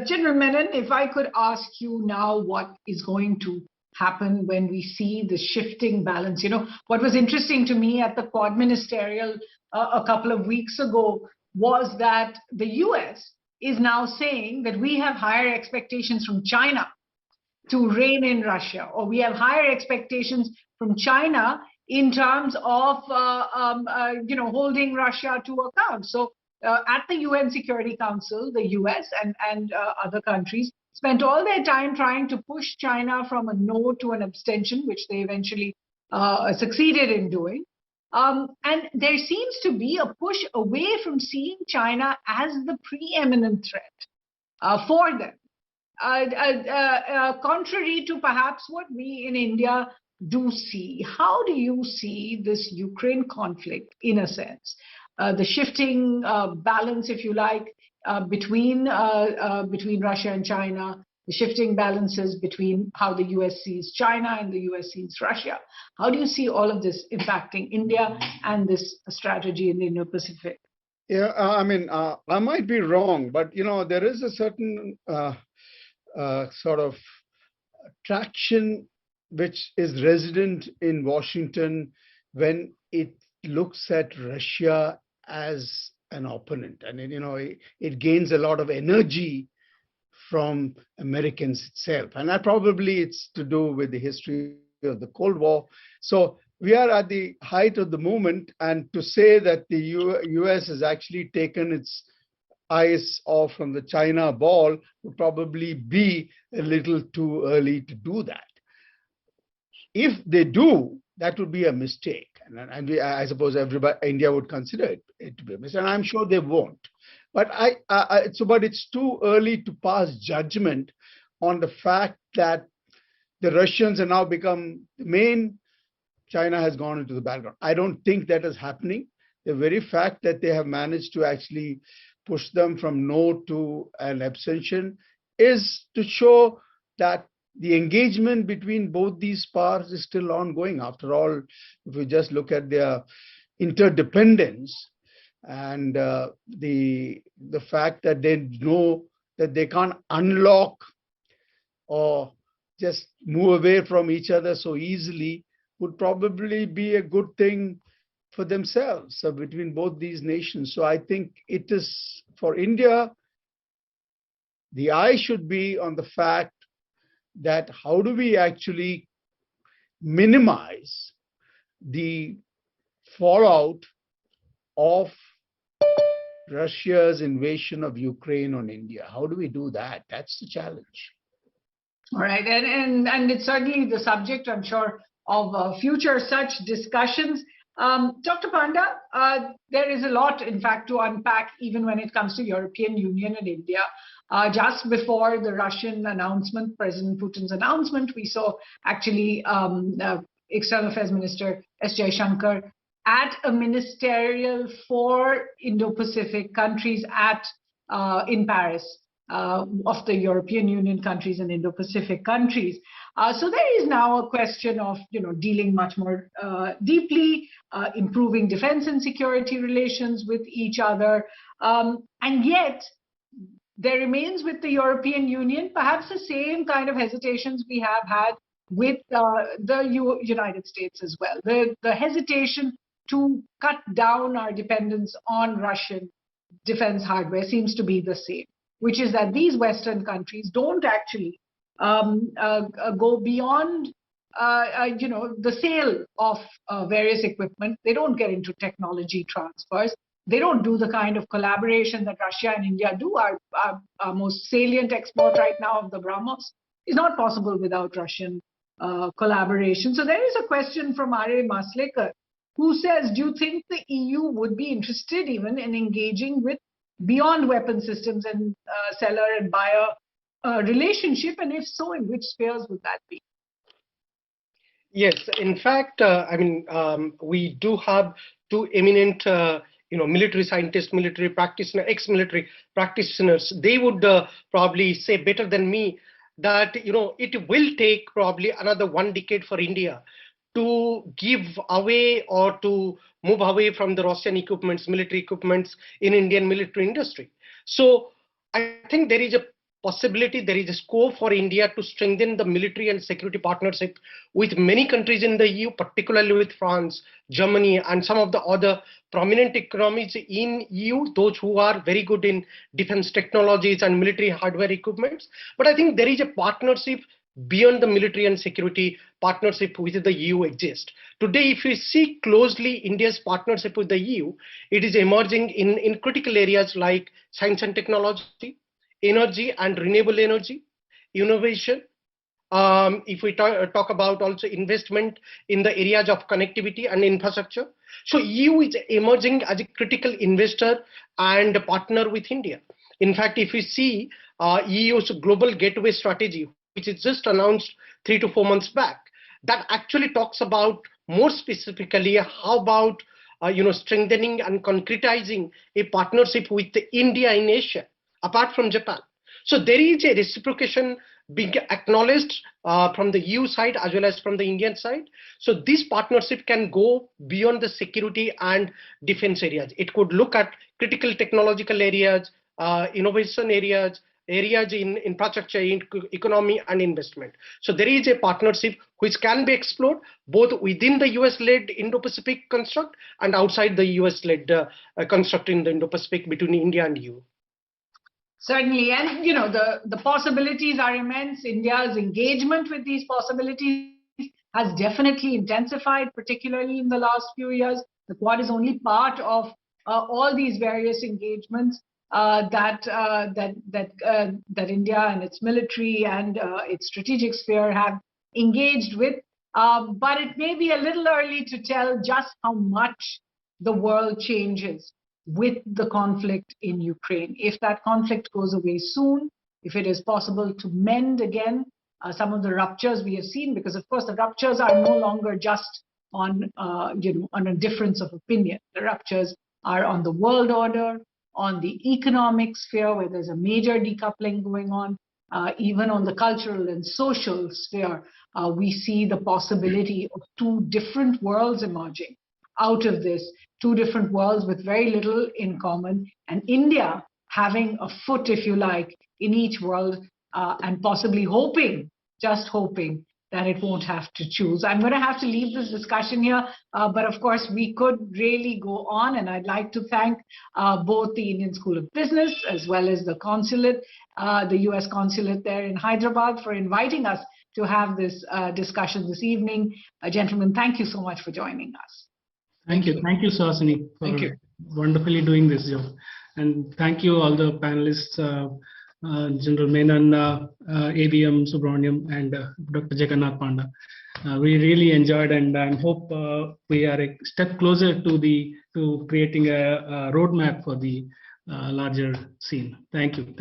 General Menon, if I could ask you now, what is going to happen when we see the shifting balance? What was interesting to me at the Quad Ministerial a couple of weeks ago was that the US is now saying that we have higher expectations from China to rein in Russia, or we have higher expectations from China in terms of holding Russia to account. So at the UN Security Council, the US and other countries spent all their time trying to push China from a no to an abstention, which they eventually succeeded in doing. And there seems to be a push away from seeing China as the preeminent threat for them. Contrary to perhaps what we in India do see. How do you see this Ukraine conflict, in a sense? The shifting balance, if you like, between Russia and China, the shifting balances between how the US sees China and the US sees Russia. How do you see all of this impacting India and this strategy in the Indo-Pacific? Yeah, I might be wrong, but there is a certain sort of traction which is resident in Washington when it looks at Russia as an opponent, and it gains a lot of energy from Americans itself, and that probably it's to do with the history of the Cold War. So we are at the height of the moment, and to say that the US has actually taken its eyes off from the China ball would probably be a little too early to do that. If they do, that would be a mistake, and I suppose India would consider it to be a mistake, and I'm sure they won't. But but it's too early to pass judgment on the fact that the Russians have now become the main. China has gone into the background. I don't think that is happening. The very fact that they have managed to actually push them from no to an abstention is to show that the engagement between both these powers is still ongoing. After all, if we just look at their interdependence and the fact that they know that they can't unlock or just move away from each other so easily, would probably be a good thing for themselves, between both these nations. So I think it is for India, the eye should be on the fact that how do we actually minimize the fallout of Russia's invasion of Ukraine on India? How do we do that? That's the challenge. All right, and it's certainly the subject, I'm sure, of future such discussions. Dr. Panda, there is a lot, in fact, to unpack, even when it comes to European Union and India. Just before the Russian announcement, President Putin's announcement, we saw actually External Affairs Minister S. Jaishankar at a ministerial for Indo-Pacific countries in Paris, of the European Union countries and Indo-Pacific countries. So there is now a question of dealing much more deeply, improving defense and security relations with each other, and yet there remains with the European Union perhaps the same kind of hesitations we have had with the United States as well. The hesitation to cut down our dependence on Russian defense hardware seems to be the same, which is that these Western countries don't actually go beyond the sale of various equipment. They don't get into technology transfers. They don't do the kind of collaboration that Russia and India do. Our most salient export right now of the BrahMos is not possible without Russian collaboration. So there is a question from R.A. Maslekar, who says, do you think the EU would be interested even in engaging with beyond weapon systems and seller and buyer relationship? And if so, in which spheres would that be? Yes, in fact, we do have two eminent military scientists, military practitioners, ex-military practitioners. They would probably say better than me that it will take probably another 1 decade for India to give away or to move away from the Russian equipments, military equipments in Indian military industry. So I think there is a possibility, there is a scope for India to strengthen the military and security partnership with many countries in the EU, particularly with France, Germany, and some of the other prominent economies in EU, those who are very good in defense technologies and military hardware equipments. But I think there is a partnership beyond the military and security partnership with the EU exists. Today, if you see closely India's partnership with the EU, it is emerging in critical areas like science and technology, energy and renewable energy, innovation. If we talk about also investment in the areas of connectivity and infrastructure. So EU is emerging as a critical investor and a partner with India. In fact, if you see EU's global gateway strategy, which is just announced 3 to 4 months back, that actually talks about more specifically how about strengthening and concretizing a partnership with India in Asia, apart from Japan. So there is a reciprocation being acknowledged from the EU side as well as from the Indian side. So this partnership can go beyond the security and defense areas. It could look at critical technological areas, innovation areas, areas in infrastructure, in economy and investment. So there is a partnership which can be explored both within the US-led Indo-Pacific construct and outside the US-led construct in the Indo-Pacific between India and EU. Certainly, and the possibilities are immense. India's engagement with these possibilities has definitely intensified, particularly in the last few years. The Quad is only part of all these various engagements that India and its military and its strategic sphere have engaged with. But it may be a little early to tell just how much the world changes with the conflict in Ukraine. If that conflict goes away soon, if it is possible to mend again some of the ruptures we have seen, because of course the ruptures are no longer just on a difference of opinion. The ruptures are on the world order, on the economic sphere where there's a major decoupling going on, even on the cultural and social sphere, we see the possibility of two different worlds emerging out of this, two different worlds with very little in common, and India having a foot, if you like, in each world, and possibly hoping, just hoping, that it won't have to choose. I'm going to have to leave this discussion here, but of course we could really go on, and I'd like to thank both the Indian School of Business as well as the consulate, the US consulate there in Hyderabad, for inviting us to have this discussion this evening. Gentlemen, thank you so much for joining us. Thank you, Suhasini, for wonderfully doing this job. And thank you all the panelists, General Menon, ABM Subramaniam, and Dr. Jagannath Panda. We really enjoyed, and I hope we are a step closer to creating a roadmap for the larger scene. Thank you.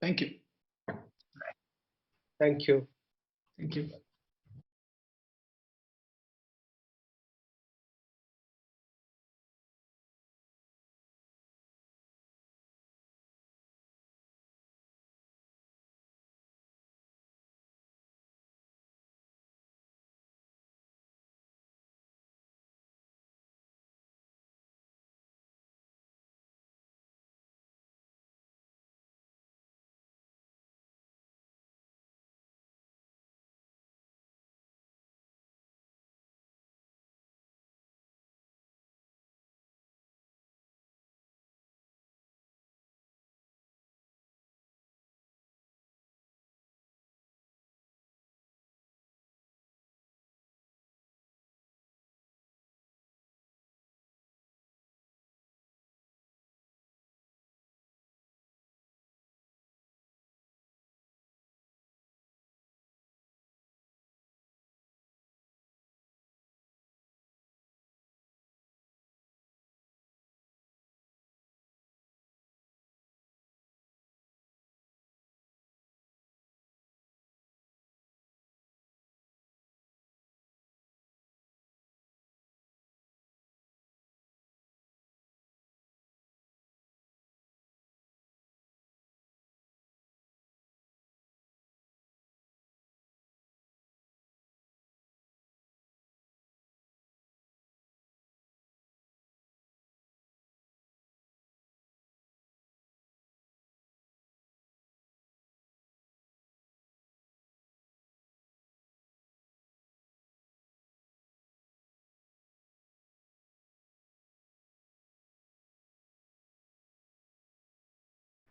Thank you. Thank you. Thank you.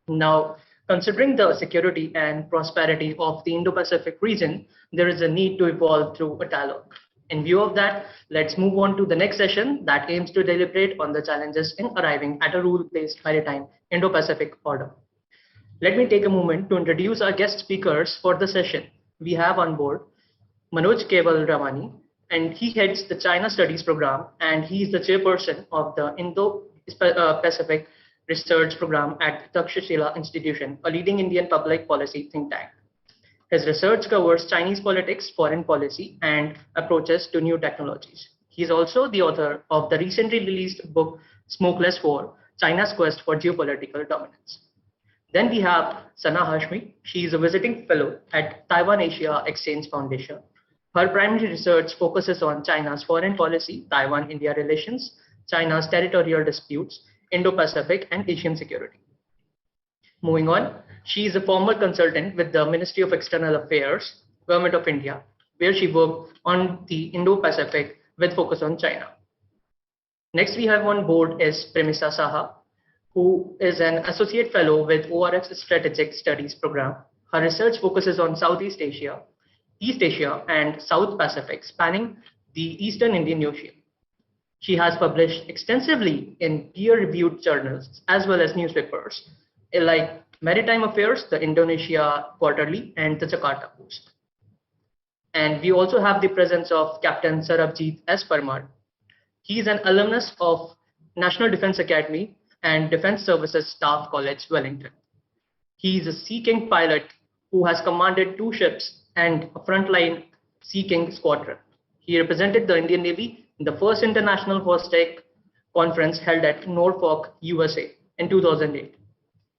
Now, considering the security and prosperity of the Indo-Pacific region, there is a need to evolve through a dialogue. In view of that, let's move on to the next session that aims to deliberate on the challenges in arriving at a rule-based maritime Indo-Pacific order. Let me take a moment to introduce our guest speakers for the session. We have on board Manoj Keval Ramani, and he heads the China Studies program, and he is the chairperson of the Indo-Pacific Research Program at Takshashila Institution, a leading Indian public policy think tank. His research covers Chinese politics, foreign policy, and approaches to new technologies. He is also the author of the recently released book, Smokeless War, China's Quest for Geopolitical Dominance. Then we have Sana Hashmi. She is a visiting fellow at Taiwan Asia Exchange Foundation. Her primary research focuses on China's foreign policy, Taiwan-India relations, China's territorial disputes, Indo-Pacific and Asian security. Moving on, she is a former consultant with the Ministry of External Affairs, Government of India, where she worked on the Indo-Pacific with focus on China. Next we have on board is Premisa Saha, who is an associate fellow with ORF's Strategic Studies program. Her research focuses on Southeast Asia, East Asia, and South Pacific, spanning the Eastern Indian Ocean. She has published extensively in peer-reviewed journals as well as newspapers like Maritime Affairs, the Indonesia Quarterly, and the Jakarta Post. And we also have the presence of Captain Sarabjit S. Parmar. He is an alumnus of National Defense Academy and Defense Services Staff College, Wellington. He is a Sea King pilot who has commanded 2 ships and a frontline Sea King squadron. He represented the Indian Navy in the first International Hostech Conference held at Norfolk, USA in 2008.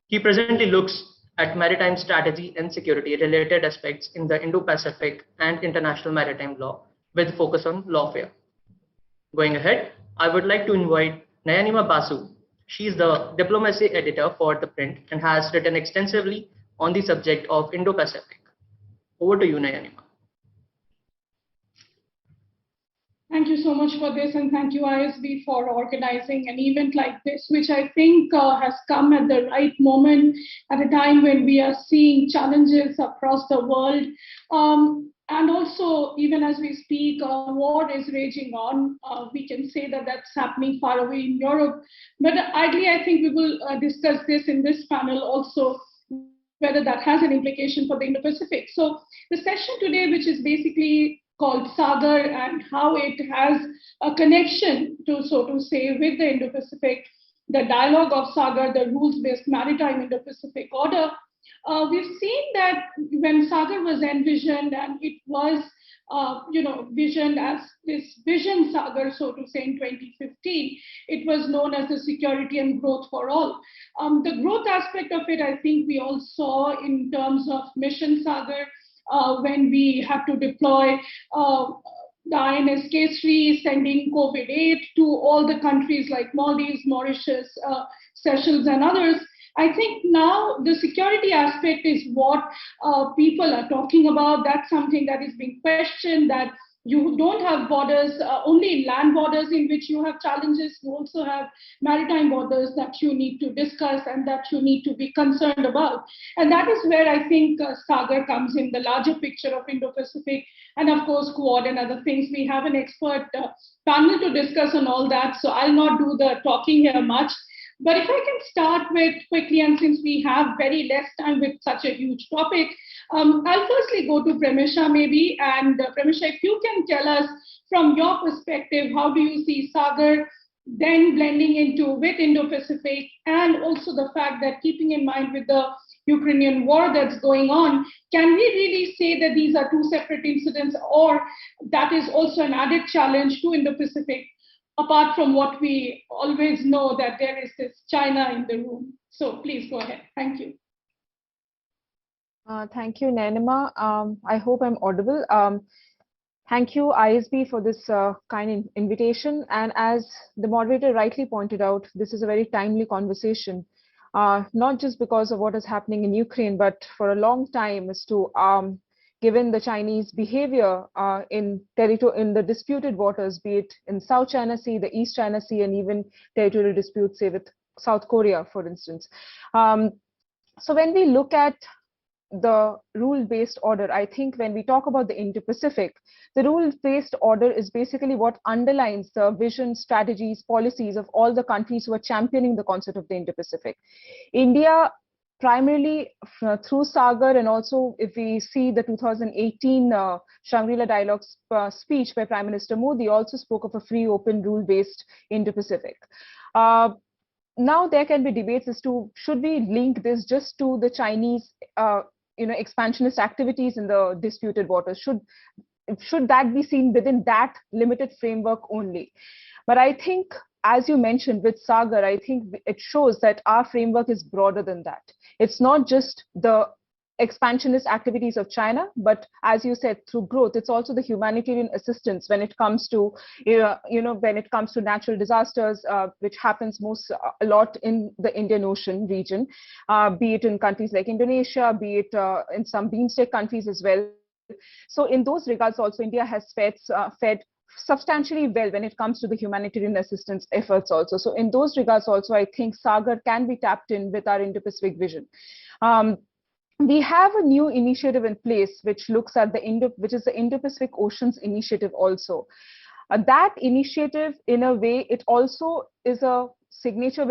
He presently looks at maritime strategy and security related aspects in the Indo-Pacific and international maritime law with focus on lawfare. Going ahead, I would like to invite Nayanima Basu. She is the diplomacy editor for the print and has written extensively on the subject of Indo-Pacific. Over to you, Nayanima. Thank you so much for this, and thank you ISB for organizing an event like this, which I think has come at the right moment at a time when we are seeing challenges across the world. And also, even as we speak, war is raging on. We can say that that's happening far away in Europe. But ideally, I think we will discuss this in this panel also, whether that has an implication for the Indo-Pacific. So the session today, which is basically called Sagar and how it has a connection to, so to say, with the Indo-Pacific, the dialogue of Sagar, the rules-based maritime Indo-Pacific order, we've seen that when Sagar was envisioned, and it was visioned as this Vision Sagar, so to say, in 2015, it was known as the Security and Growth for All. The growth aspect of it, I think we all saw in terms of Mission Sagar, when we had to deploy the INS Kesri, sending COVID aid to all the countries like Maldives, Mauritius, Seychelles, and others. I think now the security aspect is what people are talking about. That's something that is being questioned, that you don't have borders, only land borders in which you have challenges. You also have maritime borders that you need to discuss and that you need to be concerned about. And that is where I think Sagar comes in the larger picture of Indo-Pacific, and of course Quad and other things. We have an expert panel to discuss on all that, so I'll not do the talking here much. But if I can start with quickly, and since we have very less time with such a huge topic, I'll firstly go to Premisha maybe. And Premisha, if you can tell us from your perspective, how do you see Sagar then blending into with Indo-Pacific, and also the fact that keeping in mind with the Ukrainian war that's going on, can we really say that these are two separate incidents, or that is also an added challenge to Indo-Pacific? Apart from what we always know, that there is this China in the room. So please go ahead. Thank you. Thank you, Nanima. I hope I'm audible. Thank you, ISB, for this kind invitation. And as the moderator rightly pointed out, this is a very timely conversation, not just because of what is happening in Ukraine, but for a long time as to given the Chinese behavior in the disputed waters, be it in South China Sea, the East China Sea, and even territorial disputes, say with South Korea, for instance. So when we look at the rule-based order, I think when we talk about the Indo-Pacific, the rule-based order is basically what underlines the vision, strategies, policies of all the countries who are championing the concept of the Indo-Pacific. India, primarily through Sagar, and also if we see the 2018 Shangri-La Dialogue speech by Prime Minister Modi, also spoke of a free, open, rule-based Indo-Pacific. Now there can be debates as to should we link this just to the Chinese, expansionist activities in the disputed waters? Should that be seen within that limited framework only? But I think, as you mentioned with Sagar, I think it shows that our framework is broader than that. It's not just the expansionist activities of China, but as you said, through growth, it's also the humanitarian assistance when it comes to, when it comes to natural disasters, which happens a lot in the Indian Ocean region, be it in countries like Indonesia, be it in some BIMSTEC countries as well. So in those regards, also India has fed substantially well when it comes to the humanitarian assistance efforts also. So in those regards also, I think Sagar can be tapped in with our Indo-Pacific vision. We have a new initiative in place which looks at which is the Indo-Pacific Oceans Initiative also. That initiative, in a way, it also is a signature,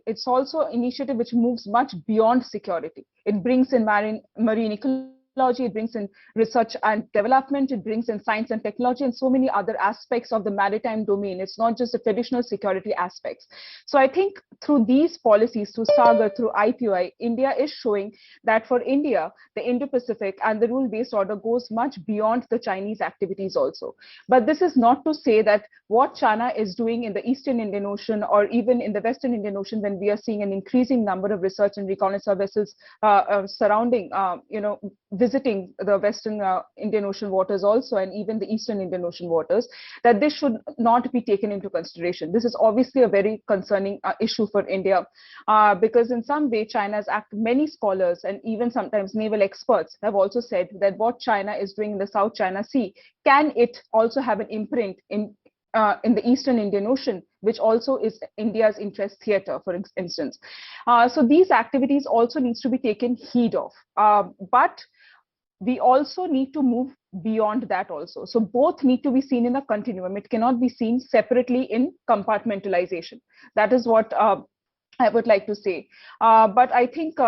it's also an initiative which moves much beyond security. It brings in marine ecology, it brings in research and development, it brings in science and technology, and so many other aspects of the maritime domain. It's not just the traditional security aspects. So I think through these policies, through Sagar, through IPOI, India is showing that for India, the Indo-Pacific and the rule-based order goes much beyond the Chinese activities also. But this is not to say that what China is doing in the Eastern Indian Ocean or even in the Western Indian Ocean, when we are seeing an increasing number of research and reconnaissance vessels visiting the Western Indian Ocean waters also, and even the Eastern Indian Ocean waters, that this should not be taken into consideration. This is obviously a very concerning issue for India, because in some way China's many scholars and even sometimes naval experts have also said that what China is doing in the South China Sea, can it also have an imprint in the Eastern Indian Ocean, which also is India's interest theater, for instance. So these activities also needs to be taken heed of. But we also need to move beyond that also. So both need to be seen in a continuum. It cannot be seen separately in compartmentalization. That is what I would like to say. But I think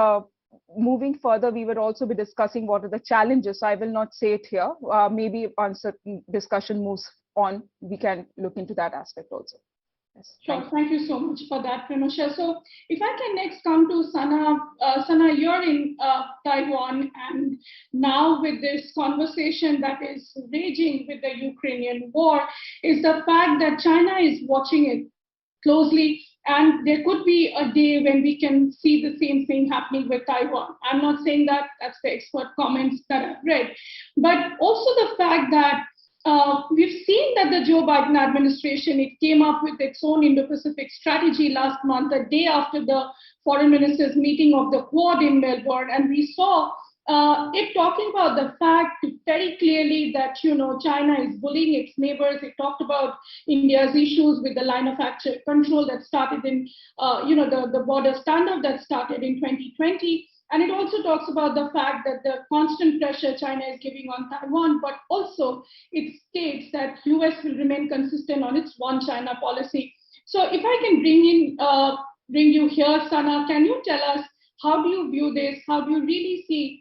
moving further, we will also be discussing what are the challenges. So I will not say it here. Maybe once certain discussion moves on, we can look into that aspect also. Sure. Thank you so much for that, Pranosha. So if I can next come to Sana. Sana, you're in Taiwan, and now with this conversation that is raging with the Ukrainian war, is the fact that China is watching it closely, and there could be a day when we can see the same thing happening with Taiwan. I'm not saying that, that's the expert comments that I've read, but also the fact that we've seen that the Joe Biden administration, it came up with its own Indo-Pacific strategy last month, a day after the foreign ministers meeting of the Quad in Melbourne, and we saw it talking about the fact very clearly that, you know, China is bullying its neighbors. It talked about India's issues with the line of actual control that started in, the border standoff that started in 2020. And it also talks about the fact that the constant pressure China is giving on Taiwan, but also it states that US will remain consistent on its one China policy. So if I can bring you here, Sana, can you tell us, how do you view this? How do you really see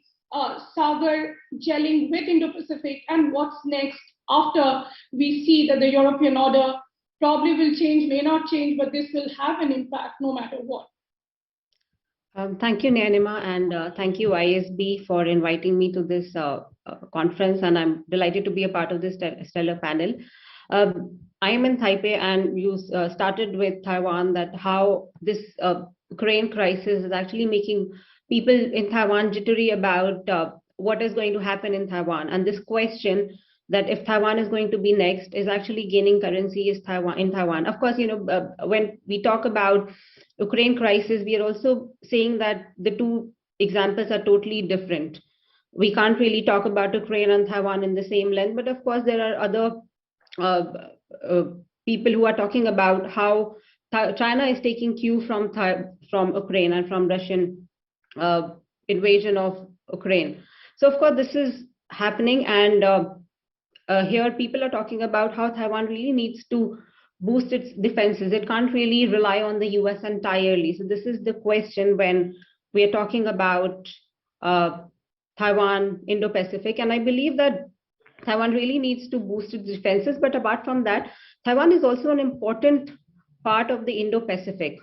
Sagar gelling with Indo-Pacific, and what's next after we see that the European order probably will change, may not change, but this will have an impact no matter what? Thank you, Nyanima, and thank you, ISB, for inviting me to this conference, and I'm delighted to be a part of this stellar panel. I am in Taipei, and you started with Taiwan, that how this Ukraine crisis is actually making people in Taiwan jittery about what is going to happen in Taiwan. And this question that if Taiwan is going to be next is actually gaining currency in Taiwan. Of course, you know, when we talk about Ukraine crisis, we are also saying that the two examples are totally different. We can't really talk about Ukraine and Taiwan in the same length, but of course there are other people who are talking about how China is taking cue from Ukraine and from Russian invasion of Ukraine. So of course this is happening, and here people are talking about how Taiwan really needs to boost its defenses. It can't really rely on the US entirely. So this is the question when we are talking about Taiwan, Indo-Pacific, and I believe that Taiwan really needs to boost its defenses. But apart from that, Taiwan is also an important part of the Indo-Pacific.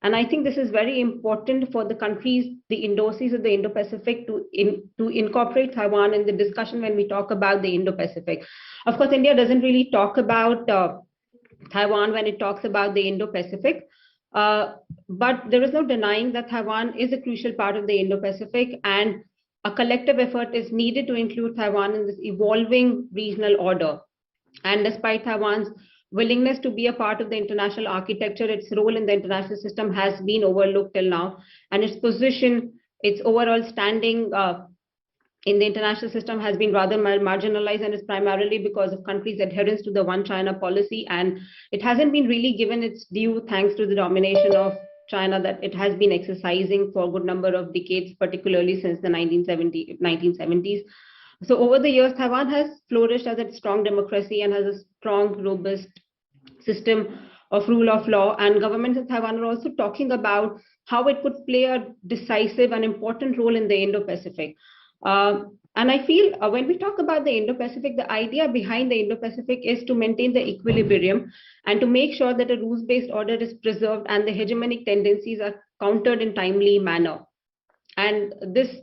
And I think this is very important for the countries, the Indoses of the Indo-Pacific, to incorporate Taiwan in the discussion when we talk about the Indo-Pacific. Of course, India doesn't really talk about Taiwan when it talks about the Indo-Pacific, but there is no denying that Taiwan is a crucial part of the Indo-Pacific, and a collective effort is needed to include Taiwan in this evolving regional order. And despite Taiwan's willingness to be a part of the international architecture, its role in the international system has been overlooked till now, and its position, its overall standing in the international system has been rather marginalized, and it's primarily because of countries' adherence to the one China policy, and it hasn't been really given its due thanks to the domination of China that it has been exercising for a good number of decades, particularly since the 1970s. So over the years, Taiwan has flourished as a strong democracy and has a strong, robust system of rule of law, and governments in Taiwan are also talking about how it could play a decisive and important role in the Indo-Pacific. And I feel when we talk about the Indo-Pacific, the idea behind the Indo-Pacific is to maintain the equilibrium and to make sure that a rules-based order is preserved and the hegemonic tendencies are countered in timely manner. And this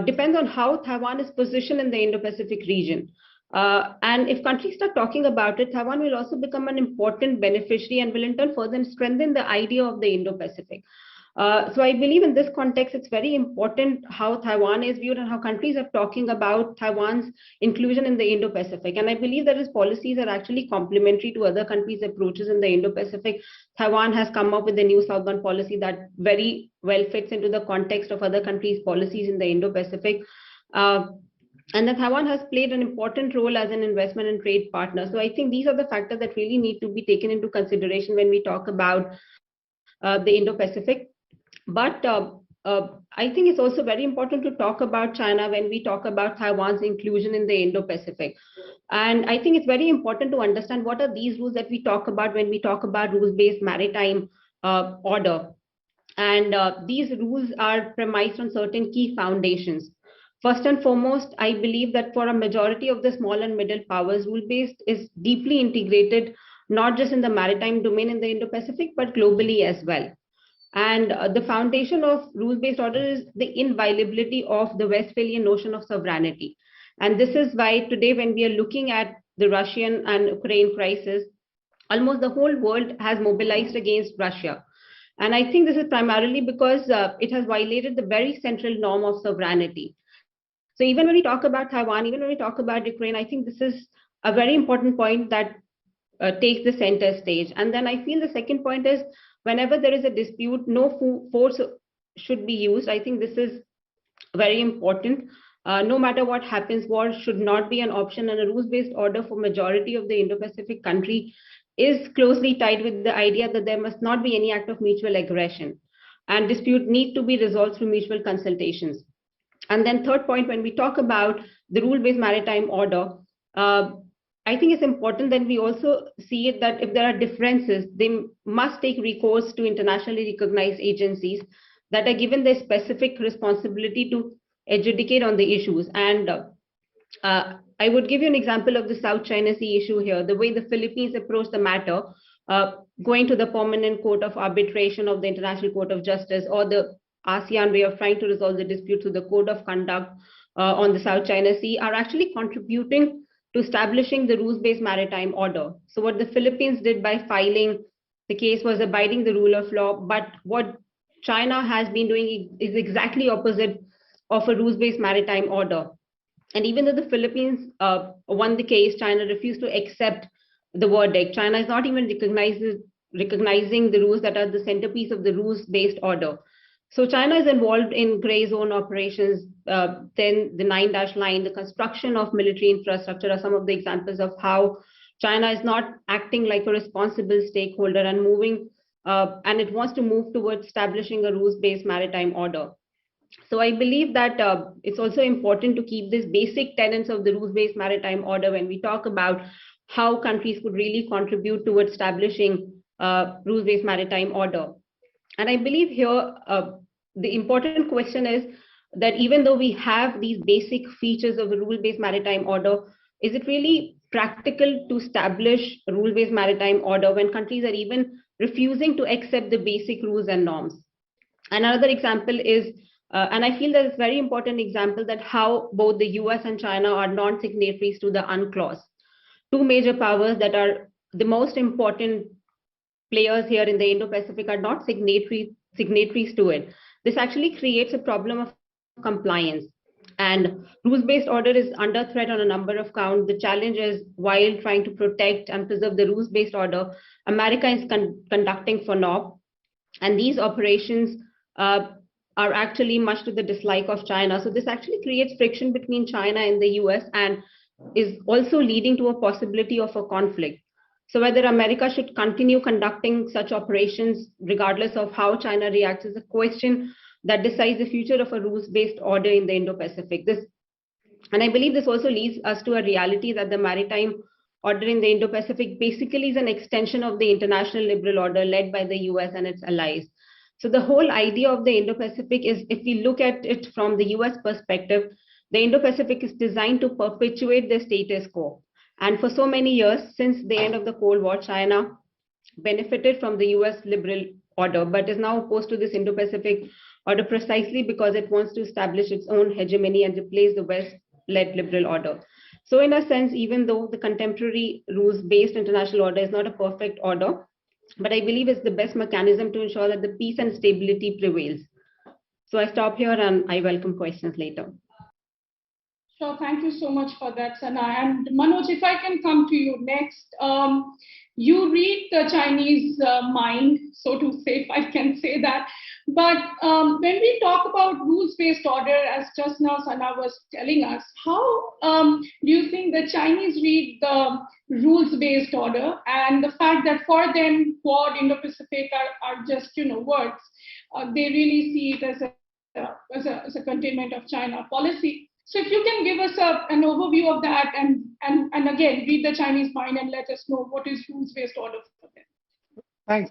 depends on how Taiwan is positioned in the Indo-Pacific region. And if countries start talking about it, Taiwan will also become an important beneficiary and will in turn further strengthen the idea of the Indo-Pacific. So I believe in this context, it's very important how Taiwan is viewed and how countries are talking about Taiwan's inclusion in the Indo-Pacific. And I believe that its policies are actually complementary to other countries' approaches in the Indo-Pacific. Taiwan has come up with a new southbound policy that very well fits into the context of other countries' policies in the Indo-Pacific. And that Taiwan has played an important role as an investment and trade partner. So I think these are the factors that really need to be taken into consideration when we talk about the Indo-Pacific. But I think it's also very important to talk about China when we talk about Taiwan's inclusion in the Indo-Pacific. And I think it's very important to understand what are these rules that we talk about when we talk about rules-based maritime order. And these rules are premised on certain key foundations. First and foremost, I believe that for a majority of the small and middle powers, rule-based is deeply integrated not just in the maritime domain in the Indo-Pacific, but globally as well. And the foundation of rules-based order is the inviolability of the Westphalian notion of sovereignty. And this is why today, when we are looking at the Russian and Ukraine crisis, almost the whole world has mobilized against Russia. And I think this is primarily because it has violated the very central norm of sovereignty. So even when we talk about Taiwan, even when we talk about Ukraine, I think this is a very important point that takes the center stage. And then I feel the second point is, whenever there is a dispute, no force should be used. I think this is very important. No matter what happens, war should not be an option, and a rules-based order for majority of the Indo-Pacific country is closely tied with the idea that there must not be any act of mutual aggression, and dispute need to be resolved through mutual consultations. And then third point, when we talk about the rule-based maritime order, I think it's important that we also see it that if there are differences, they must take recourse to internationally recognized agencies that are given the specific responsibility to adjudicate on the issues. And I would give you an example of the South China Sea issue here, the way the Philippines approached the matter, going to the Permanent Court of Arbitration of the International Court of Justice, or the ASEAN way of trying to resolve the dispute through the Code of Conduct on the South China Sea, are actually contributing to establishing the rules-based maritime order. So what the Philippines did by filing the case was abiding the rule of law, but what China has been doing is exactly opposite of a rules-based maritime order. And even though the Philippines won the case, China refused to accept the verdict. China is not even recognizing the rules that are the centerpiece of the rules-based order. So China is involved in gray zone operations, then the 9-dash line, the construction of military infrastructure are some of the examples of how China is not acting like a responsible stakeholder and moving, and it wants to move towards establishing a rules-based maritime order. So I believe that it's also important to keep these basic tenets of the rules-based maritime order when we talk about how countries could really contribute towards establishing rules-based maritime order. And I believe here, the important question is that even though we have these basic features of the rule-based maritime order, is it really practical to establish a rule-based maritime order when countries are even refusing to accept the basic rules and norms? And another example is, and I feel that it's a very important example, that how both the US and China are non-signatories to the UNCLOS, two major powers that are the most important players here in the Indo-Pacific are not signatories to it. This actually creates a problem of compliance, and rules-based order is under threat on a number of counts. The challenge is, while trying to protect and preserve the rules-based order, America is conducting for now, and these operations are actually much to the dislike of China. So this actually creates friction between China and the US and is also leading to a possibility of a conflict. So whether America should continue conducting such operations, regardless of how China reacts, is a question that decides the future of a rules-based order in the Indo-Pacific. And I believe this also leads us to a reality that the maritime order in the Indo-Pacific basically is an extension of the international liberal order led by the US and its allies. So the whole idea of the Indo-Pacific is, if we look at it from the US perspective, the Indo-Pacific is designed to perpetuate the status quo. And for so many years, since the end of the Cold War, China benefited from the US liberal order, but is now opposed to this Indo-Pacific order precisely because it wants to establish its own hegemony and replace the West-led liberal order. So in a sense, even though the contemporary rules-based international order is not a perfect order, but I believe it's the best mechanism to ensure that the peace and stability prevails. So I stop here and I welcome questions later. Sure, thank you so much for that, Sana. And Manoj, if I can come to you next. You read the Chinese mind, so to say, if I can say that. But when we talk about rules-based order, as just now Sana was telling us, how do you think the Chinese read the rules-based order, and the fact that for them, Quad, Indo-Pacific are just, words. They really see it as a containment of China policy. So if you can give us an overview of that, and again, read the Chinese mind and let us know what is rules-based order for them.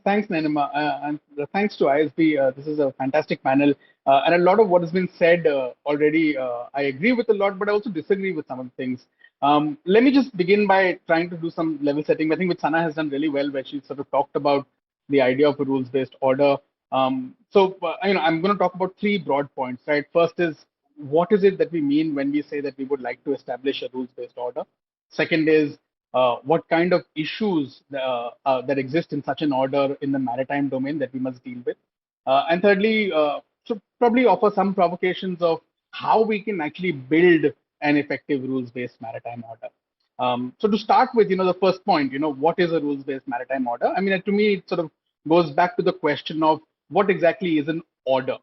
Thanks, Nanima, and thanks to ISB. This is a fantastic panel. And a lot of what has been said already, I agree with a lot, but I also disagree with some of the things. Let me just begin by trying to do some level setting. I think which Sana has done really well, where she sort of talked about the idea of a rules-based order. I'm going to talk about three broad points, right? First is, what is it that we mean when we say that we would like to establish a rules-based order? Second is, what kind of issues that exist in such an order in the maritime domain that we must deal with? And thirdly, so probably offer some provocations of how we can actually build an effective rules-based maritime order. So to start with, the first point, what is a rules-based maritime order? I mean, to me, it sort of goes back to the question of what exactly is an order.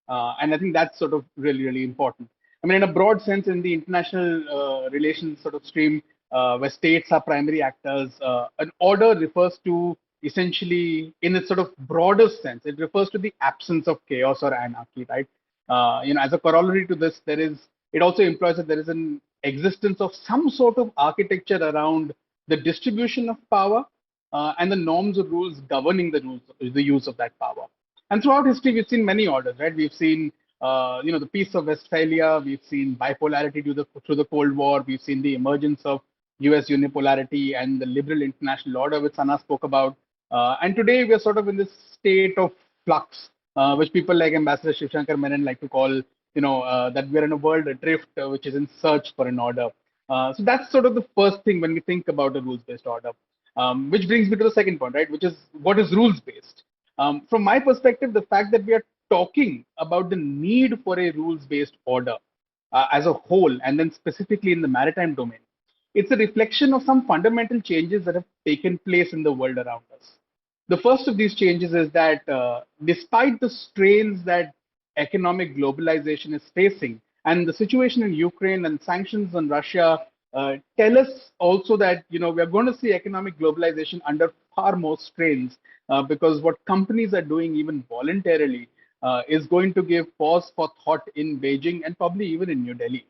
And I think that's sort of really, really important. I mean, in a broad sense, in the international relations sort of stream, where states are primary actors, an order refers to essentially, in its sort of broader sense, it refers to the absence of chaos or anarchy, right? As a corollary to this, it also implies that there is an existence of some sort of architecture around the distribution of power and the norms or rules governing the use of that power. And throughout history, we've seen many orders, right? We've seen, the Peace of Westphalia. We've seen bipolarity through the Cold War. We've seen the emergence of US unipolarity and the liberal international order, which Sana spoke about. And today, we're sort of in this state of flux, which people like Ambassador Shivshankar Menon like to call, that we're in a world adrift, which is in search for an order. So that's sort of the first thing when we think about a rules-based order, which brings me to the second point, right? Which is, what is rules-based? From my perspective, the fact that we are talking about the need for a rules-based order as a whole, and then specifically in the maritime domain, it's a reflection of some fundamental changes that have taken place in the world around us. The first of these changes is that despite the strains that economic globalization is facing, and the situation in Ukraine and sanctions on Russia tell us also that we are going to see economic globalization under far more strains, because what companies are doing, even voluntarily, is going to give pause for thought in Beijing and probably even in New Delhi.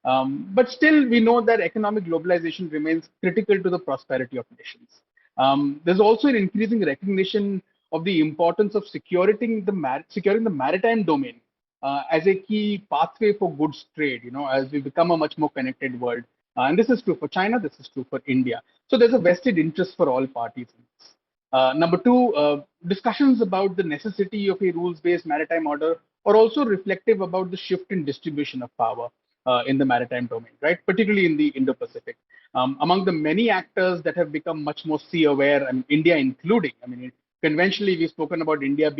But still, we know that economic globalization remains critical to the prosperity of nations. There's also an increasing recognition of the importance of securing the maritime domain as a key pathway for goods trade, as we become a much more connected world. And this is true for China, this is true for India. So there's a vested interest for all parties in this. Number two, discussions about the necessity of a rules-based maritime order are also reflective about the shift in distribution of power in the maritime domain, right? Particularly in the Indo-Pacific. Among the many actors that have become much more sea aware, and India including, conventionally we've spoken about India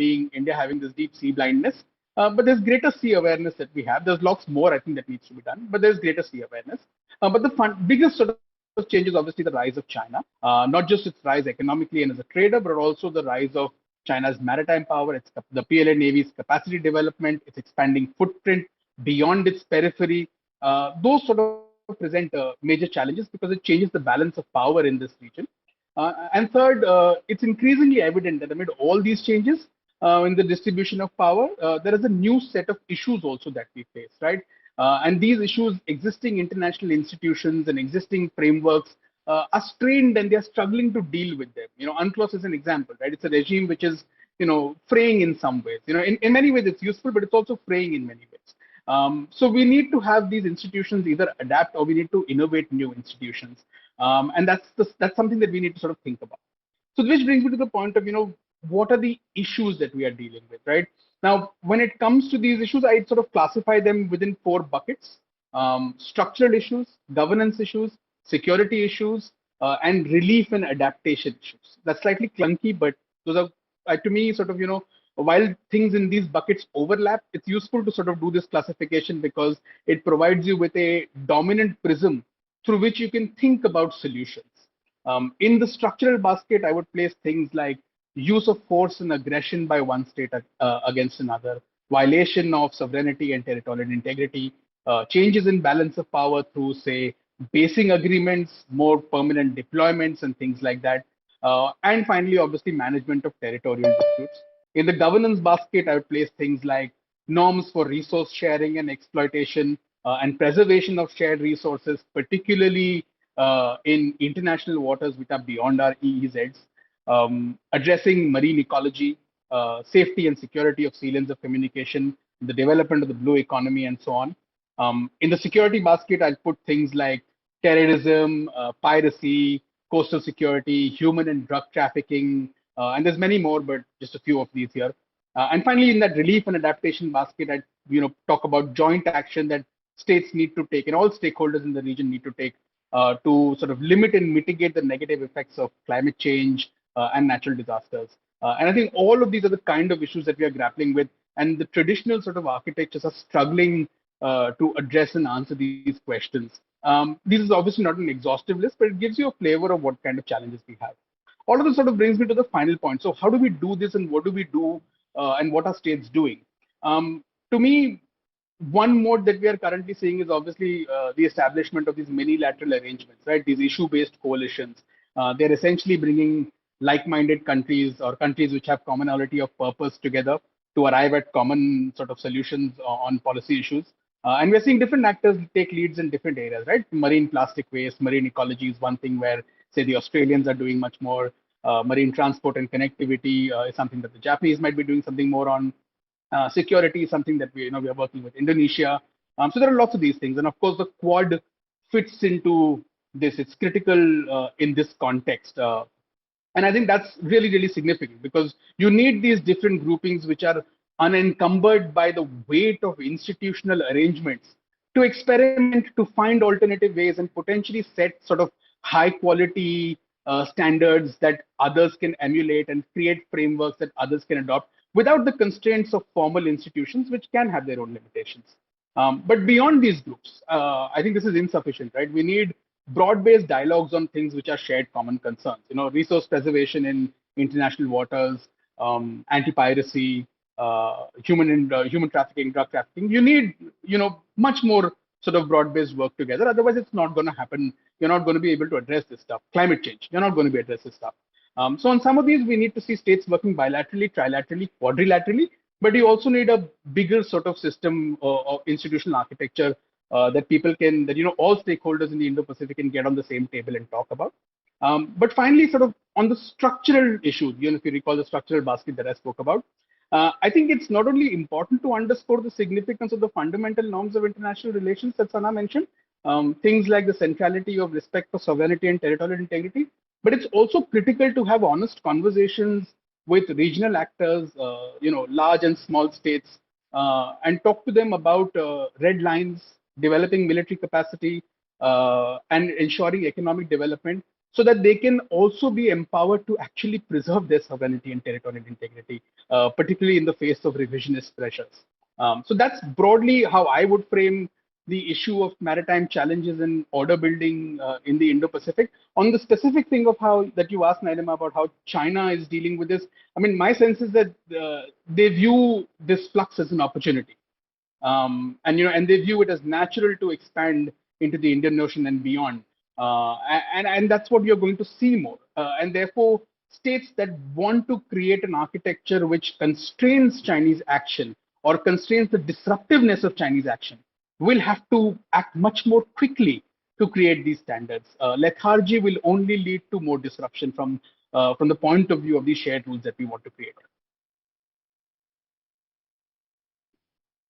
having this deep sea blindness, but there's greater sea awareness that we have. There's lots more, I think, that needs to be done, but there's greater sea awareness. But the biggest sort of change is obviously the rise of China, not just its rise economically and as a trader, but also the rise of China's maritime power, the PLA Navy's capacity development, its expanding footprint beyond its periphery. Those sort of present major challenges because it changes the balance of power in this region. And third, it's increasingly evident that amid all these changes in the distribution of power, there is a new set of issues also that we face, right? And these issues, existing international institutions and existing frameworks are strained and they are struggling to deal with them. UNCLOS is an example, right? It's a regime which is, fraying in some ways. In many ways it's useful, but it's also fraying in many ways. So we need to have these institutions either adapt or we need to innovate new institutions. And that's something that we need to sort of think about. So which brings me to the point of, what are the issues that we are dealing with, right? Now, when it comes to these issues, I sort of classify them within 4 buckets: structural issues, governance issues, security issues, and relief and adaptation issues. That's slightly clunky, but those are, to me, sort of, while things in these buckets overlap, it's useful to sort of do this classification because it provides you with a dominant prism through which you can think about solutions. In the structural basket, I would place things like use of force and aggression by one state against another, violation of sovereignty and territorial integrity, changes in balance of power through, say, basing agreements, more permanent deployments and things like that. And finally, obviously, management of territorial disputes. In the governance basket, I would place things like norms for resource sharing and exploitation and preservation of shared resources, particularly in international waters which are beyond our EEZs. Addressing marine ecology, safety and security of sea lanes of communication, the development of the blue economy, and so on. In the security basket, I'll put things like terrorism, piracy, coastal security, human and drug trafficking, and there's many more, but just a few of these here. And finally, in that relief and adaptation basket, I talk about joint action that states need to take and all stakeholders in the region need to take to sort of limit and mitigate the negative effects of climate change and natural disasters. And I think all of these are the kind of issues that we are grappling with, and the traditional sort of architectures are struggling to address and answer these questions. This is obviously not an exhaustive list, but it gives you a flavor of what kind of challenges we have. All of this sort of brings me to the final point. So how do we do this, and what do we do, and what are states doing? To me, one mode that we are currently seeing is obviously the establishment of these many-lateral arrangements, right? These issue-based coalitions. They're essentially bringing like-minded countries or countries which have commonality of purpose together to arrive at common sort of solutions on policy issues. And we're seeing different actors take leads in different areas, right? Marine plastic waste, marine ecology is one thing where, say, the Australians are doing much more. Marine transport and connectivity is something that the Japanese might be doing something more on. Security is something that we are working with Indonesia. So there are lots of these things, and of course the Quad fits into this. It's critical in this context, and I think that's really, really significant because you need these different groupings which are unencumbered by the weight of institutional arrangements to experiment, to find alternative ways, and potentially set sort of high quality standards that others can emulate and create frameworks that others can adopt without the constraints of formal institutions, which can have their own limitations. But beyond these groups, I think this is insufficient, right? We need broad-based dialogues on things which are shared common concerns. Resource preservation in international waters, anti-piracy, human trafficking, drug trafficking. You need, much more sort of broad-based work together. Otherwise, it's not going to happen. You're not going to be able to address this stuff. Climate change, you're not going to be address this stuff. So on some of these, we need to see states working bilaterally, trilaterally, quadrilaterally, but you also need a bigger sort of system or institutional architecture that people can, all stakeholders in the Indo-Pacific can get on the same table and talk about. But finally, sort of on the structural issues, if you recall the structural basket that I spoke about, I think it's not only important to underscore the significance of the fundamental norms of international relations that Sana mentioned, things like the centrality of respect for sovereignty and territorial integrity, but it's also critical to have honest conversations with regional actors, large and small states, and talk to them about red lines, developing military capacity, and ensuring economic development so that they can also be empowered to actually preserve their sovereignty and territorial integrity, particularly in the face of revisionist pressures. So that's broadly how I would frame the issue of maritime challenges and order building in the Indo-Pacific. On the specific thing of how that you asked, Nailima, about how China is dealing with this, I mean, my sense is that they view this flux as an opportunity, and they view it as natural to expand into the Indian Ocean and beyond, and that's what you're going to see more. And therefore, states that want to create an architecture which constrains Chinese action or constrains the disruptiveness of Chinese action will have to act much more quickly to create these standards. Lethargy will only lead to more disruption from the point of view of the shared rules that we want to create.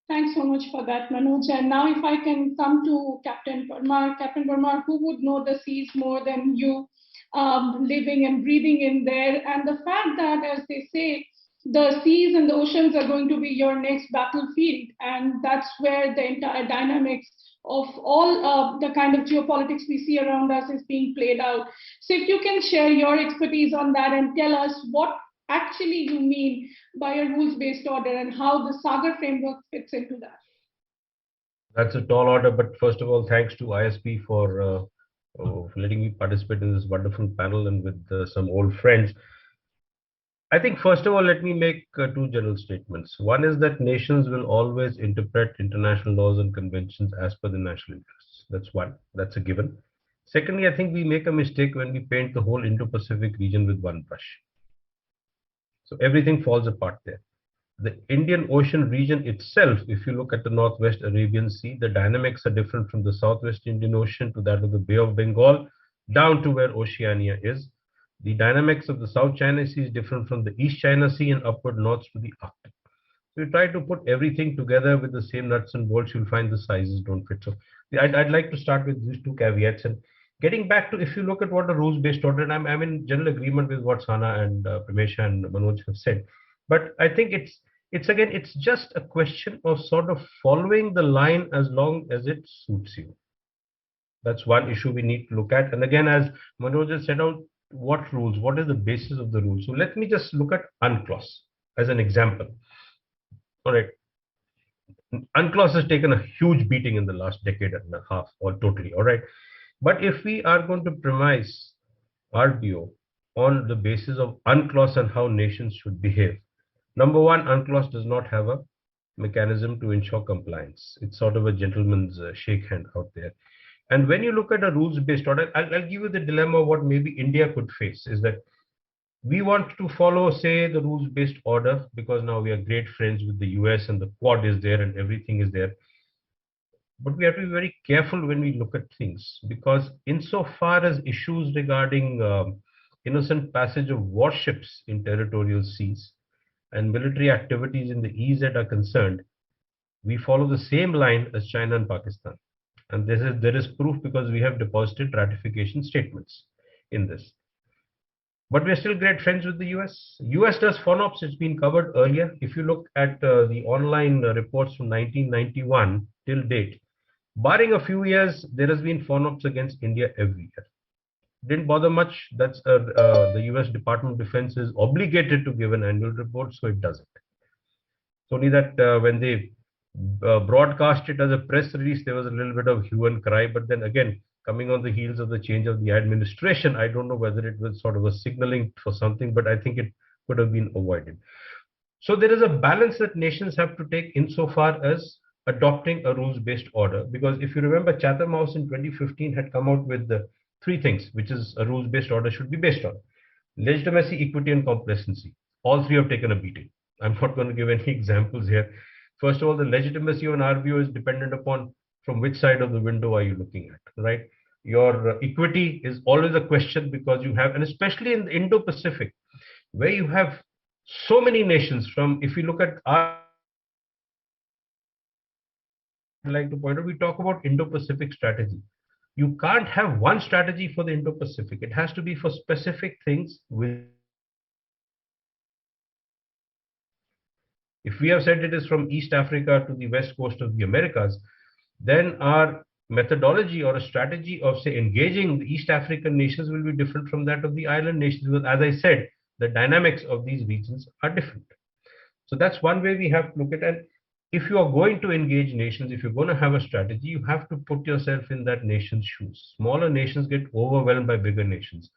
Thanks so much for that, Manoj. And now if I can come to Captain Parmar. Captain Parmar, who would know the seas more than you, living and breathing in there? And the fact that, as they say, the seas and the oceans are going to be your next battlefield, and that's where the entire dynamics of all the kind of geopolitics we see around us is being played out. So if you can share your expertise on that and tell us what actually you mean by a rules-based order and how the Sagar framework fits into that. That's a tall order, but first of all, thanks to ISB for letting me participate in this wonderful panel and with some old friends. I think, first of all, let me make two general statements. One is that nations will always interpret international laws and conventions as per the national interests. That's one. That's a given. Secondly, I think we make a mistake when we paint the whole Indo-Pacific region with one brush. So everything falls apart there. The Indian Ocean region itself, if you look at the Northwest Arabian Sea, the dynamics are different from the Southwest Indian Ocean to that of the Bay of Bengal, down to where Oceania is. The dynamics of the South China Sea is different from the East China Sea and upward north to the Arctic. So you try to put everything together with the same nuts and bolts, you'll find the sizes don't fit. So I'd like to start with these two caveats. And getting back to, if you look at what a rules-based order, and I'm in general agreement with what Sana and Pramesha and Manoj have said, but I think it's just a question of sort of following the line as long as it suits you. That's one issue we need to look at. And again, as Manoj has set out, what rules, what is the basis of the rules? So let me just look at UNCLOS as an example. All right. UNCLOS has taken a huge beating in the last decade and a half, or totally. All right. But if we are going to premise RBO on the basis of UNCLOS and how nations should behave, number one, UNCLOS does not have a mechanism to ensure compliance. It's sort of a gentleman's shake hand out there. And when you look at a rules-based order, I'll give you the dilemma of what maybe India could face is that we want to follow, say, the rules-based order because now we are great friends with the US and the Quad is there and everything is there. But we have to be very careful when we look at things because insofar as issues regarding innocent passage of warships in territorial seas and military activities in the EEZ are concerned, we follow the same line as China and Pakistan. And there is proof because we have deposited ratification statements in this. But we're still great friends with the US. US does FONOPS, it's been covered earlier. If you look at the online reports from 1991 till date, barring a few years, there has been FONOPS against India every year. Didn't bother much. That's the US Department of Defense is obligated to give an annual report, so it doesn't. It's only that when they broadcast it as a press release, there was a little bit of hue and cry. But then again, coming on the heels of the change of the administration, I don't know whether it was sort of a signaling for something, but I think it could have been avoided. So there is a balance that nations have to take insofar as adopting a rules-based order. Because if you remember, Chatham House in 2015 had come out with the three things, which is a rules-based order should be based on: legitimacy, equity, and complacency. All three have taken a beating. I'm not going to give any examples here. First of all, the legitimacy of an RBO is dependent upon from which side of the window are you looking at, right? Your equity is always a question because you have, and especially in the Indo-Pacific, where you have so many nations from, if you look at our, I'd like to point out, we talk about Indo-Pacific strategy. You can't have one strategy for the Indo-Pacific. It has to be for specific things with. If we have said it is from East Africa to the west coast of the Americas, then our methodology or a strategy of, say, engaging the East African nations will be different from that of the island nations. Because as I said, the dynamics of these regions are different. So that's one way we have to look at it. If you are going to engage nations, if you're going to have a strategy, you have to put yourself in that nation's shoes. Smaller nations get overwhelmed by bigger nations.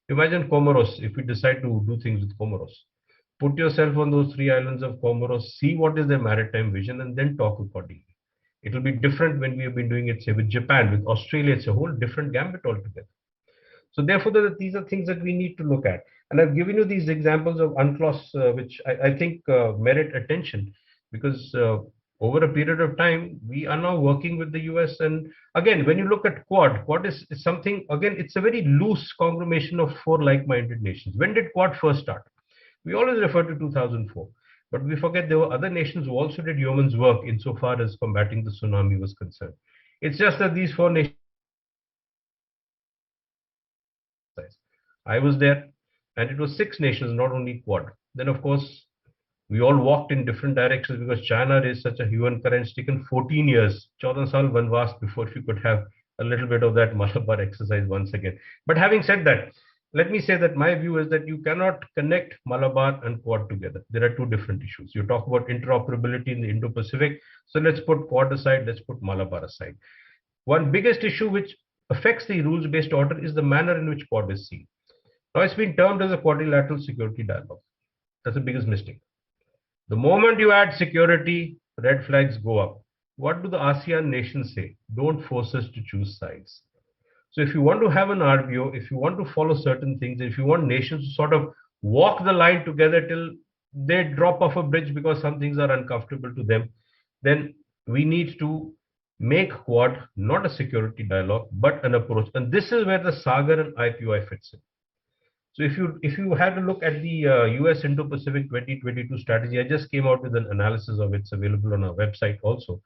Imagine Comoros, if we decide to do things with Comoros. Put yourself on those three islands of Comoros, see what is their maritime vision, and then talk accordingly. It will be different when we have been doing it, say, with Japan, with Australia. It's a whole different gambit altogether. So therefore, these are things that we need to look at. And I've given you these examples of UNCLOS, which I think merit attention, because over a period of time, we are now working with the US. And again, when you look at Quad is something, again, it's a very loose conglomeration of four like-minded nations. When did Quad first start? We always refer to 2004, but we forget there were other nations who also did yeoman's work insofar as combating the tsunami was concerned. It's just that these four nations, I was there, and it was 6 nations, not only Quad. Then, of course, we all walked in different directions because China is such a hue and cry. It's taken 14 years, 14 saal vanvas, before you could have a little bit of that Malabar exercise once again. But having said that, let me say that my view is that you cannot connect Malabar and Quad together. There are two different issues. You talk about interoperability in the Indo-Pacific. So let's put Quad aside, let's put Malabar aside. One biggest issue which affects the rules-based order is the manner in which Quad is seen. Now it's been termed as a quadrilateral security dialogue. That's the biggest mistake. The moment you add security, red flags go up. What do the ASEAN nations say? Don't force us to choose sides. So if you want to have an RBO, if you want to follow certain things, if you want nations to sort of walk the line together till they drop off a bridge because some things are uncomfortable to them, then we need to make Quad not a security dialogue, but an approach. And this is where the Sagar and IPOI fits in. So if you had a look at the US Indo-Pacific 2022 strategy, I just came out with an analysis of it. It's available on our website also.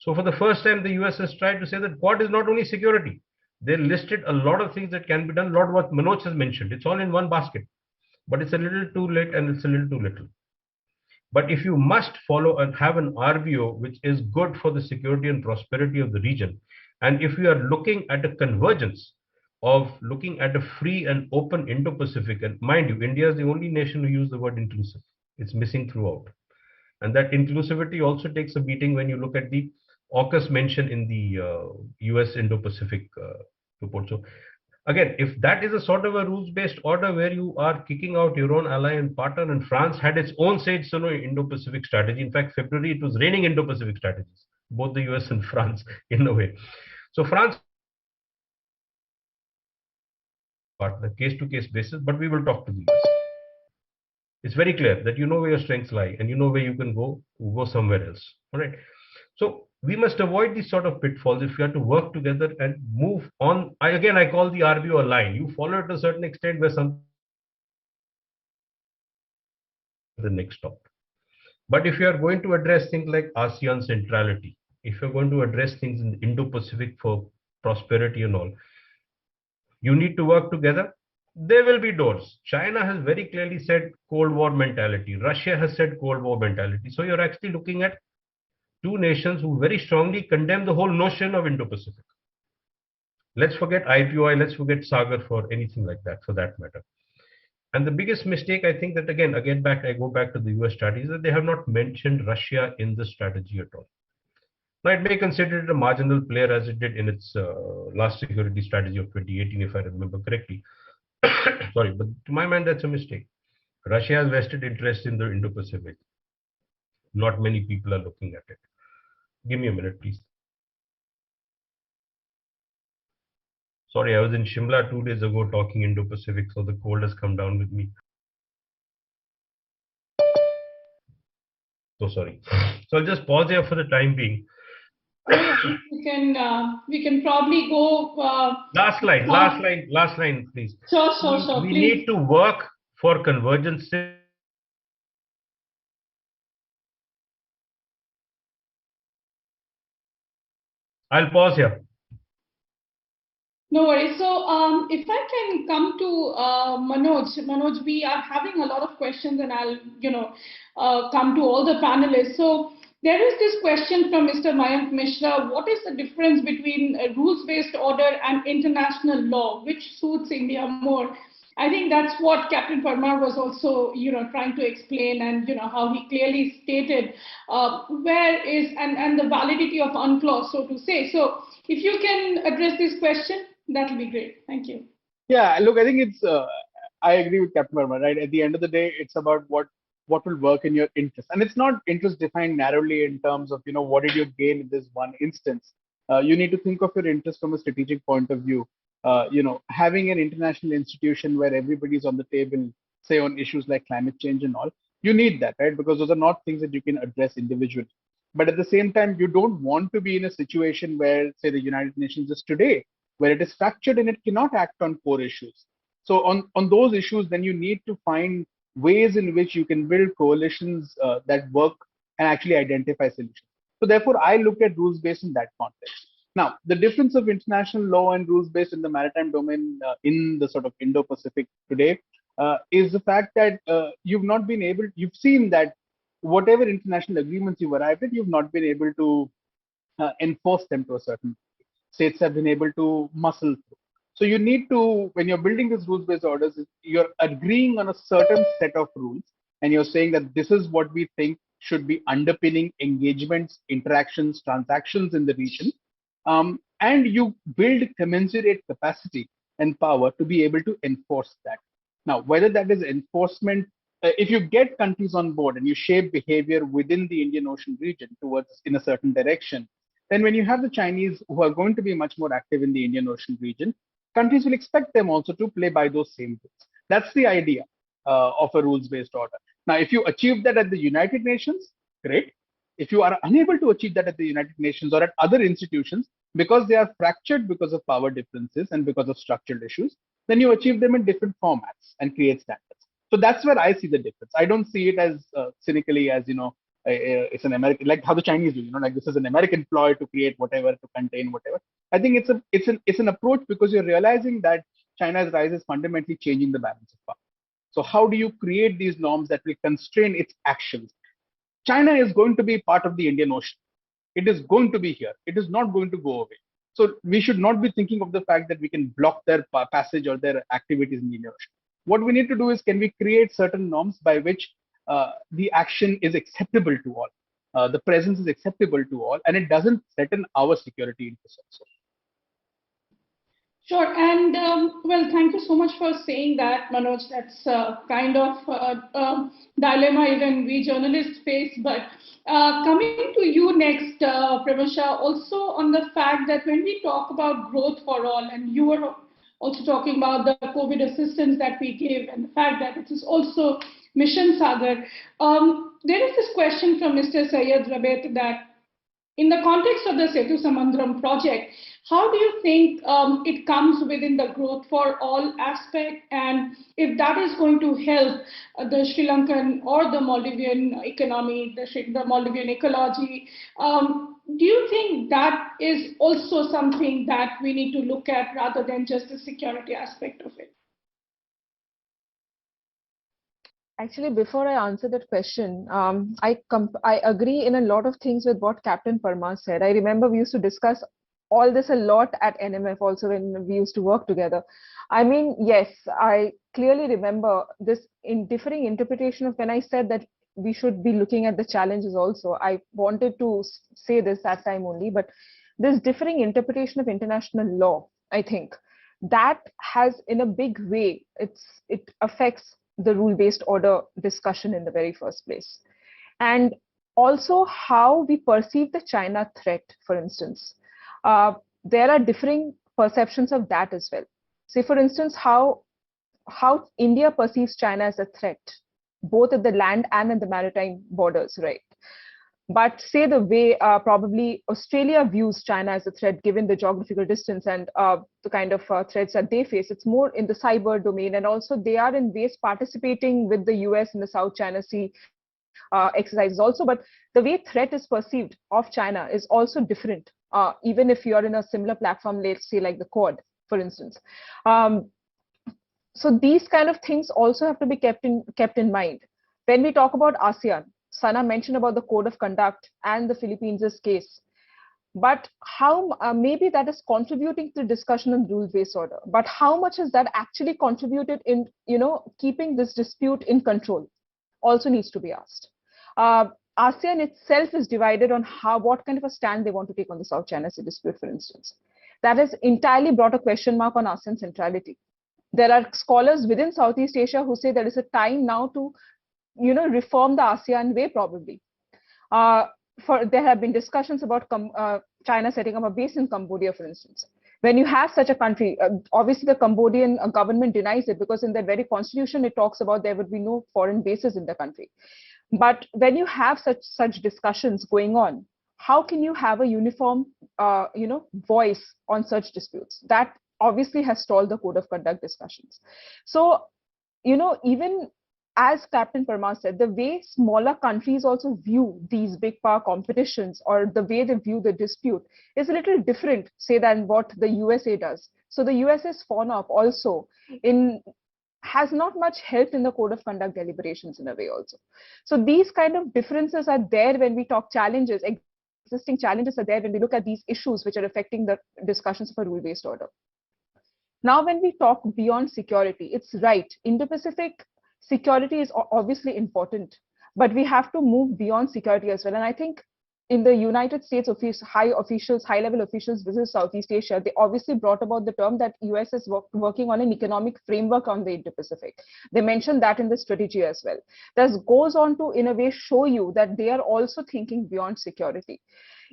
So for the first time, the US has tried to say that Quad is not only security. They listed a lot of things that can be done, a lot of what Manoj has mentioned. It's all in one basket, but it's a little too late and it's a little too little. But if you must follow and have an RVO which is good for the security and prosperity of the region, and if we are looking at a convergence of looking at a free and open Indo-Pacific, and mind you, India is the only nation who uses the word inclusive. It's missing throughout. And that inclusivity also takes a beating when you look at the AUKUS mention in the US Indo-Pacific report. So again, if that is a sort of a rules-based order where you are kicking out your own ally and partner, and France had its own said so no Indo-Pacific strategy. In fact, February it was raining Indo-Pacific strategies, both the US and France in a way. So France partner case-to-case basis, but we will talk to the US. It's very clear that you know where your strengths lie and you know where you can go somewhere else. All right. So we must avoid these sort of pitfalls if we have to work together and move on. I call the RBO a line. You follow it to a certain extent where some the next stop. But if you are going to address things like ASEAN centrality, if you're going to address things in the Indo-Pacific for prosperity and all, you need to work together. There will be doors. China has very clearly said Cold War mentality. Russia has said Cold War mentality. So you're actually looking at two nations who very strongly condemn the whole notion of Indo-Pacific. Let's forget IPOI, let's forget Sagar for anything like that, for that matter. And the biggest mistake, I think that I go back to the US strategy, is that they have not mentioned Russia in the strategy at all. Now, it may consider it a marginal player as it did in its last security strategy of 2018, if I remember correctly. Sorry, but to my mind, that's a mistake. Russia has vested interest in the Indo-Pacific. Not many people are looking at it. Give me a minute, please. Sorry, I was in Shimla 2 days ago talking Indo-Pacific, so the cold has come down with me. So sorry. So I'll just pause here for the time being. We can probably go. Last line, please. Sure. We please. need to work for convergence. I'll pause here. No worries. So if I can come to Manoj, we are having a lot of questions, and I'll come to all the panelists. So there is this question from Mr. Mayank Mishra. What is the difference between a rules-based order and international law? Which suits India more? I think that's what Captain Parmar was also, trying to explain, and how he clearly stated where is and the validity of UNCLOS, so to say. So if you can address this question, that will be great. Thank you. Yeah, look, I think it's. I agree with Captain Parmar. Right, at the end of the day, it's about what will work in your interest, and it's not interest defined narrowly in terms of what did you gain in this one instance. You need to think of your interest from a strategic point of view. Having an international institution where everybody's on the table, say on issues like climate change and all, you need that, right? Because those are not things that you can address individually. But at the same time, you don't want to be in a situation where, say, the United Nations is today, where it is fractured and it cannot act on core issues. So on those issues, then you need to find ways in which you can build coalitions that work and actually identify solutions. So therefore, I look at rules-based in that context. Now, the difference of international law and rules-based in the maritime domain in the sort of Indo-Pacific today is the fact that you've seen that whatever international agreements you've arrived at, you've not been able to enforce them to a certain degree. States have been able to muscle through. So you need to, when you're building these rules-based orders, you're agreeing on a certain set of rules, and you're saying that this is what we think should be underpinning engagements, interactions, transactions in the region. And you build commensurate capacity and power to be able to enforce that. Now, whether that is enforcement, if you get countries on board and you shape behavior within the Indian Ocean region towards in a certain direction, then when you have the Chinese who are going to be much more active in the Indian Ocean region, countries will expect them also to play by those same rules. That's the idea of a rules-based order. Now, if you achieve that at the United Nations, great. If you are unable to achieve that at the United Nations or at other institutions, because they are fractured because of power differences and because of structural issues, then you achieve them in different formats and create standards. So that's where I see the difference. I don't see it as cynically as, it's an American, like how the Chinese do, like this is an American ploy to create whatever, to contain whatever. I think it's an approach because you're realizing that China's rise is fundamentally changing the balance of power. So how do you create these norms that will constrain its actions? China is going to be part of the Indian Ocean. It is going to be here. It is not going to go away. So we should not be thinking of the fact that we can block their passage or their activities in the Indian Ocean. What we need to do is, can we create certain norms by which the action is acceptable to all, the presence is acceptable to all, and it doesn't threaten our security interests also. Sure, and well, thank you so much for saying that, Manoj. That's kind of a dilemma even we journalists face. But coming to you next, Pramasha, also on the fact that when we talk about growth for all, and you were also talking about the COVID assistance that we give, and the fact that it is also Mission Sagar, there is this question from Mr. Syed Rabet that in the context of the Setu Samandram project, how do you think it comes within the growth for all aspect, and if that is going to help the Sri Lankan or the Maldivian economy, the Maldivian ecology? Do you think that is also something that we need to look at rather than just the security aspect of it? Actually, before I answer that question, I agree in a lot of things with what Captain Parmar said. I remember we used to discuss all this a lot at NMF also when we used to work together. I mean, yes, I clearly remember this in differing interpretation of when I said that we should be looking at the challenges also. I wanted to say this that time only, but this differing interpretation of international law, I think, that has in a big way, it affects the rule-based order discussion in the very first place. And also how we perceive the China threat, for instance. There are differing perceptions of that as well. Say, for instance, how India perceives China as a threat, both at the land and at the maritime borders, right? But say the way probably Australia views China as a threat, given the geographical distance and the kind of threats that they face, it's more in the cyber domain. And also they are in ways participating with the US in the South China Sea exercises also. But the way threat is perceived of China is also different, even if you are in a similar platform, let's say like the Quad, for instance. So these kind of things also have to be kept in mind. When we talk about ASEAN, Sana mentioned about the code of conduct and the Philippines' case. But how maybe that is contributing to the discussion on rule-based order. But how much has that actually contributed in keeping this dispute in control also needs to be asked. ASEAN itself is divided on what kind of a stand they want to take on the South China Sea dispute, for instance. That has entirely brought a question mark on ASEAN centrality. There are scholars within Southeast Asia who say there is a time now to reform the ASEAN way, probably. There have been discussions about China setting up a base in Cambodia, for instance. When you have such a country, obviously the Cambodian government denies it because in their very constitution, it talks about there would be no foreign bases in the country. But when you have such discussions going on, how can you have a uniform, voice on such disputes? That obviously has stalled the code of conduct discussions. So, even as Captain Parmar said, the way smaller countries also view these big power competitions or the way they view the dispute is a little different, say, than what the USA does. So the USA's FONOP also has not much helped in the code of conduct deliberations in a way also. So these kind of differences are there when we talk challenges. Existing challenges are there when we look at these issues which are affecting the discussions of a rule-based order. Now, when we talk beyond security, it's right. Indo-Pacific security is obviously important, but we have to move beyond security as well. And I think in the United States, high-level officials visit Southeast Asia, they obviously brought about the term that US is working on an economic framework on the Indo-Pacific. They mentioned that in the strategy as well. This goes on to, in a way, show you that they are also thinking beyond security.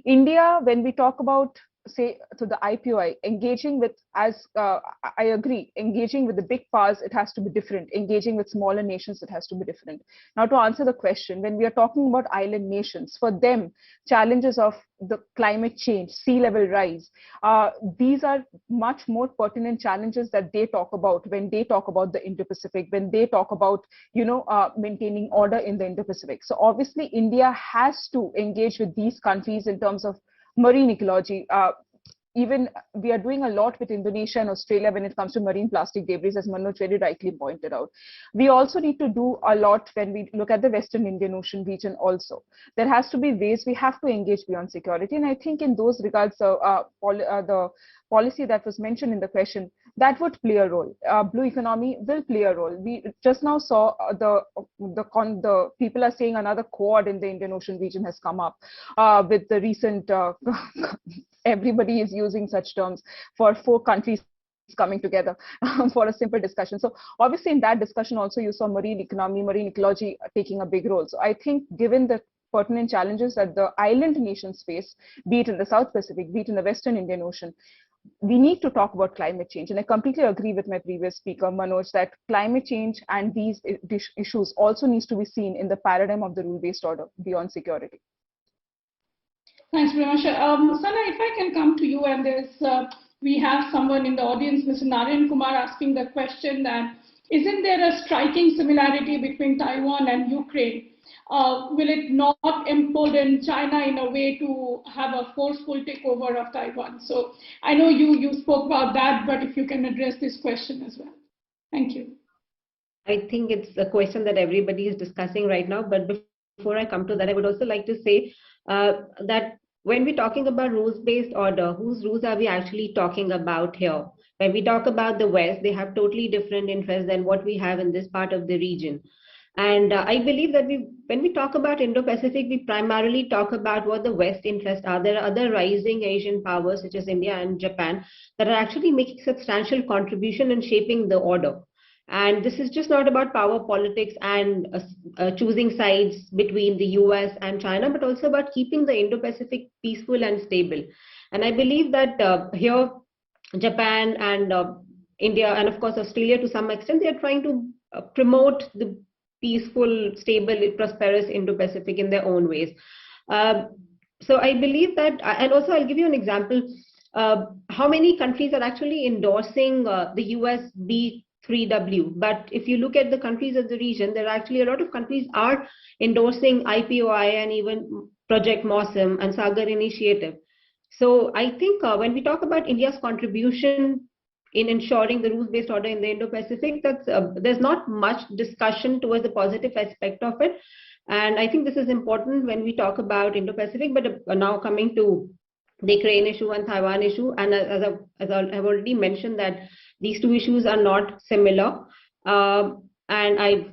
India, when we talk about say to the IPOI, engaging with, as I agree, engaging with the big powers, it has to be different. Engaging with smaller nations, it has to be different. Now, to answer the question, when we are talking about island nations, for them, challenges of the climate change, sea level rise, these are much more pertinent challenges that they talk about when they talk about the Indo-Pacific, when they talk about, maintaining order in the Indo-Pacific. So obviously, India has to engage with these countries in terms of marine ecology. Even we are doing a lot with Indonesia and Australia when it comes to marine plastic debris, as Manoj very rightly pointed out. We also need to do a lot when we look at the Western Indian Ocean region also. There has to be ways we have to engage beyond security. And I think in those regards, the policy that was mentioned in the question, that would play a role. Blue economy will play a role. We just now saw the people are saying another Quad in the Indian Ocean region has come up with the recent, everybody is using such terms for 4 countries coming together for a simple discussion. So obviously in that discussion also you saw marine economy, marine ecology taking a big role. So I think given the pertinent challenges that the island nations face, be it in the South Pacific, be it in the Western Indian Ocean, we need to talk about climate change. And I completely agree with my previous speaker, Manoj, that climate change and these issues also needs to be seen in the paradigm of the rule-based order beyond security. Thanks very much. Sana, if I can come to you, and we have someone in the audience, Mr. Narayan Kumar, asking the question that, isn't there a striking similarity between Taiwan and Ukraine? Will it not embolden China in a way to have a forceful takeover of Taiwan? So I know you spoke about that, but if you can address this question as well. Thank you. I think it's a question that everybody is discussing right now, but before I come to that, I would also like to say that when we're talking about rules-based order, whose rules are we actually talking about here? When we talk about the West, they have totally different interests than what we have in this part of the region. And I believe that when we talk about Indo-Pacific, we primarily talk about what the West interests are. There are other rising Asian powers, such as India and Japan, that are actually making substantial contribution in shaping the order. And this is just not about power politics and choosing sides between the US and China, but also about keeping the Indo-Pacific peaceful and stable. And I believe that here, Japan and India, and of course Australia to some extent, they are trying to promote the peaceful, stable, prosperous Indo-Pacific in their own ways. So I believe that, and also I'll give you an example, how many countries are actually endorsing the US B3W. But if you look at the countries of the region, there are actually a lot of countries are endorsing IPOI and even Project MOSM and Sagar Initiative. So I think when we talk about India's contribution in ensuring the rules-based order in the Indo-Pacific, there's not much discussion towards the positive aspect of it. And I think this is important when we talk about Indo-Pacific, but now coming to the Ukraine issue and Taiwan issue, and as I've already mentioned that these two issues are not similar. And I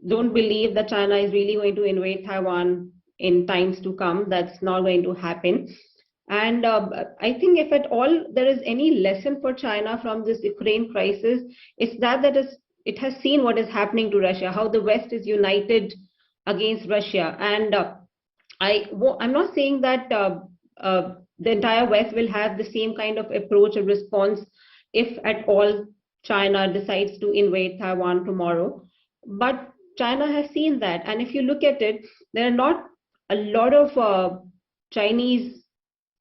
don't believe that China is really going to invade Taiwan in times to come. That's not going to happen. And I think if at all there is any lesson for China from this Ukraine crisis, it's that it has seen what is happening to Russia, how the West is united against Russia. And I'm not saying that the entire West will have the same kind of approach or response if at all China decides to invade Taiwan tomorrow. But China has seen that. And if you look at it, there are not a lot of Chinese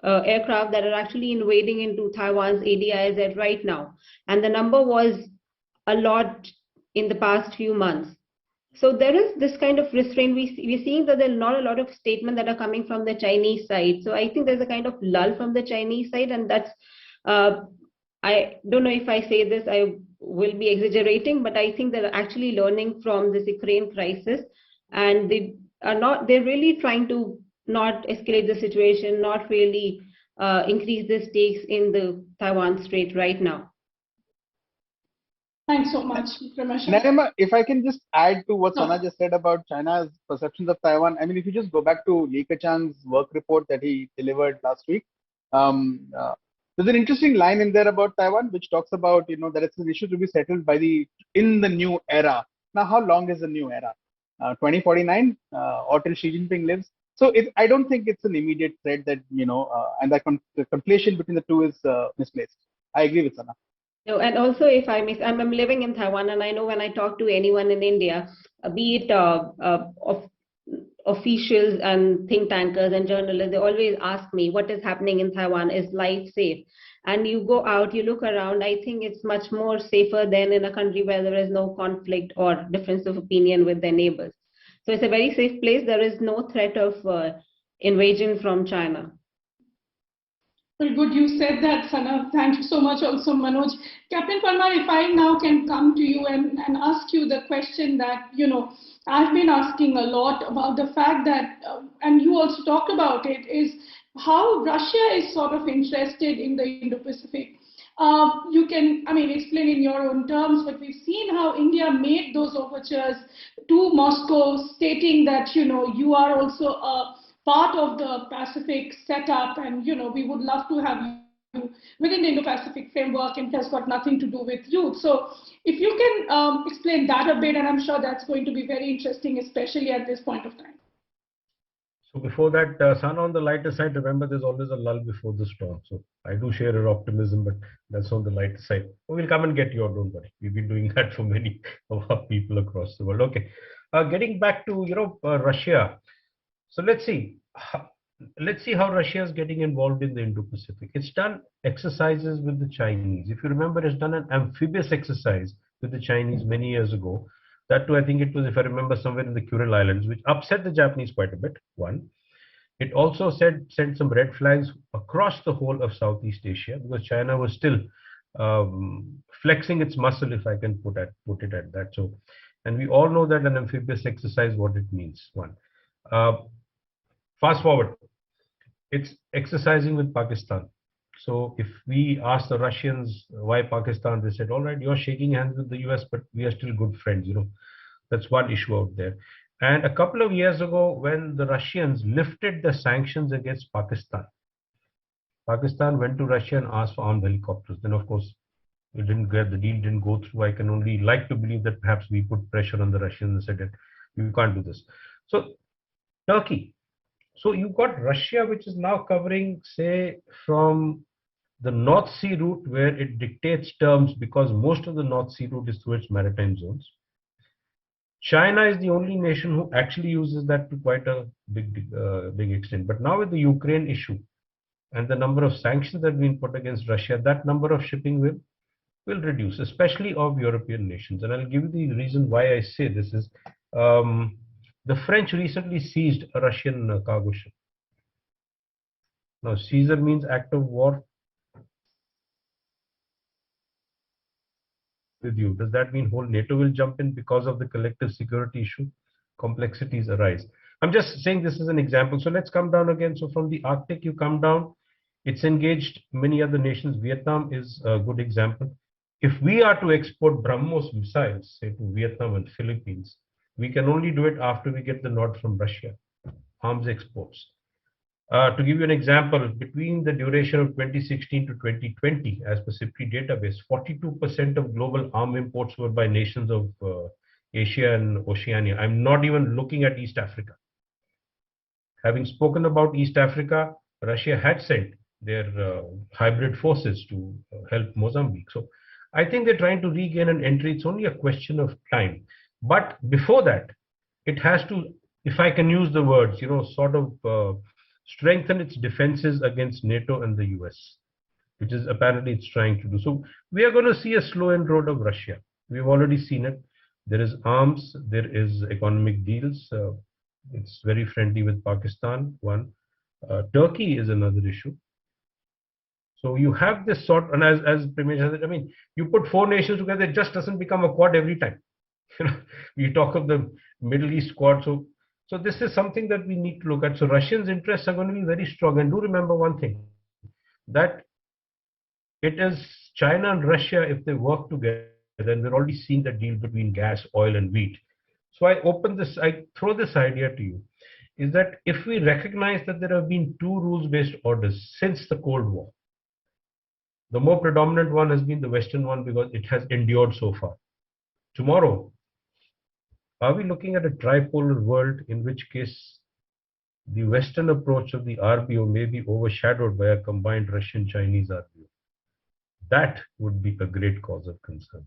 aircraft that are actually invading into Taiwan's ADIZ right now. And the number was a lot in the past few months. So there is this kind of restraint. We're seeing that there are not a lot of statements that are coming from the Chinese side. So I think there's a kind of lull from the Chinese side. And that's, I don't know if I say this, I will be exaggerating, but I think they're actually learning from this Ukraine crisis. And they're really trying to not escalate the situation, not really increase the stakes in the Taiwan Strait right now. Thanks so much, Ramesh. Narima, if I can just add to what Sana just said about China's perceptions of Taiwan. I mean, if you just go back to Li Kechan's work report that he delivered last week, there's an interesting line in there about Taiwan, which talks about, that it's an issue to be settled in the new era. Now, how long is the new era? 2049 or till Xi Jinping lives? So I don't think it's an immediate threat that, and the conflation between the two is misplaced. I agree with Sana. No, and also, if I may, I'm living in Taiwan, and I know when I talk to anyone in India, be it of officials and think tankers and journalists, they always ask me what is happening in Taiwan. Is life safe? And you go out, you look around, I think it's much more safer than in a country where there is no conflict or difference of opinion with their neighbors. So it's a very safe place. There is no threat of invasion from China. Very good. You said that, Sana. Thank you so much also, Manoj. Captain Parmar, if I now can come to you and ask you the question that, I've been asking a lot about the fact that, and you also talked about it, is how Russia is sort of interested in the Indo-Pacific. You can, explain in your own terms, but we've seen how India made those overtures to Moscow, stating that, you are also a part of the Pacific setup, and we would love to have you within the Indo-Pacific framework, and it has got nothing to do with you. So if you can explain that a bit, and I'm sure that's going to be very interesting, especially at this point of time. So before that, Sana, on the lighter side, remember there's always a lull before the storm. So I do share your optimism, but that's on the lighter side. We'll come and get you, don't worry. We've been doing that for many of our people across the world. Okay, getting back to Russia. So let's see how Russia is getting involved in the Indo-Pacific. It's done exercises with the Chinese. If you remember, it's done an amphibious exercise with the Chinese many years ago. That too, I think it was, if I remember, somewhere in the Kuril Islands, which upset the Japanese quite a bit. One, it also sent some red flags across the whole of Southeast Asia, because China was still flexing its muscle, if I can put it at that. So, and we all know that an amphibious exercise, what it means. One. Fast forward, it's exercising with Pakistan. So if we ask the Russians why Pakistan, they said, all right, you're shaking hands with the US, but we are still good friends. That's one issue out there. And a couple of years ago, when the Russians lifted the sanctions against Pakistan, Pakistan went to Russia and asked for armed helicopters. Then, of course, the deal didn't go through. I can only like to believe that perhaps we put pressure on the Russians and said that you can't do this. So Turkey. So you've got Russia, which is now covering, say, from the North Sea route, where it dictates terms, because most of the North Sea route is through its maritime zones. China is the only nation who actually uses that to quite a big extent. But now with the Ukraine issue and the number of sanctions that have been put against Russia, that number of shipping will reduce, especially of European nations. And I'll give you the reason why I say this is, the French recently seized a Russian cargo ship. Now, Caesar means act of war. With you, does that mean whole NATO will jump in because of the collective security issue? Complexities arise. I'm just saying this is an example. So let's come down again. So from the Arctic, you come down. It's engaged many other nations. Vietnam is a good example. If we are to export BrahMos missiles, say, to Vietnam and Philippines, we can only do it after we get the nod from Russia. Arms exports. To give you an example, between the duration of 2016 to 2020, as per SIPRI database, 42% of global arm imports were by nations of Asia and Oceania. I'm not even looking at East Africa. Having spoken about East Africa, Russia had sent their hybrid forces to help Mozambique. So I think they're trying to regain an entry. It's only a question of time. But before that, it has to, if I can use the words, sort of strengthen its defenses against NATO and the US, which is apparently it's trying to do. So we are going to see a slow end road of Russia. We've already seen it. There is arms, there is economic deals. It's very friendly with Pakistan. One, Turkey is another issue. So you have this sort, and as Primesh said, you put four nations together, it just doesn't become a quad every time. We talk of the Middle East Quad. So this is something that we need to look at. So Russians' interests are going to be very strong. And do remember one thing, that it is China and Russia, if they work together, and we're already seeing the deal between gas, oil, and wheat. So I throw this idea to you, is that if we recognize that there have been two rules-based orders since the Cold War, the more predominant one has been the Western one because it has endured so far. Tomorrow, are we looking at a tripolar world, in which case the Western approach of the RBO may be overshadowed by a combined Russian-Chinese RBO. That would be a great cause of concern.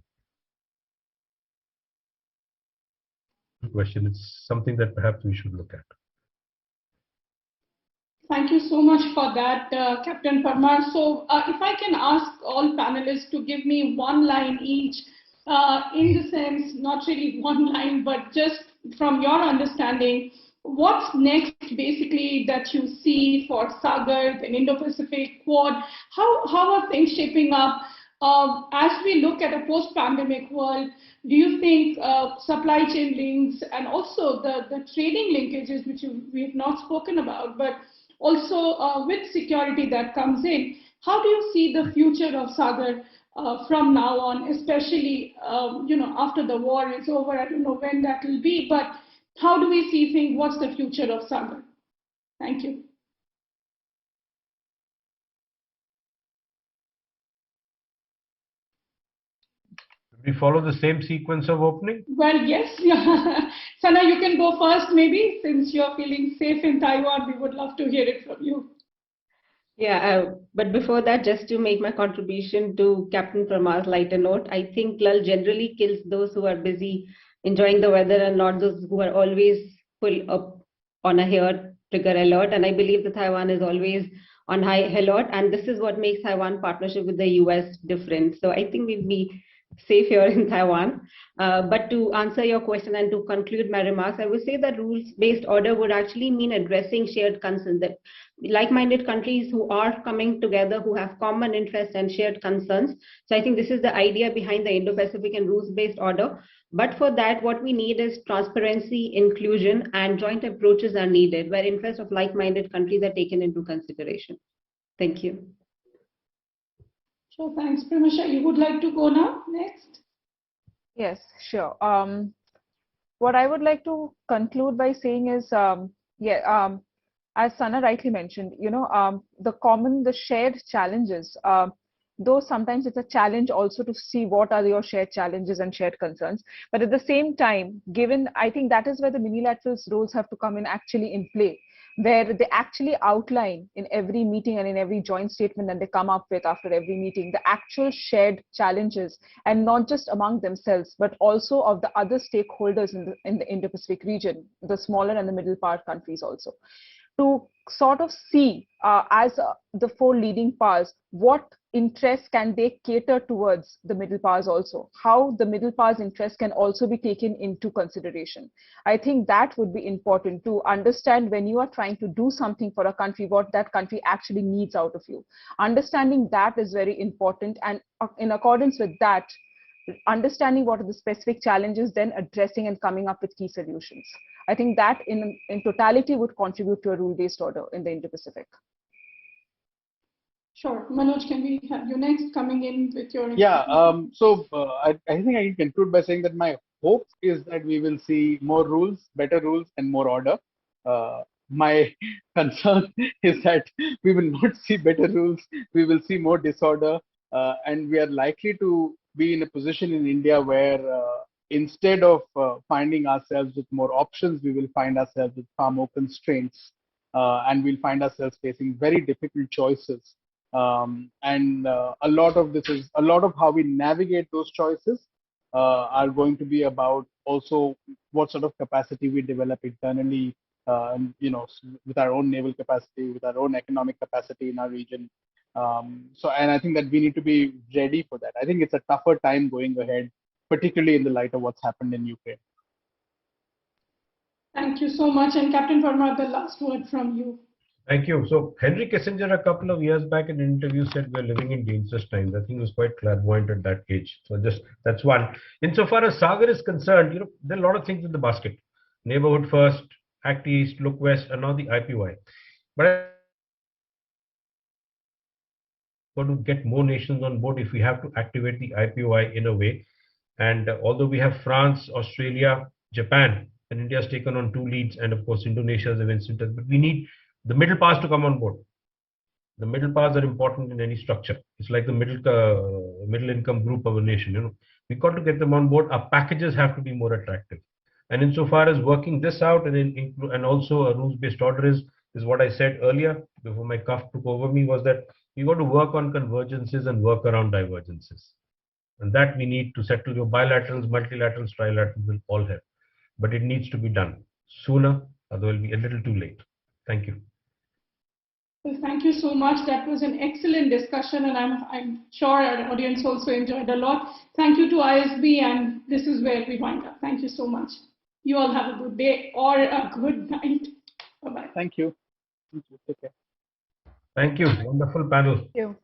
Question. It's something that perhaps we should look at. Thank you so much for that, Captain Parmar. So if I can ask all panelists to give me one line each, in the sense, not really one line, but just from your understanding, what's next basically that you see for Sagar, the Indo-Pacific Quad? How are things shaping up? As we look at a post-pandemic world, do you think supply chain links and also the trading linkages, which we've not spoken about, but also with security that comes in, how do you see the future of Sagar from now on, especially after the war is over? I don't know when that will be, but how do we see things? What's the future of Sagar? Thank you. We follow the same sequence of opening? Well, yes. Sana, you can go first, maybe, since you're feeling safe in Taiwan. We would love to hear it from you. Yeah, but before that, just to make my contribution to Captain Parmar's lighter note, I think lull generally kills those who are busy enjoying the weather and not those who are always full up on a hair trigger alert. And I believe that Taiwan is always on high alert, and this is what makes Taiwan partnership with the US different. So I think we'll be safe here in Taiwan. But to answer your question and to conclude my remarks, I would say that rules-based order would actually mean addressing shared concerns, that like-minded countries who are coming together, who have common interests and shared concerns. So I think this is the idea behind the Indo-Pacific and rules-based order. But for that, what we need is transparency, inclusion, and joint approaches are needed, where interests of like-minded countries are taken into consideration. Thank you. Sure, thanks. Premasha, you would like to go now next? Yes, sure. What I would like to conclude by saying is, as Sana rightly mentioned, the shared challenges, though sometimes it's a challenge also to see what are your shared challenges and shared concerns. But at the same time, I think that is where the minilaterals roles have to come in actually in play, where they actually outline in every meeting and in every joint statement that they come up with after every meeting, the actual shared challenges, and not just among themselves, but also of the other stakeholders in the Indo-Pacific region, the smaller and the middle power countries also, to sort of see as the four leading powers, what interests can they cater towards the middle powers also, how the middle powers' interests can also be taken into consideration. I think that would be important to understand when you are trying to do something for a country, what that country actually needs out of you. Understanding that is very important, and in accordance with that, understanding what are the specific challenges, then addressing and coming up with key solutions. I think that in totality would contribute to a rule-based order in the Indo-Pacific. Sure. Manoj, can we have you next coming in with your... Yeah, I think I can conclude by saying that my hope is that we will see more rules, better rules, and more order. My concern is that we will not see better rules, we will see more disorder, and we are likely to be in a position in India where instead of finding ourselves with more options, we will find ourselves with far more constraints, and we'll find ourselves facing very difficult choices. A lot of how we navigate those choices are going to be about also what sort of capacity we develop internally, with our own naval capacity, with our own economic capacity in our region. And I think that we need to be ready for that. I think it's a tougher time going ahead, particularly in the light of what's happened in Ukraine. Thank you so much. And Captain Parmar, the last word from you. Thank you. So Henry Kissinger a couple of years back in an interview said we're living in dangerous times. I think he was quite clairvoyant at that age. So that's one. Insofar as Sagar is concerned, there are a lot of things in the basket. Neighborhood first, Act East, Look West, and now the IPY. But to get more nations on board if we have to activate the IPY in a way. And although we have France, Australia, Japan, and India has taken on 2 leads, and of course Indonesia is a Vincent, but we need the middle powers to come on board. The middle powers are important in any structure. It's like the middle income group of a nation. We've got to get them on board. Our packages have to be more attractive. And insofar as working this out and also a rules-based order is what I said earlier before my cough took over me, was that we got to work on convergences and work around divergences. And that we need to settle. Your bilaterals, multilaterals, trilaterals will all help. But it needs to be done sooner, or there will be a little too late. Thank you. Well, thank you so much. That was an excellent discussion, and I'm sure our audience also enjoyed a lot. Thank you to ISB, and this is where we wind up. Thank you so much. You all have a good day or a good night. Bye-bye. Thank you. Take care. Thank you. Wonderful panel. Thank you.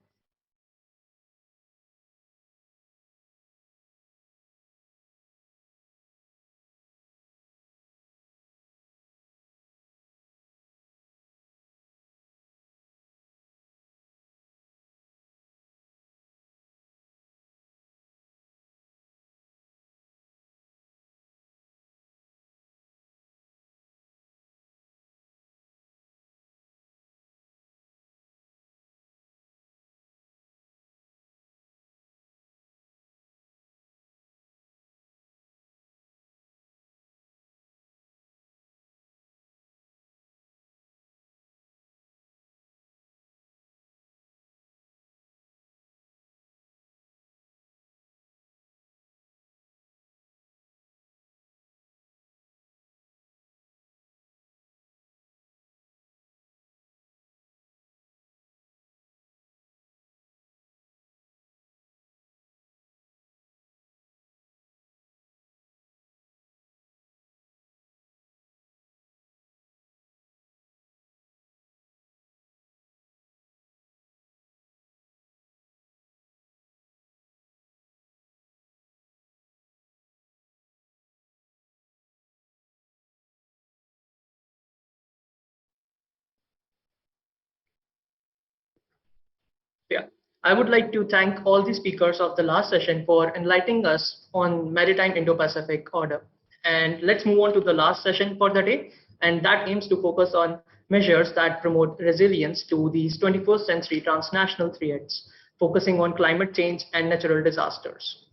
Yeah, I would like to thank all the speakers of the last session for enlightening us on maritime Indo-Pacific order. And let's move on to the last session for the day, and that aims to focus on measures that promote resilience to these 21st century transnational threats, focusing on climate change and natural disasters.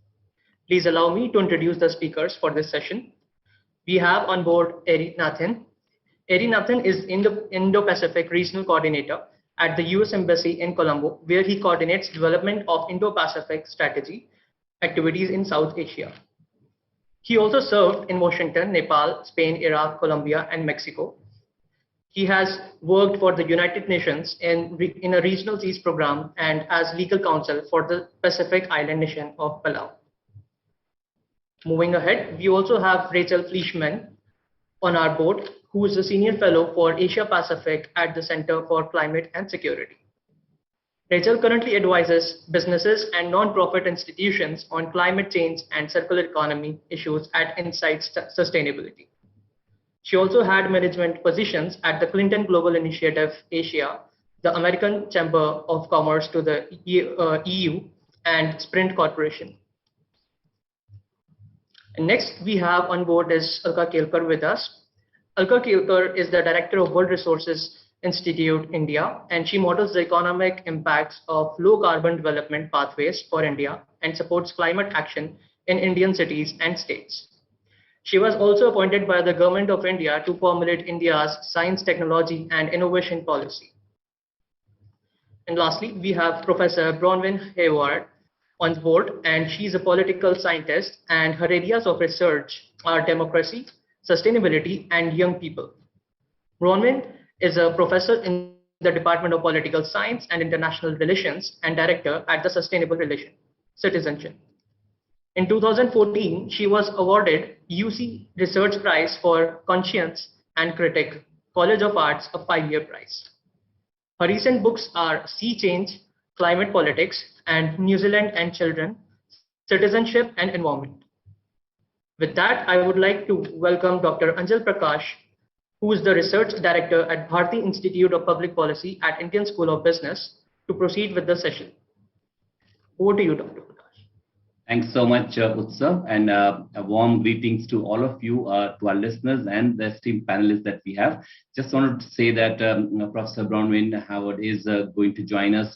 Please allow me to introduce the speakers for this session. We have on board Eri Nathan. Eri Nathan is Indo-Pacific Regional Coordinator at the US Embassy in Colombo, where he coordinates development of Indo-Pacific strategy activities in South Asia. He also served in Washington, Nepal, Spain, Iraq, Colombia, and Mexico. He has worked for the United Nations in a regional peace program and as legal counsel for the Pacific Island nation of Palau. Moving ahead, we also have Rachel Fleischman on our board, who is a senior fellow for Asia Pacific at the Center for Climate and Security. Rachel currently advises businesses and non-profit institutions on climate change and circular economy issues at Insight Sustainability. She also had management positions at the Clinton Global Initiative Asia, the American Chamber of Commerce to the EU, and Sprint Corporation. And next we have on board is Alka Kelkar with us. Alka Kelkar is the Director of World Resources Institute, India, and she models the economic impacts of low carbon development pathways for India and supports climate action in Indian cities and states. She was also appointed by the Government of India to formulate India's science, technology, and innovation policy. And lastly, we have Professor Bronwyn Hayward on board, and she's a political scientist, and her areas of research are democracy, sustainability, and young people. Bronwyn is a professor in the Department of Political Science and International Relations and director at the Sustainable Citizenship. In 2014, she was awarded UC Research Prize for Conscience and Critic, College of Arts, a 5-year prize. Her recent books are Sea Change, Climate Politics, and New Zealand and Children, Citizenship and Environment. With that, I would like to welcome Dr. Anjal Prakash, who is the Research Director at Bharati Institute of Public Policy at Indian School of Business, to proceed with the session. Over to you, Dr. Prakash. Thanks so much, Utsav, and a warm greetings to all of you, to our listeners and the esteemed panelists that we have. Just wanted to say that Professor Bronwyn Howard is going to join us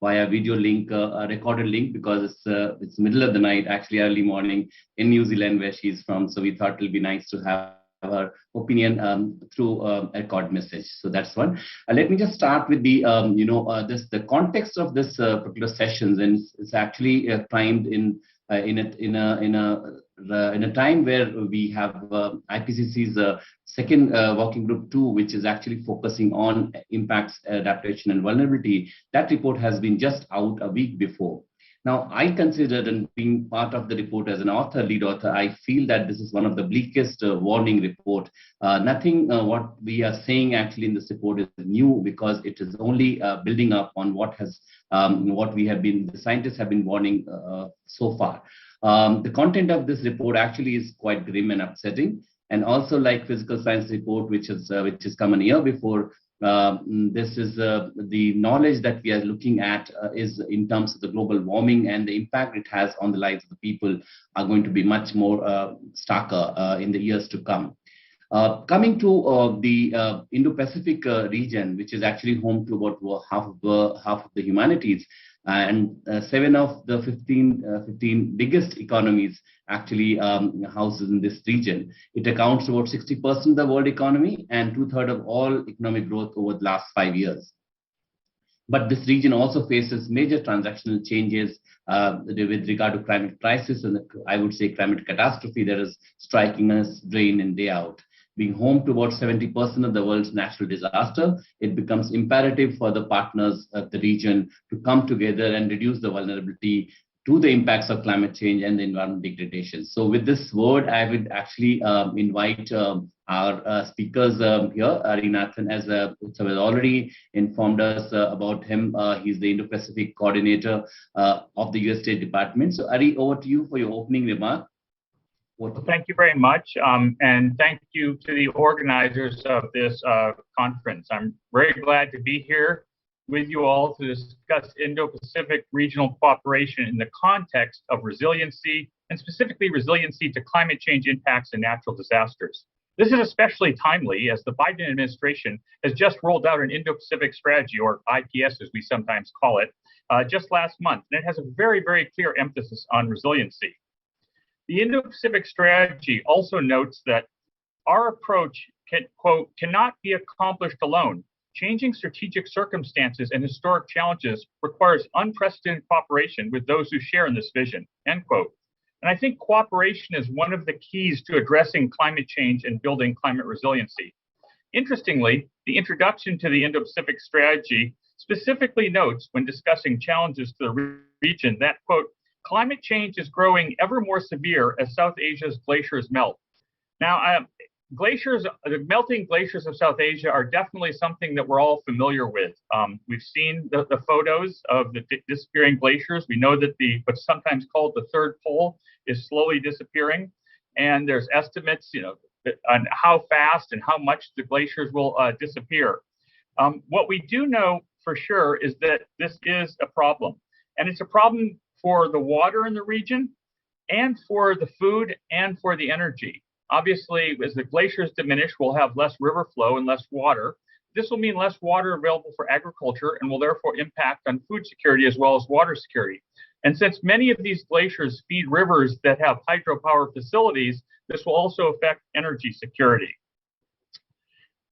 via video link, a recorded link, because it's middle of the night, actually early morning in New Zealand where she's from. So we thought it'll be nice to have her opinion through a record message. So that's one. Let me just start with the the context of this particular sessions, and it's actually timed in a time where we have IPCC's second working group 2, which is actually focusing on impacts, adaptation, and vulnerability. That report has been just out a week before. Now, I considered, and being part of the report as an author, lead author, I feel that this is one of the bleakest warning report. Nothing what we are saying actually in this report is new, because it is only building up on what the scientists have been warning so far. The content of this report actually is quite grim and upsetting, and also like physical science report, which has come a year before. This is the knowledge that we are looking at is in terms of the global warming and the impact it has on the lives of the people are going to be much more starker in the years to come. Coming to the Indo-Pacific region, which is actually home to about half of the humanities, and 7 of the 15 biggest economies actually houses in this region. It accounts for about 60% of the world economy and 2/3 of all economic growth over the last 5 years. But this region also faces major transactional changes with regard to climate crisis, and I would say climate catastrophe that is striking us day in and day out. Being home to about 70% of the world's natural disaster, it becomes imperative for the partners of the region to come together and reduce the vulnerability to the impacts of climate change and the environmental degradation. So with this word, I would actually invite our speakers here. Arinathan, as Utsav has already informed us about him. He's the Indo-Pacific coordinator of the US State Department. So Ari, over to you for your opening remark. Thank you very much, and thank you to the organizers of this conference. I'm very glad to be here with you all to discuss Indo-Pacific regional cooperation in the context of resiliency, and specifically resiliency to climate change impacts and natural disasters. This is especially timely as the Biden administration has just rolled out an Indo-Pacific strategy, or IPS as we sometimes call it, just last month, and it has a very, very clear emphasis on resiliency. The Indo-Pacific strategy also notes that our approach cannot be accomplished alone. Changing strategic circumstances and historic challenges requires unprecedented cooperation with those who share in this vision, end quote. And I think cooperation is one of the keys to addressing climate change and building climate resiliency. Interestingly, the introduction to the Indo-Pacific strategy specifically notes when discussing challenges to the region that, quote, climate change is growing ever more severe as South Asia's glaciers melt. Now, the melting glaciers of South Asia are definitely something that we're all familiar with. We've seen the photos of the disappearing glaciers. We know that what's sometimes called the third pole is slowly disappearing. And there's estimates, on how fast and how much the glaciers will disappear. What we do know for sure is that this is a problem. And it's a problem for the water in the region, and for the food, and for the energy. Obviously, as the glaciers diminish, we'll have less river flow and less water. This will mean less water available for agriculture and will therefore impact on food security as well as water security. And since many of these glaciers feed rivers that have hydropower facilities, this will also affect energy security.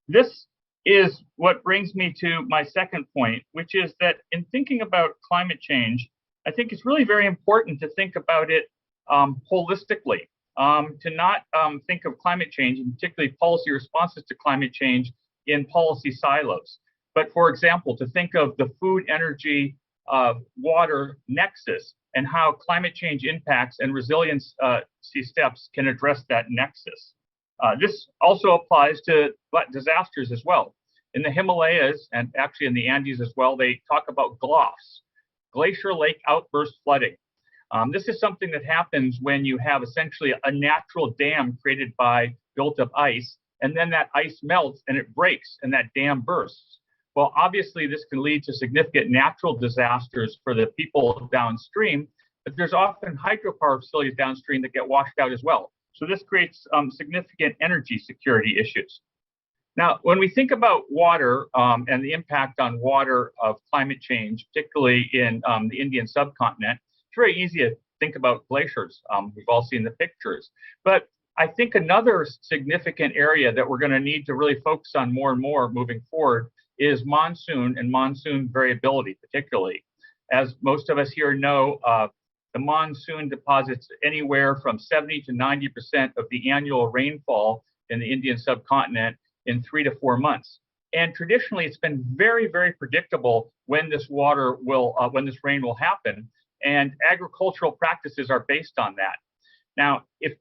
This is what brings me to my second point, which is that in thinking about climate change, I think it's really very important to think about it holistically, to not think of climate change, and particularly policy responses to climate change, in policy silos. But for example, to think of the food, energy, water nexus and how climate change impacts and resiliency steps can address that nexus. This also applies to disasters as well. In the Himalayas, and actually in the Andes as well, they talk about GLOFs. Glacier lake outburst flooding. This is something that happens when you have essentially a natural dam created by built up ice, and then that ice melts and it breaks and that dam bursts. Well, obviously this can lead to significant natural disasters for the people downstream, but there's often hydropower facilities downstream that get washed out as well. So this creates significant energy security issues. Now, when we think about water and the impact on water of climate change, particularly in the Indian subcontinent, it's very easy to think about glaciers. We've all seen the pictures. But I think another significant area that we're going to need to really focus on more and more moving forward is monsoon and monsoon variability, particularly. As most of us here know, the monsoon deposits anywhere from 70 to 90% of the annual rainfall in the Indian subcontinent in 3 to 4 months. And traditionally, it's been very, very predictable when this rain will happen. And agricultural practices are based on that. Now, if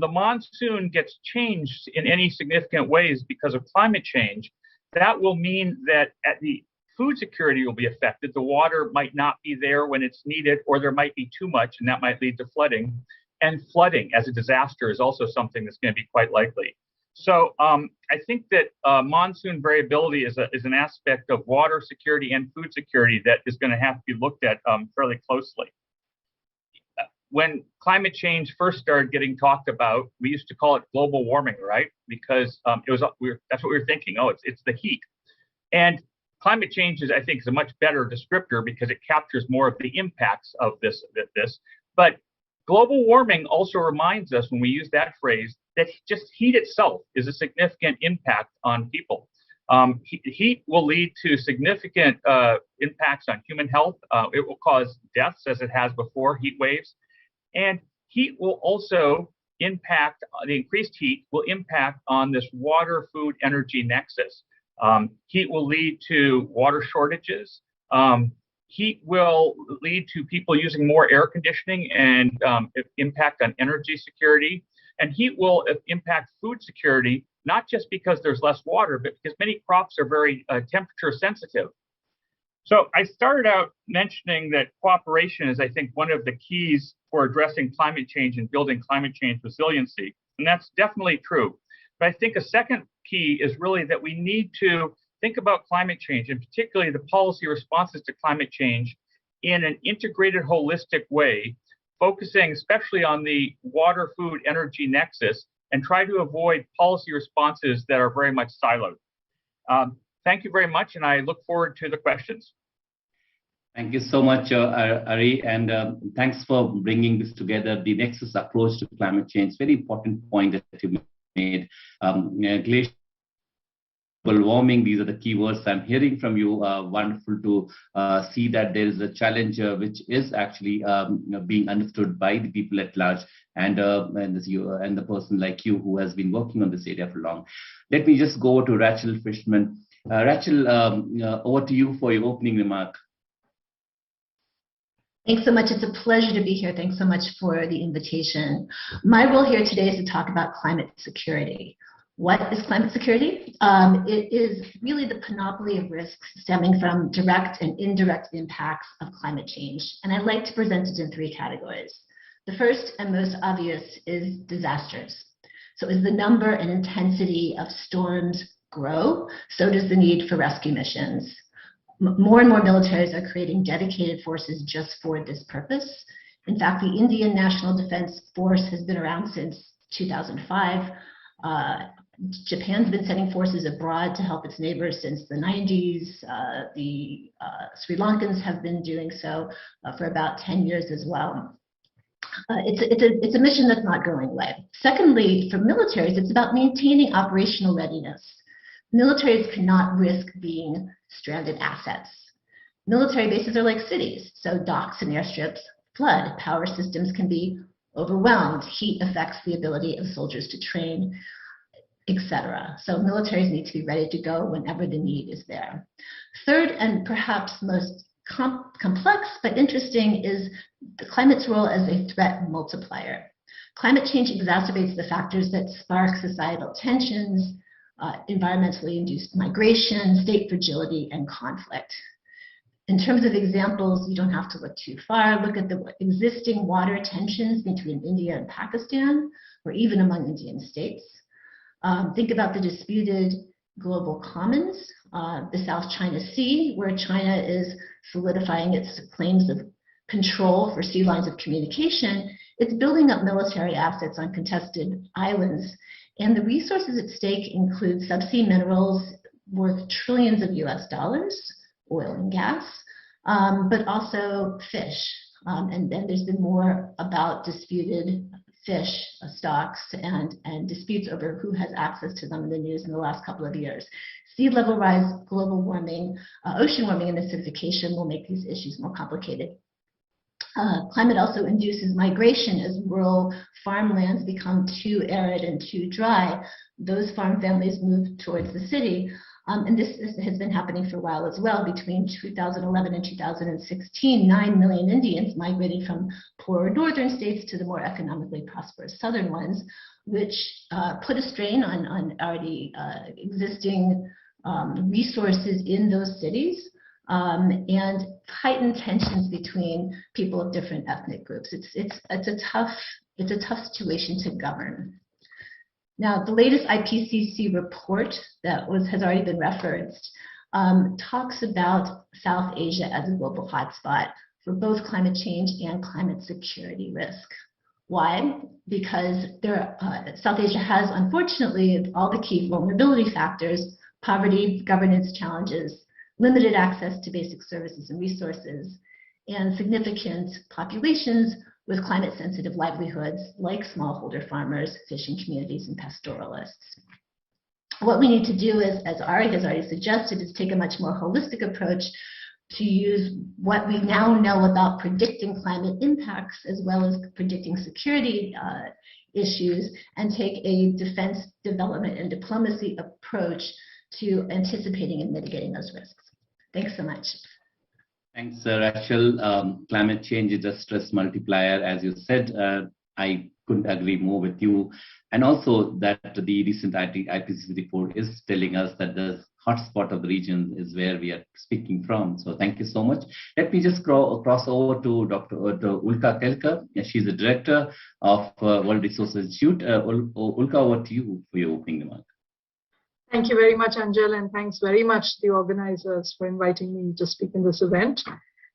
the monsoon gets changed in any significant ways because of climate change, that will mean that the food security will be affected. The water might not be there when it's needed, or there might be too much, and that might lead to flooding. And flooding as a disaster is also something that's going to be quite likely. So I think that monsoon variability is an aspect of water security and food security that is going to have to be looked at fairly closely. When climate change first started getting talked about, we used to call it global warming, right? Because that's what we were thinking. Oh, it's the heat. And climate change I think, is a much better descriptor because it captures more of the impacts of this. But global warming also reminds us, when we use that phrase, that just heat itself is a significant impact on people. Heat will lead to significant impacts on human health. It will cause deaths, as it has before, heat waves. And heat will also impact, the increased heat will impact on this water, food, energy nexus. Heat will lead to water shortages. Heat will lead to people using more air conditioning and impact on energy security. And heat will impact food security, not just because there's less water, but because many crops are very temperature sensitive. So I started out mentioning that cooperation is, I think, one of the keys for addressing climate change and building climate change resiliency. And that's definitely true. But I think a second key is really that we need to think about climate change, and particularly the policy responses to climate change, in an integrated, holistic way, focusing especially on the water, food, energy nexus, and try to avoid policy responses that are very much siloed. Thank you very much, and I look forward to the questions. Thank you so much, Ari, and thanks for bringing this together, the nexus approach to climate change. Very important point that you made. Glacial warming, these are the key words I'm hearing from you. Wonderful to see that there is a challenge which is actually being understood by the people at large, and the person like you who has been working on this area for long. Let me just go to Rachel Fishman. Rachel, over to you for your opening remark. Thanks so much. It's a pleasure to be here. Thanks so much for the invitation. My role here today is to talk about climate security. What is climate security? It is really the panoply of risks stemming from direct and indirect impacts of climate change. And I'd like to present it in 3 categories. The first and most obvious is disasters. So as the number and intensity of storms grow, so does the need for rescue missions. More and more militaries are creating dedicated forces just for this purpose. In fact, the Indian National Defense Force has been around since 2005. Japan's been sending forces abroad to help its neighbors since the 90s. The Sri Lankans have been doing so for about 10 years as well. It's a mission that's not going away. Secondly, for militaries, it's about maintaining operational readiness. Militaries cannot risk being stranded assets. Military bases are like cities, so docks and airstrips flood. Power systems can be overwhelmed. Heat affects the ability of soldiers to train, etc. So militaries need to be ready to go whenever the need is there. Third, and perhaps most complex but interesting, is the climate's role as a threat multiplier. Climate change exacerbates the factors that spark societal tensions, environmentally induced migration, state fragility, and conflict. In terms of examples, you don't have to look too far. Look at the existing water tensions between India and Pakistan, or even among Indian states. Think about the disputed global commons, the South China Sea, where China is solidifying its claims of control for sea lines of communication, it's building up military assets on contested islands. And the resources at stake include subsea minerals worth trillions of US dollars, oil and gas, but also fish. And then there's been more about disputed fish stocks and disputes over who has access to them in the news in the last couple of years. Sea level rise, global warming, ocean warming, and acidification will make these issues more complicated. Climate also induces migration as rural farmlands become too arid and too dry. Those farm families move towards the city. And this has been happening for a while as well. Between 2011 and 2016, 9 million Indians migrated from poorer northern states to the more economically prosperous southern ones, which put a strain on already existing resources in those cities and heightened tensions between people of different ethnic groups. It's a tough situation to govern. Now, the latest IPCC report that has already been referenced talks about South Asia as a global hotspot for both climate change and climate security risk. Why? Because South Asia has, unfortunately, all the key vulnerability factors: poverty, governance challenges, limited access to basic services and resources, and significant populations with climate-sensitive livelihoods like smallholder farmers, fishing communities, and pastoralists. What we need to do is, as Ari has already suggested, is take a much more holistic approach to use what we now know about predicting climate impacts as well as predicting security issues, and take a defense, development, and diplomacy approach to anticipating and mitigating those risks. Thanks so much. Thanks, Rachel. Climate change is a stress multiplier, as you said. I couldn't agree more with you. And also that the recent IPCC report is telling us that the hotspot of the region is where we are speaking from. So thank you so much. Let me just cross over to Dr. Ulka Kelkar. She's the director of World Resources Institute. Ulka, over to you for your opening remark. Thank you very much, Angel, and thanks very much to the organizers for inviting me to speak in this event.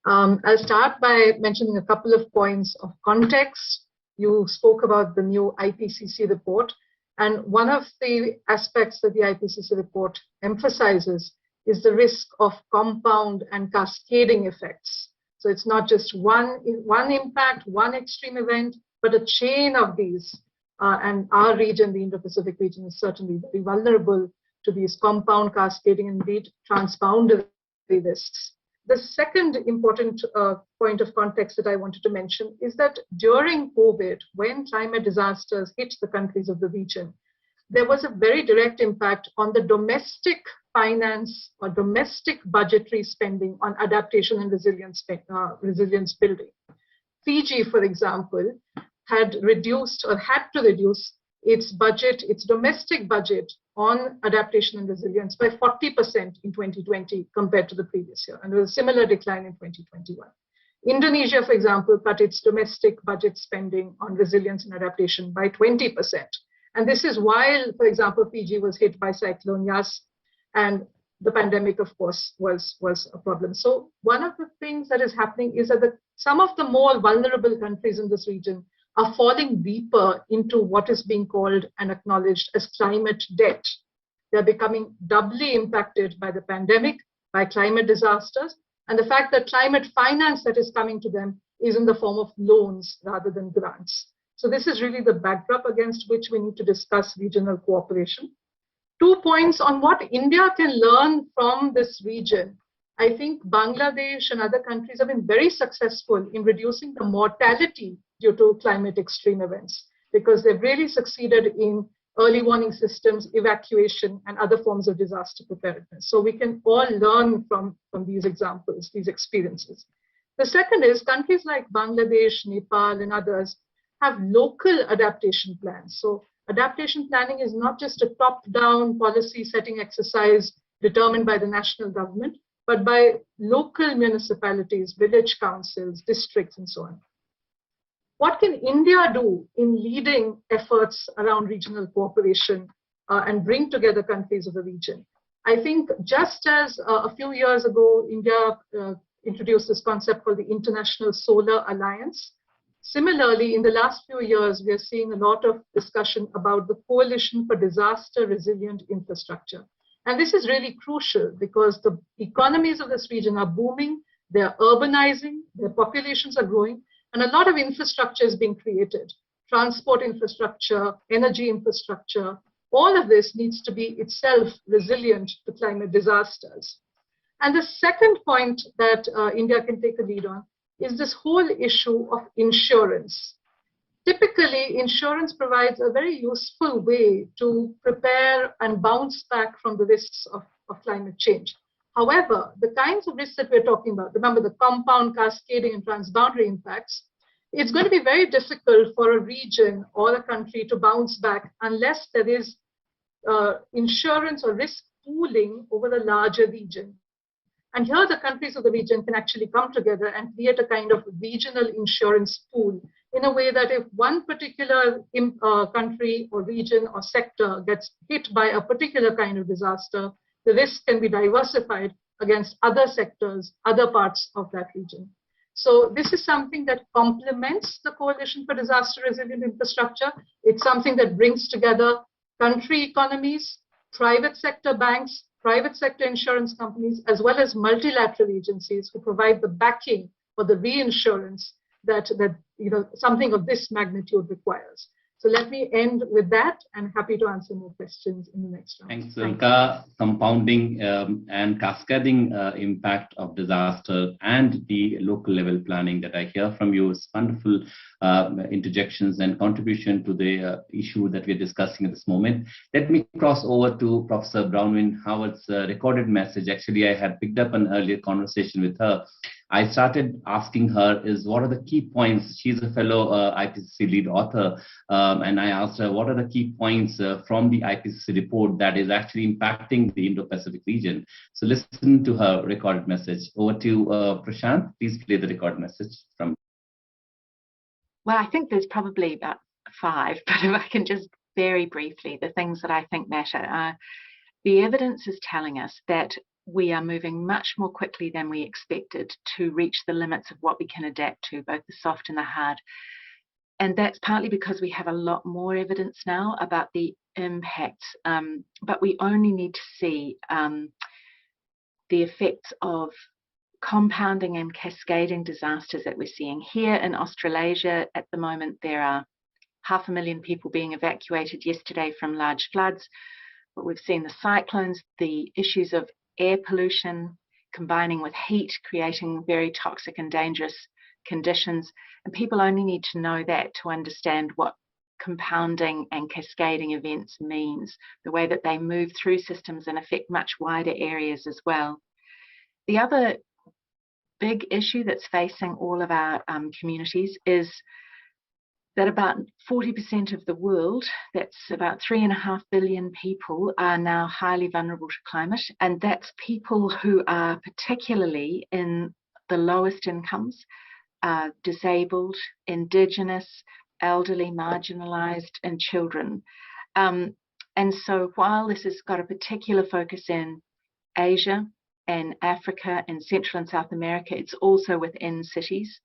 I'll start by mentioning a couple of points of context. You spoke about the new IPCC report, and one of the aspects that the IPCC report emphasizes is the risk of compound and cascading effects. So it's not just one impact, one extreme event, but a chain of these. And our region, the Indo-Pacific region, is certainly very vulnerable to these compound, cascading, and indeed transboundary risks. The second important point of context that I wanted to mention is that during COVID, when climate disasters hit the countries of the region, there was a very direct impact on the domestic finance or domestic budgetary spending on adaptation and resilience building. Fiji, for example, had reduced or had to reduce its budget, its domestic budget on adaptation and resilience by 40% in 2020 compared to the previous year, and there was a similar decline in 2021. Indonesia, for example, cut its domestic budget spending on resilience and adaptation by 20%. And this is while, for example, Fiji was hit by Cyclone Yas, and the pandemic, of course, was a problem. So one of the things that is happening is that some of the more vulnerable countries in this region are falling deeper into what is being called and acknowledged as climate debt. They're becoming doubly impacted by the pandemic, by climate disasters, and the fact that climate finance that is coming to them is in the form of loans rather than grants. So this is really the backdrop against which we need to discuss regional cooperation. 2 points on what India can learn from this region. I think Bangladesh and other countries have been very successful in reducing the mortality due to climate extreme events, because they've really succeeded in early warning systems, evacuation, and other forms of disaster preparedness. So we can all learn from these examples, these experiences. The second is countries like Bangladesh, Nepal, and others have local adaptation plans. So adaptation planning is not just a top-down policy setting exercise determined by the national government, but by local municipalities, village councils, districts, and so on. What can India do in leading efforts around regional cooperation and bring together countries of the region? I think just as a few years ago, India introduced this concept called the International Solar Alliance. Similarly, in the last few years, we are seeing a lot of discussion about the Coalition for Disaster Resilient Infrastructure. And this is really crucial because the economies of this region are booming, they're urbanizing, their populations are growing, and a lot of infrastructure is being created. Transport infrastructure, energy infrastructure, all of this needs to be itself resilient to climate disasters. And the second point that India can take a lead on is this whole issue of insurance. Typically, insurance provides a very useful way to prepare and bounce back from the risks of climate change. However, the kinds of risks that we're talking about, remember the compound, cascading, and transboundary impacts, it's going to be very difficult for a region or a country to bounce back unless there is insurance or risk pooling over the larger region. And here the countries of the region can actually come together and create a kind of regional insurance pool in a way that if one particular country or region or sector gets hit by a particular kind of disaster, the risk can be diversified against other sectors, other parts of that region. So this is something that complements the Coalition for Disaster Resilient Infrastructure. It's something that brings together country economies, private sector banks, private sector insurance companies, as well as multilateral agencies who provide the backing or the reinsurance that something of this magnitude requires. So let me end with that, and happy to answer more questions in the next round. Thanks, Zulka. Compounding and cascading impact of disaster and the local level planning that I hear from you is wonderful interjections and contribution to the issue that we're discussing at this moment. Let me cross over to Professor Bronwyn Howard's recorded message. Actually, I had picked up an earlier conversation with her. I started asking her what are the key points. She's a fellow IPCC lead author, and I asked her what are the key points from the IPCC report that is actually impacting the Indo-Pacific region. So listen to her recorded message. Over to Prashant. Please play the recorded message from. Well, I think there's probably about 5, but if I can just very briefly, the things that I think matter. The evidence is telling us that we are moving much more quickly than we expected to reach the limits of what we can adapt to, both the soft and the hard. And that's partly because we have a lot more evidence now about the impacts, but we only need to see the effects of compounding and cascading disasters that we're seeing. Here in Australasia at the moment, there are 500,000 people being evacuated yesterday from large floods, but we've seen the cyclones, the issues of air pollution combining with heat, creating very toxic and dangerous conditions. And people only need to know that to understand what compounding and cascading events means, the way that they move through systems and affect much wider areas as well. The other big issue that's facing all of our communities is that about 40% of the world, that's about 3.5 billion people, are now highly vulnerable to climate. And that's people who are particularly in the lowest incomes, disabled, indigenous, elderly, marginalized, and children. And so while this has got a particular focus in Asia and Africa and Central and South America, it's also within cities.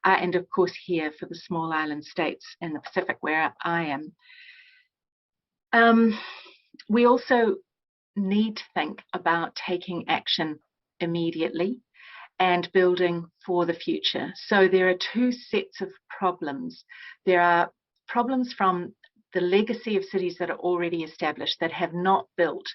And of course here for the small island states in the Pacific where I am. We also need to think about taking action immediately and building for the future. So there are 2 sets of problems. There are problems from the legacy of cities that are already established that have not built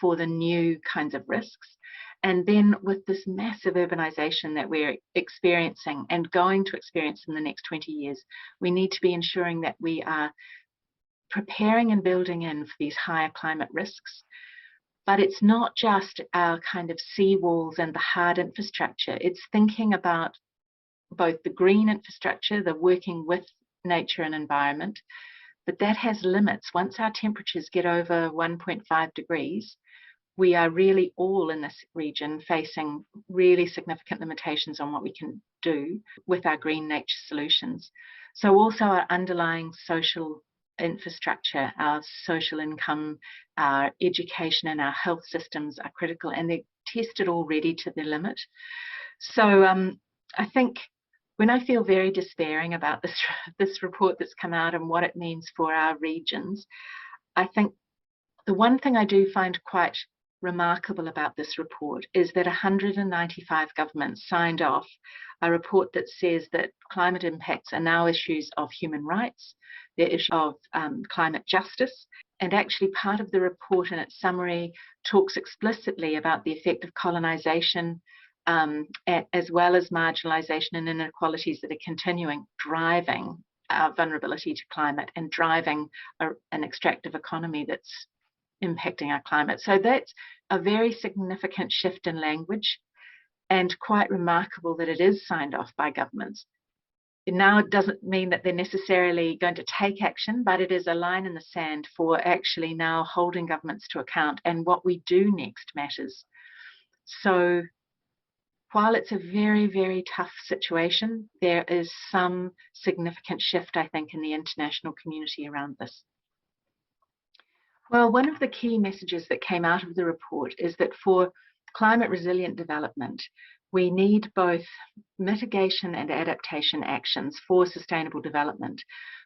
for the new kinds of risks. And then with this massive urbanization that we're experiencing and going to experience in the next 20 years, we need to be ensuring that we are preparing and building in for these higher climate risks. But it's not just our kind of seawalls and the hard infrastructure. It's thinking about both the green infrastructure, the working with nature and environment, but that has limits. Once our temperatures get over 1.5 degrees, we are really all in this region facing really significant limitations on what we can do with our green nature solutions. So also our underlying social infrastructure, our social income, our education and our health systems are critical, and they're tested already to the limit. So I think when I feel very despairing about this report that's come out and what it means for our regions, I think the one thing I do find quite remarkable about this report is that 195 governments signed off a report that says that climate impacts are now issues of human rights, they're issues of climate justice, and actually part of the report in its summary talks explicitly about the effect of colonization as well as marginalization and inequalities that are continuing, driving our vulnerability to climate and driving an extractive economy that's impacting our climate. So that's a very significant shift in language and quite remarkable that it is signed off by governments. Now, it doesn't mean that they're necessarily going to take action, but it is a line in the sand for actually now holding governments to account, and what we do next matters. So while it's a very, very tough situation, there is some significant shift, I think, in the international community around this. Well, one of the key messages that came out of the report is that for climate resilient development, we need both mitigation and adaptation actions for sustainable development.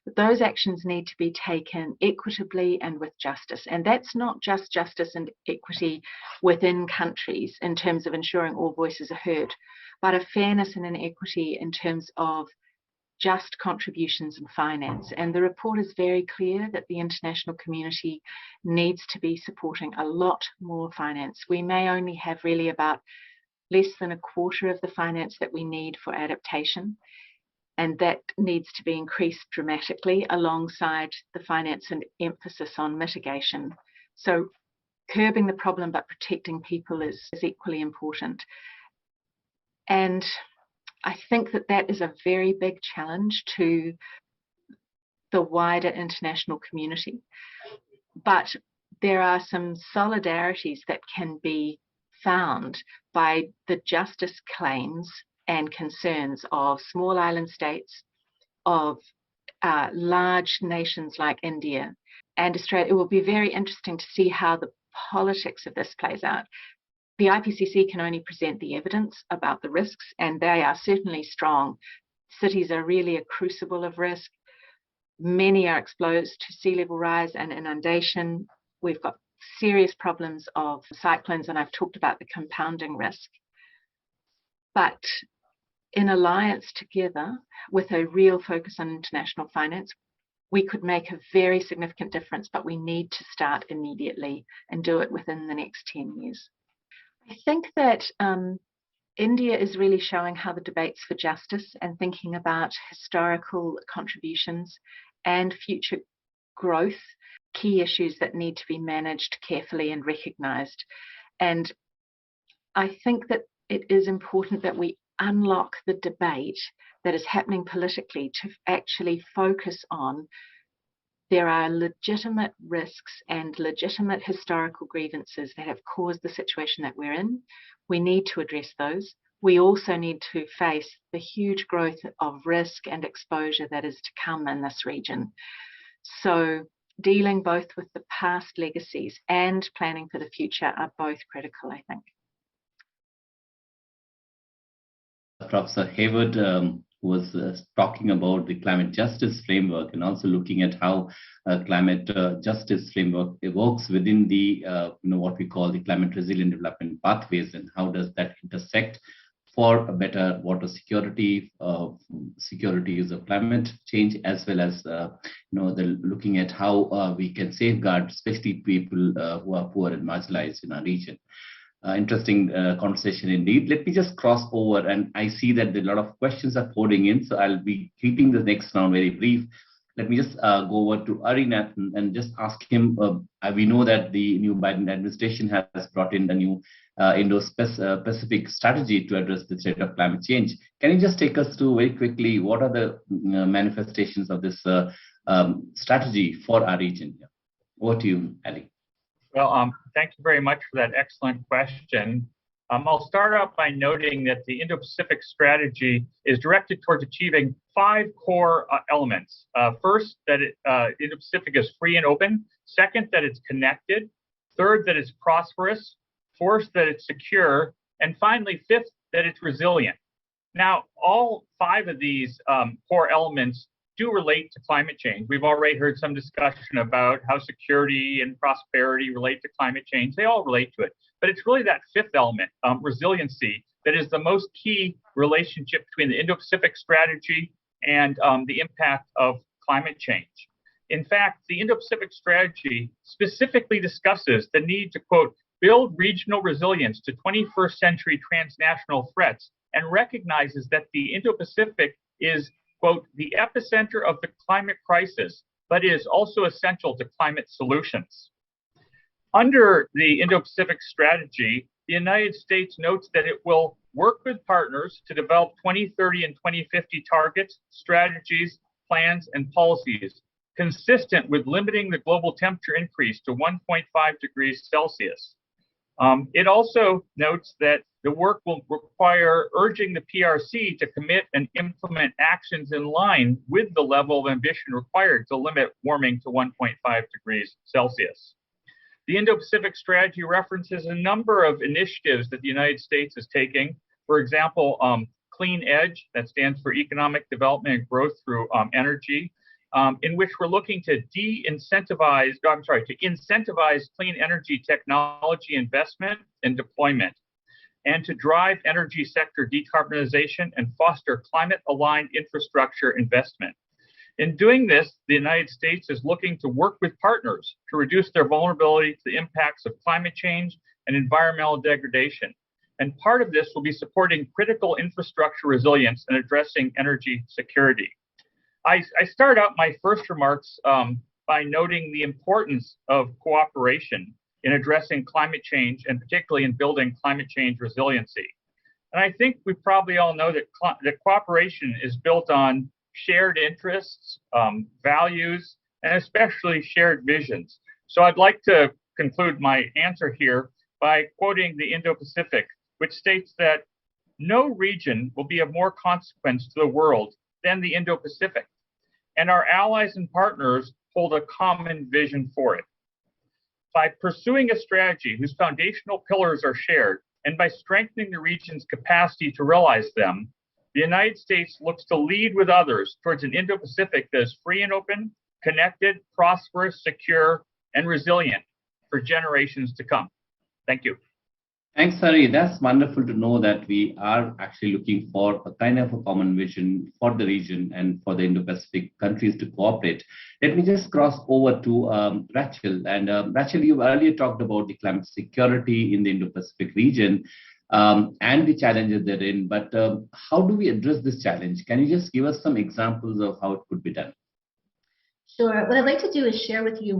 But those actions need to be taken equitably and with justice. And that's not just justice and equity within countries in terms of ensuring all voices are heard, but a fairness and an equity in terms of just contributions and finance. And the report is very clear that the international community needs to be supporting a lot more finance. We may only have really about less than a quarter of the finance that we need for adaptation, and that needs to be increased dramatically alongside the finance and emphasis on mitigation. So curbing the problem but protecting people is equally important. And I think that that is a very big challenge to the wider international community. But there are some solidarities that can be found by the justice claims and concerns of small island states, of large nations like India and Australia. It will be very interesting to see how the politics of this plays out. The IPCC can only present the evidence about the risks, and they are certainly strong. Cities are really a crucible of risk. Many are exposed to sea level rise and inundation. We've got serious problems of cyclones, and I've talked about the compounding risk. But in alliance together with a real focus on international finance, we could make a very significant difference, but we need to start immediately and do it within the next 10 years. I think that India is really showing how the debates for justice and thinking about historical contributions and future growth, key issues that need to be managed carefully and recognized. And I think that it is important that we unlock the debate that is happening politically to actually focus on there are legitimate risks and legitimate historical grievances that have caused the situation that we're in. We need to address those. We also need to face the huge growth of risk and exposure that is to come in this region. So dealing both with the past legacies and planning for the future are both critical, I think. Professor Hayward was talking about the climate justice framework and also looking at how climate justice framework works within the what we call the climate resilient development pathways, and how does that intersect for a better water security, security use of climate change, as well as looking at how we can safeguard especially people who are poor and marginalized in our region. Interesting conversation indeed. Let me just cross over, and I see that a lot of questions are pouring in, so I'll be keeping the next round very brief. Let me just go over to Arinathan and just ask him, we know that the new Biden administration has brought in a new Indo-Pacific strategy to address the threat of climate change. Can you just take us through very quickly what are the manifestations of this strategy for our region? Over to you, Ali. Well, thank you very much for that excellent question. I'll start out by noting that the Indo-Pacific strategy is directed towards achieving 5 core elements. First, that Indo-Pacific is free and open. Second, that it's connected. Third, that it's prosperous. Fourth, that it's secure. And finally, fifth, that it's resilient. Now, all 5 of these core elements do relate to climate change. We've already heard some discussion about how security and prosperity relate to climate change. They all relate to it. But it's really that 5th element, resiliency, that is the most key relationship between the Indo-Pacific strategy and the impact of climate change. In fact, the Indo-Pacific strategy specifically discusses the need to, quote, build regional resilience to 21st century transnational threats, and recognizes that the Indo-Pacific is, quote, the epicenter of the climate crisis, but is also essential to climate solutions. Under the Indo-Pacific strategy, the United States notes that it will work with partners to develop 2030 and 2050 targets, strategies, plans, and policies consistent with limiting the global temperature increase to 1.5 degrees Celsius. It also notes that the work will require urging the PRC to commit and implement actions in line with the level of ambition required to limit warming to 1.5 degrees Celsius. The Indo-Pacific strategy references a number of initiatives that the United States is taking. For example, Clean Edge, that stands for Economic Development and Growth through Energy, in which we're looking to incentivize clean energy technology investment and deployment, and to drive energy sector decarbonization and foster climate-aligned infrastructure investment. In doing this, the United States is looking to work with partners to reduce their vulnerability to the impacts of climate change and environmental degradation. And part of this will be supporting critical infrastructure resilience and addressing energy security. I start out my first remarks by noting the importance of cooperation in addressing climate change, and particularly in building climate change resiliency. And I think we probably all know that cooperation is built on shared interests, values, and especially shared visions. So I'd like to conclude my answer here by quoting the Indo-Pacific, which states that no region will be of more consequence to the world than the Indo-Pacific, and our allies and partners hold a common vision for it. By pursuing a strategy whose foundational pillars are shared, and by strengthening the region's capacity to realize them, the United States looks to lead with others towards an Indo-Pacific that is free and open, connected, prosperous, secure, and resilient for generations to come. Thank you. Thanks, Hari. That's wonderful to know that we are actually looking for a kind of a common vision for the region and for the Indo-Pacific countries to cooperate. Let me just cross over to Rachel. And Rachel, you earlier talked about the climate security in the Indo-Pacific region and the challenges therein. But how do we address this challenge? Can you just give us some examples of how it could be done? Sure. What I'd like to do is share with you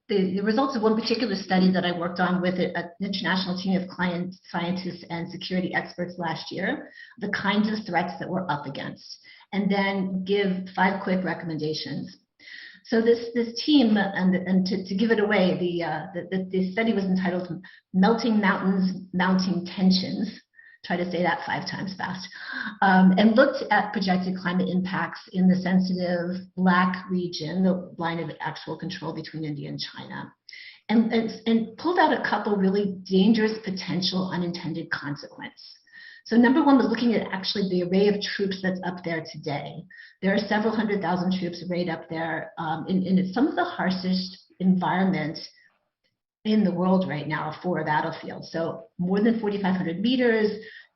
the results of one particular study that I worked on with an international team of client scientists and security experts last year, the kinds of threats that we're up against, and then give 5 quick recommendations. So this team, and to give it away, the study was entitled Melting Mountains, Mounting Tensions. Try to say that 5 times fast, and looked at projected climate impacts in the sensitive LAC region, the line of actual control between India and China, and pulled out a couple really dangerous potential unintended consequences. So number 1 was looking at actually the array of troops that's up there today. There are several 100,000 troops arrayed up there in some of the harshest environments in the world right now for a battlefield. So more than 4,500 meters,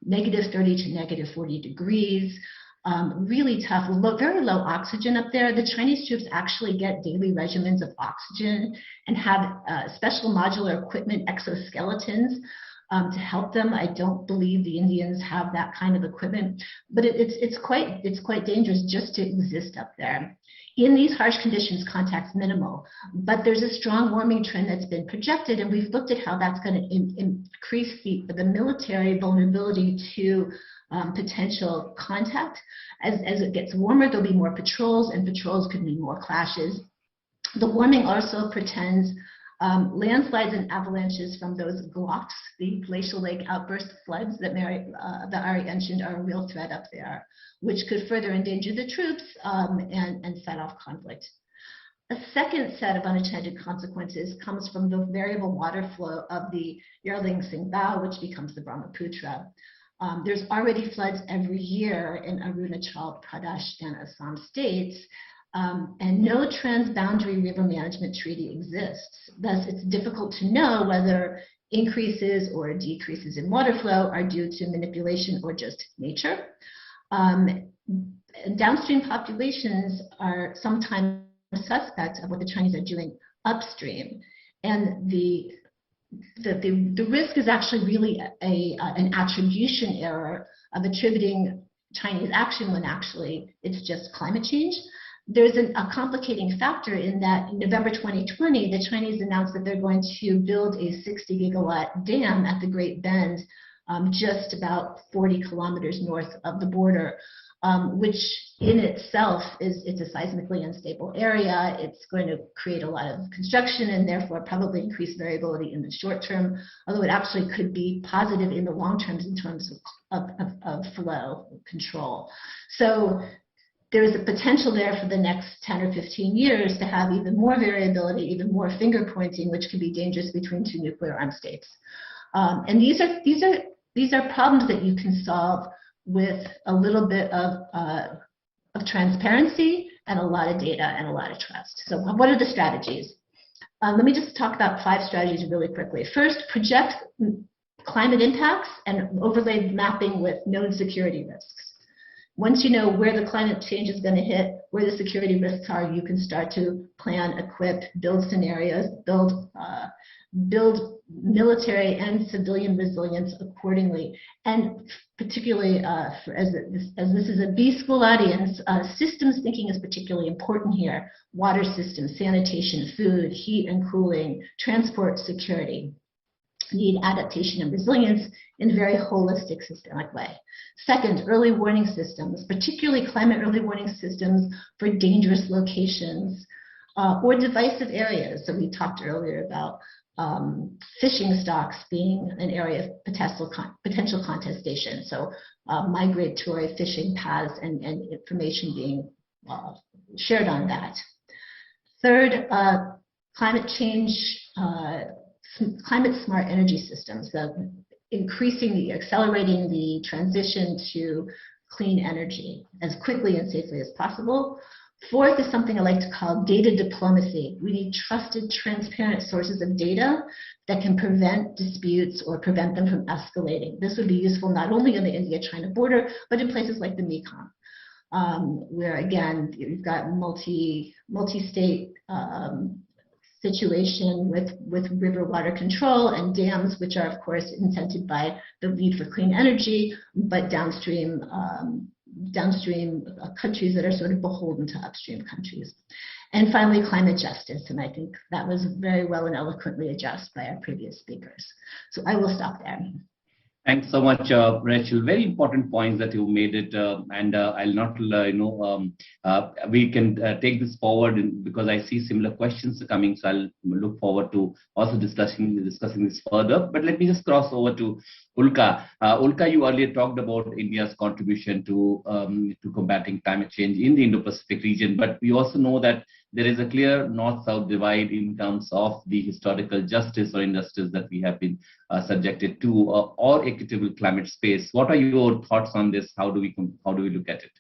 -30 to -40 degrees, really tough, very low oxygen up there. The Chinese troops actually get daily regimens of oxygen and have special modular equipment, exoskeletons, to help them. I don't believe the Indians have that kind of equipment, but it's quite dangerous just to exist up there. In these harsh conditions, contact's minimal, but there's a strong warming trend that's been projected, and we've looked at how that's going to increase the military vulnerability to potential contact. As it gets warmer, there'll be more patrols, and patrols could mean more clashes. The warming also portends landslides and avalanches from those GLOCs, the glacial lake outburst floods that Ari mentioned, are a real threat up there, which could further endanger the troops and set off conflict. A second set of unintended consequences comes from the variable water flow of the Yarling Tsingtao, which becomes the Brahmaputra. There's already floods every year in Arunachal Pradesh and Assam states, and no transboundary river management treaty exists. Thus, it's difficult to know whether increases or decreases in water flow are due to manipulation or just nature. Downstream populations are sometimes suspect of what the Chinese are doing upstream, and the risk is actually really an attribution error of attributing Chinese action when actually it's just climate change. There's a complicating factor in that in November 2020, the Chinese announced that they're going to build a 60 gigawatt dam at the Great Bend, just about 40 kilometers north of the border, which in itself it's a seismically unstable area. It's going to create a lot of construction and therefore probably increase variability in the short term, although it actually could be positive in the long term in terms of flow control. So there is a potential there for the next 10 or 15 years to have even more variability, even more finger pointing, which could be dangerous between two nuclear armed states. And these are problems that you can solve with a little bit of transparency and a lot of data and a lot of trust. So what are the strategies? Let me just talk about 5 strategies really quickly. First, project climate impacts and overlay mapping with known security risks. Once you know where the climate change is going to hit, where the security risks are, you can start to plan, equip, build scenarios, build military and civilian resilience accordingly. And particularly as this is a B-school audience, systems thinking is particularly important here. Water systems, sanitation, food, heat and cooling, transport security need adaptation and resilience in a very holistic, systemic way. Second, early warning systems, particularly climate early warning systems for dangerous locations or divisive areas. So we talked earlier about fishing stocks being an area of potential contestation. So migratory fishing paths and information being shared on that. Third, climate change, climate smart energy systems, accelerating the transition to clean energy as quickly and safely as possible. Fourth is something I like to call data diplomacy. We need trusted, transparent sources of data that can prevent disputes or prevent them from escalating. This would be useful not only on the India-China border, but in places like the Mekong, where again, you've got multi-state situation with river water control and dams, which are of course incented by the need for clean energy, but downstream countries that are sort of beholden to upstream countries. And finally, climate justice, and I think that was very well and eloquently addressed by our previous speakers. So I will stop there. Thanks so much, Rachel. Very important points that you made it, and I'll not, we can take this forward because I see similar questions coming. So I'll look forward to also discussing this further. But let me just cross over to Ulka. Ulka, you earlier talked about India's contribution to combating climate change in the Indo-Pacific region, but we also know that there is a clear north-south divide in terms of the historical justice or injustice that we have been subjected to, or equitable climate space. What are your thoughts on this? How do we look at it?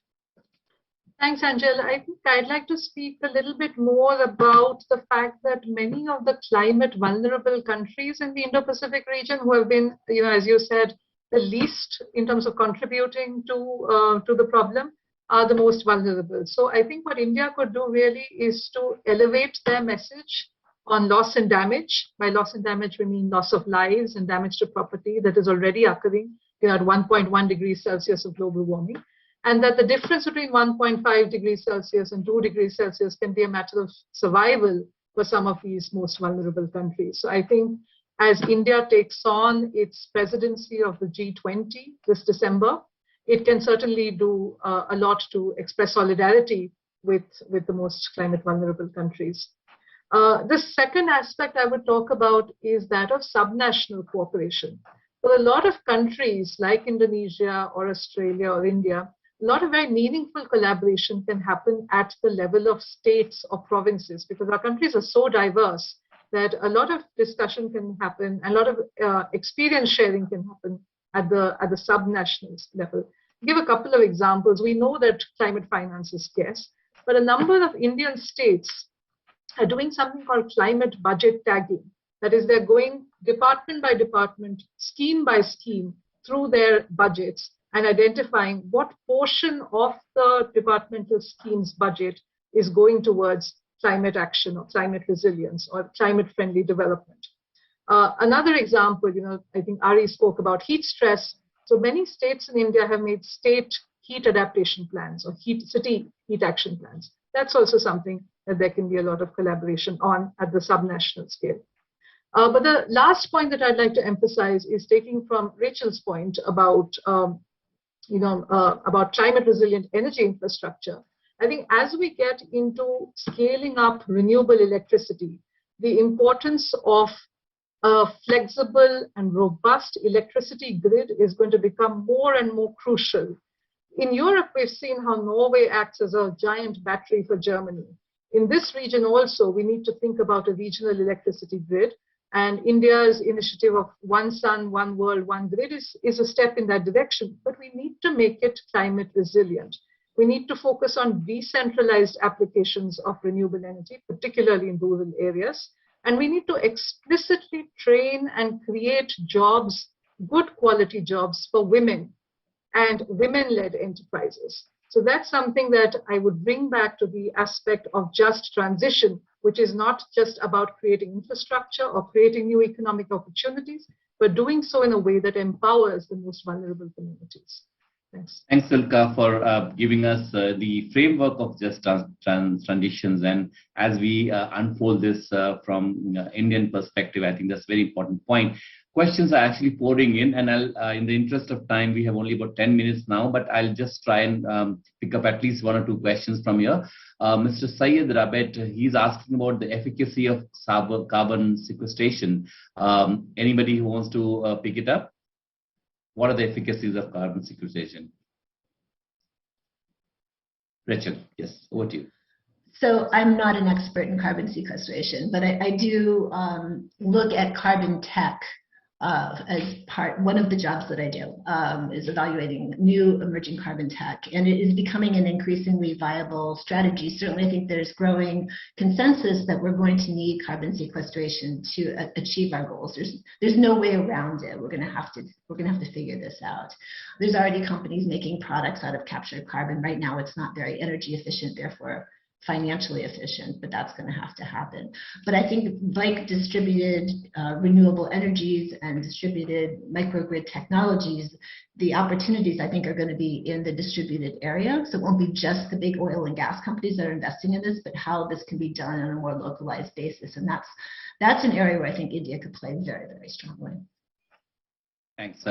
Thanks, Angela. I think I'd like to speak a little bit more about the fact that many of the climate vulnerable countries in the Indo-Pacific region who have been, as you said, the least in terms of contributing to the problem are the most vulnerable. So I think what India could do really is to elevate their message on loss and damage. By loss and damage, we mean loss of lives and damage to property that is already occurring at 1.1 degrees Celsius of global warming. And that the difference between 1.5 degrees Celsius and 2 degrees Celsius can be a matter of survival for some of these most vulnerable countries. So I think as India takes on its presidency of the G20 this December, it can certainly do a lot to express solidarity with the most climate vulnerable countries. The second aspect I would talk about is that of subnational cooperation. For a lot of countries like Indonesia or Australia or India, a lot of very meaningful collaboration can happen at the level of states or provinces, because our countries are so diverse that a lot of discussion can happen, a lot of experience sharing can happen at the sub-national level. Give a couple of examples. We know that climate finance is scarce, but a number of Indian states are doing something called climate budget tagging. That is, they're going department by department, scheme by scheme through their budgets and identifying what portion of the departmental scheme's budget is going towards climate action or climate resilience or climate-friendly development. Another example, I think Ari spoke about heat stress. So many states in India have made state heat adaptation plans or city heat action plans. That's also something that there can be a lot of collaboration on at the subnational scale. But the last point that I'd like to emphasize is taking from Rachel's point about, about climate resilient energy infrastructure. I think as we get into scaling up renewable electricity, the importance of a flexible and robust electricity grid is going to become more and more crucial. In Europe, we've seen how Norway acts as a giant battery for Germany. In this region also, we need to think about a regional electricity grid. And India's initiative of One Sun, One World, One Grid is a step in that direction. But we need to make it climate resilient. We need to focus on decentralized applications of renewable energy, particularly in rural areas. And we need to explicitly train and create jobs, good quality jobs for women and women-led enterprises. So that's something that I would bring back to the aspect of just transition, which is not just about creating infrastructure or creating new economic opportunities, but doing so in a way that empowers the most vulnerable communities. Thanks. Thanks, Ilka, for giving us the framework of just transitions. And as we unfold this from Indian perspective, I think that's a very important point. Questions are actually pouring in, and I'll, in the interest of time, we have only about 10 minutes now, but I'll just try and pick up at least one or two questions from here. Mr. Syed Rabet, he's asking about the efficacy of carbon sequestration. Anybody who wants to pick it up? What are the efficacies of carbon sequestration? Rachel, yes, over to you. So I'm not an expert in carbon sequestration, but I do look at carbon tech as one of the jobs that I do is evaluating new emerging carbon tech, and it is becoming an increasingly viable strategy. Certainly, I think there's growing consensus that we're going to need carbon sequestration to achieve our goals. There's no way around it. We're going to have to figure this out. There's already companies making products out of captured carbon. Right now, it's not very energy efficient, therefore financially efficient, but that's going to have to happen. But I think like distributed renewable energies and distributed microgrid technologies, the opportunities I think are going to be in the distributed area. So it won't be just the big oil and gas companies that are investing in this, but how this can be done on a more localized basis. And that's an area where I think India could play very, very strongly. Thanks.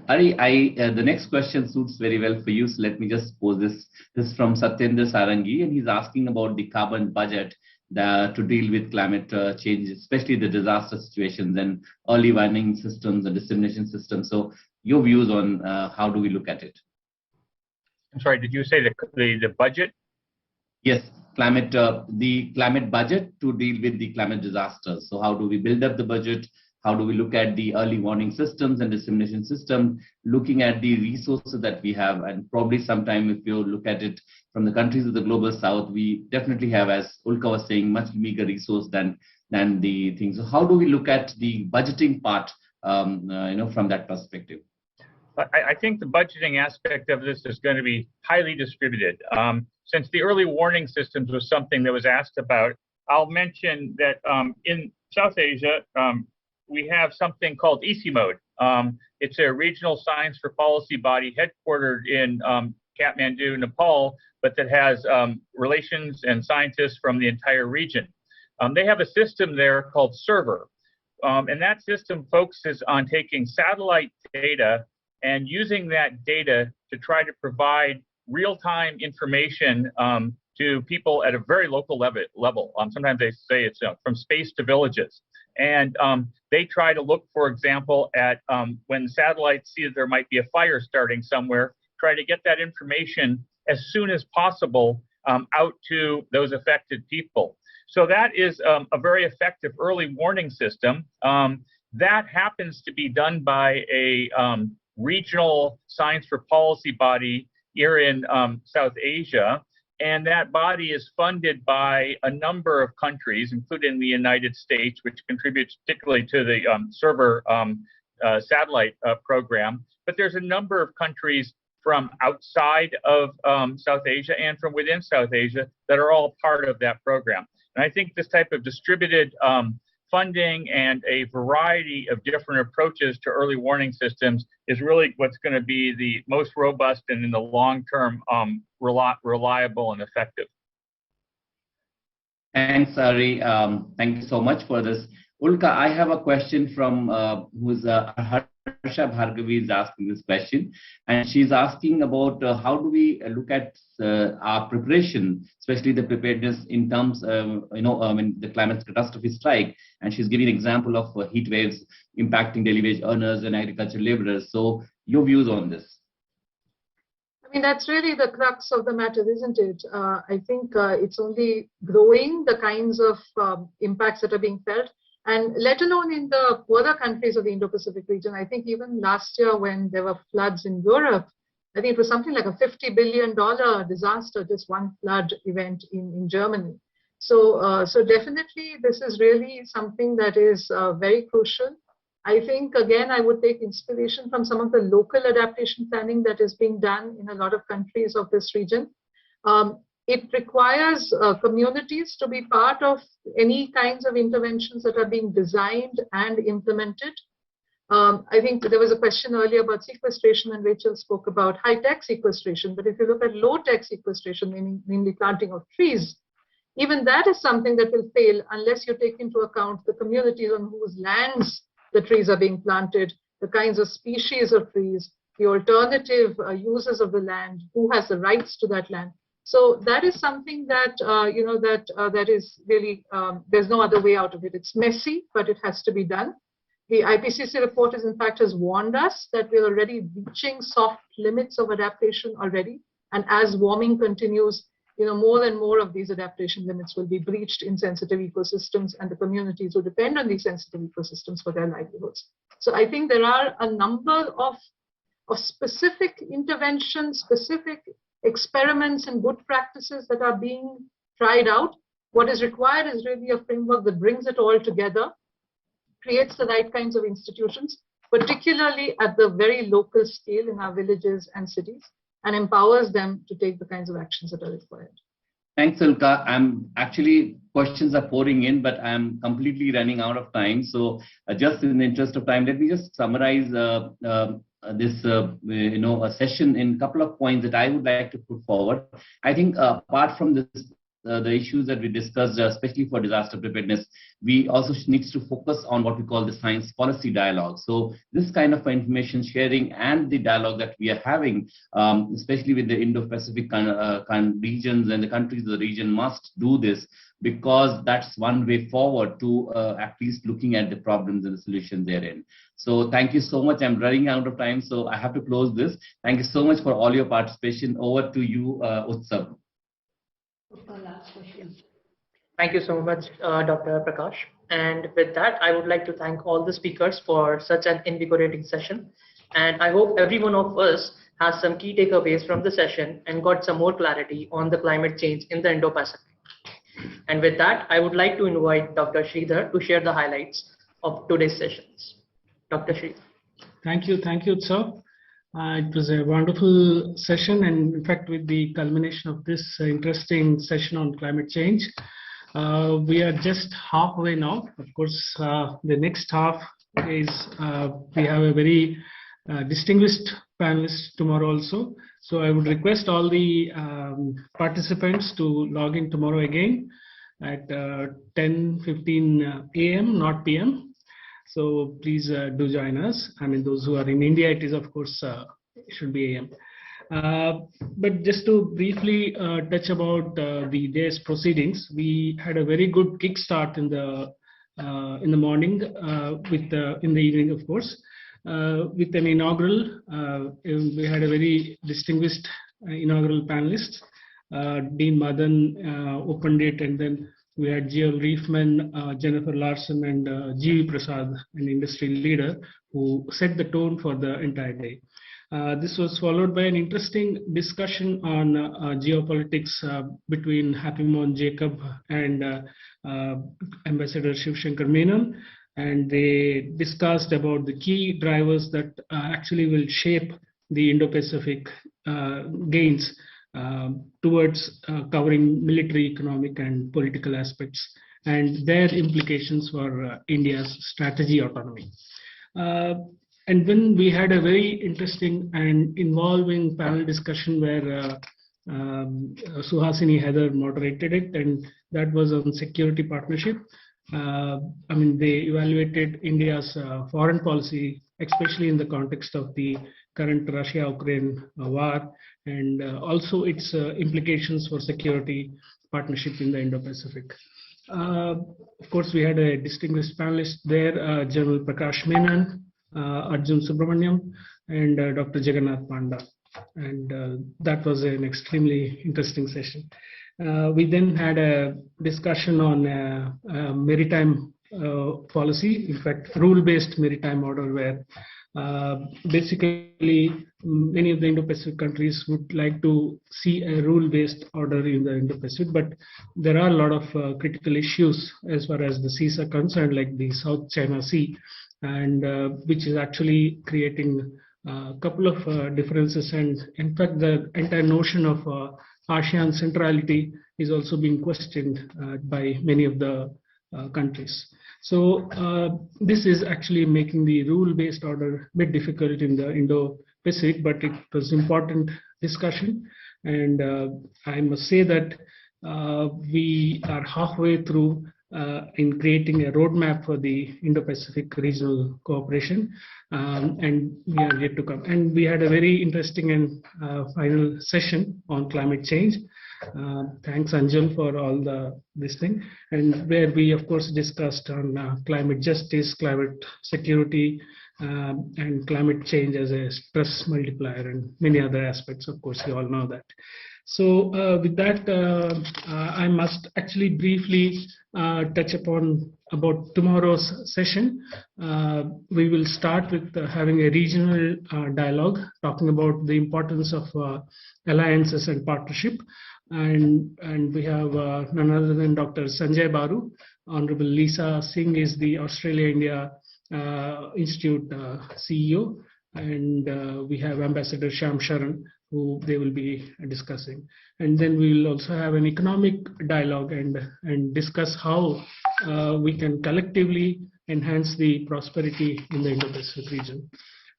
Ari, the next question suits very well for you. So let me just pose this. This is from Satyendra Sarangi, and he's asking about the carbon budget to deal with climate change, especially the disaster situations and early warning systems and dissemination systems. So your views on how do we look at it? I'm sorry, did you say the budget? Yes, the climate budget to deal with the climate disasters. So how do we build up the budget? How do we look at the early warning systems and dissemination system, looking at the resources that we have? And probably sometime if you look at it from the countries of the global south, we definitely have, as Ulka was saying, much meager resource than the things. So how do we look at the budgeting part, from that perspective? I think the budgeting aspect of this is going to be highly distributed. Since the early warning systems was something that was asked about, I'll mention that in South Asia, we have something called EC Mode. It's a regional science for policy body headquartered in Kathmandu, Nepal, but that has relations and scientists from the entire region. They have a system there called Server, and that system focuses on taking satellite data and using that data to try to provide real-time information to people at a very local level. Sometimes they say it's from space to villages. And they try to look, for example, at when satellites see that there might be a fire starting somewhere, try to get that information as soon as possible out to those affected people. So that is a very effective early warning system. That happens to be done by a regional science for policy body here in South Asia. And that body is funded by a number of countries, including the United States, which contributes particularly to the server satellite program. But there's a number of countries from outside of South Asia and from within South Asia that are all part of that program. And I think this type of distributed funding and a variety of different approaches to early warning systems is really what's going to be the most robust and in the long term reliable and effective. Thanks, Ari. Thank you so much for this. Ulka, I have a question from Harsha Bhargavi is asking this question, and she's asking about how do we look at our preparation, especially the preparedness in terms of, when the climate catastrophe strike, and she's giving an example of heat waves impacting daily wage earners and agricultural laborers. So your views on this? I mean, that's really the crux of the matter, isn't it? I think it's only growing, the kinds of impacts that are being felt. And let alone in the poorer countries of the Indo-Pacific region. I think even last year when there were floods in Europe, I think it was something like a $50 billion disaster, just one flood event in Germany. So, so definitely this is really something that is very crucial. I think, again, I would take inspiration from some of the local adaptation planning that is being done in a lot of countries of this region. It requires communities to be part of any kinds of interventions that are being designed and implemented. I think there was a question earlier about sequestration, and Rachel spoke about high-tech sequestration. But if you look at low-tech sequestration, namely planting of trees, even that is something that will fail unless you take into account the communities on whose lands the trees are being planted, the kinds of species of trees, the alternative uses of the land, who has the rights to that land. So that is something that, that is really, there's no other way out of it. It's messy, but it has to be done. The IPCC report is, in fact, has warned us that we're already reaching soft limits of adaptation already. And as warming continues, more and more of these adaptation limits will be breached in sensitive ecosystems, and the communities who depend on these sensitive ecosystems for their livelihoods. So I think there are a number of specific interventions, specific experiments and good practices that are being tried out. What is required is really a framework that brings it all together, creates the right kinds of institutions, particularly at the very local scale in our villages and cities, and empowers them to take the kinds of actions that are required. Thanks, Ulka. Questions are pouring in, but I'm completely running out of time. So just in the interest of time, let me just summarize this a session in a couple of points that I would like to put forward. I think apart from this, the issues that we discussed, especially for disaster preparedness, we also need to focus on what we call the science policy dialogue. So this kind of information sharing and the dialogue that we are having, especially with the Indo-Pacific regions and the countries of the region, must do this, because that's one way forward to at least looking at the problems and the solutions therein. So thank you so much. I'm running out of time, so I have to close this. Thank you so much for all your participation. Over to you, Utsav. Thank you so much, Dr. Prakash. And with that, I would like to thank all the speakers for such an invigorating session. And I hope every one of us has some key takeaways from the session and got some more clarity on the climate change in the Indo-Pacific. And with that, I would like to invite Dr. Sridhar to share the highlights of today's sessions. Dr. Sridhar. Thank you, sir. It was a wonderful session, and in fact, with the culmination of this interesting session on climate change, we are just halfway now. Of course, the next half is we have a very distinguished panelist tomorrow also. So I would request all the participants to log in tomorrow again at 10:15 a.m., not p.m. So please do join us. I mean, those who are in India, it is of course should be AM. But just to briefly touch about the day's proceedings, we had a very good kickstart in the morning, in the evening, of course, with an inaugural. We had a very distinguished inaugural panelist. Dean Madan opened it, and then we had GL Reefman, Jennifer Larson, and G.V. Prasad, an industry leader, who set the tone for the entire day. This was followed by an interesting discussion on geopolitics between Happy Mohan Jacob and Ambassador Shiv Shankar Menon. And they discussed about the key drivers that actually will shape the Indo-Pacific gains towards covering military, economic, and political aspects, and their implications for India's strategy autonomy. And then we had a very interesting and involving panel discussion where Suhasini Heather moderated it, and that was on security partnership. They evaluated India's foreign policy, especially in the context of the current Russia-Ukraine war, and also its implications for security partnership in the Indo-Pacific. Of course, we had a distinguished panelist there, General Prakash Menon, Arjun Subramaniam, and Dr. Jagannath Panda. And that was an extremely interesting session. We then had a discussion on maritime policy, in fact, rule-based maritime order, where basically many of the Indo-Pacific countries would like to see a rule-based order in the Indo-Pacific, but there are a lot of critical issues as far as the seas are concerned, like the South China Sea, and which is actually creating a couple of differences. And in fact, the entire notion of ASEAN centrality is also being questioned by many of the countries. So this is actually making the rule-based order a bit difficult in the Indo-Pacific, but it was important discussion. And I must say that we are halfway through in creating a roadmap for the Indo-Pacific Regional Cooperation, and we are yet to come. And we had a very interesting and final session on climate change. Thanks, Anjal, for all this thing, and where we, of course, discussed on climate justice, climate security, and climate change as a stress multiplier, and many other aspects. Of course, you all know that. So with that, I must actually briefly touch upon about tomorrow's session. We will start with having a regional dialogue, talking about the importance of alliances and partnership. And we have none other than Dr. Sanjay Baru. Honorable Lisa Singh is the Australia-India Institute CEO. And we have Ambassador Shyam Sharan, who they will be discussing. And then we will also have an economic dialogue and discuss how we can collectively enhance the prosperity in the Indo-Pacific region.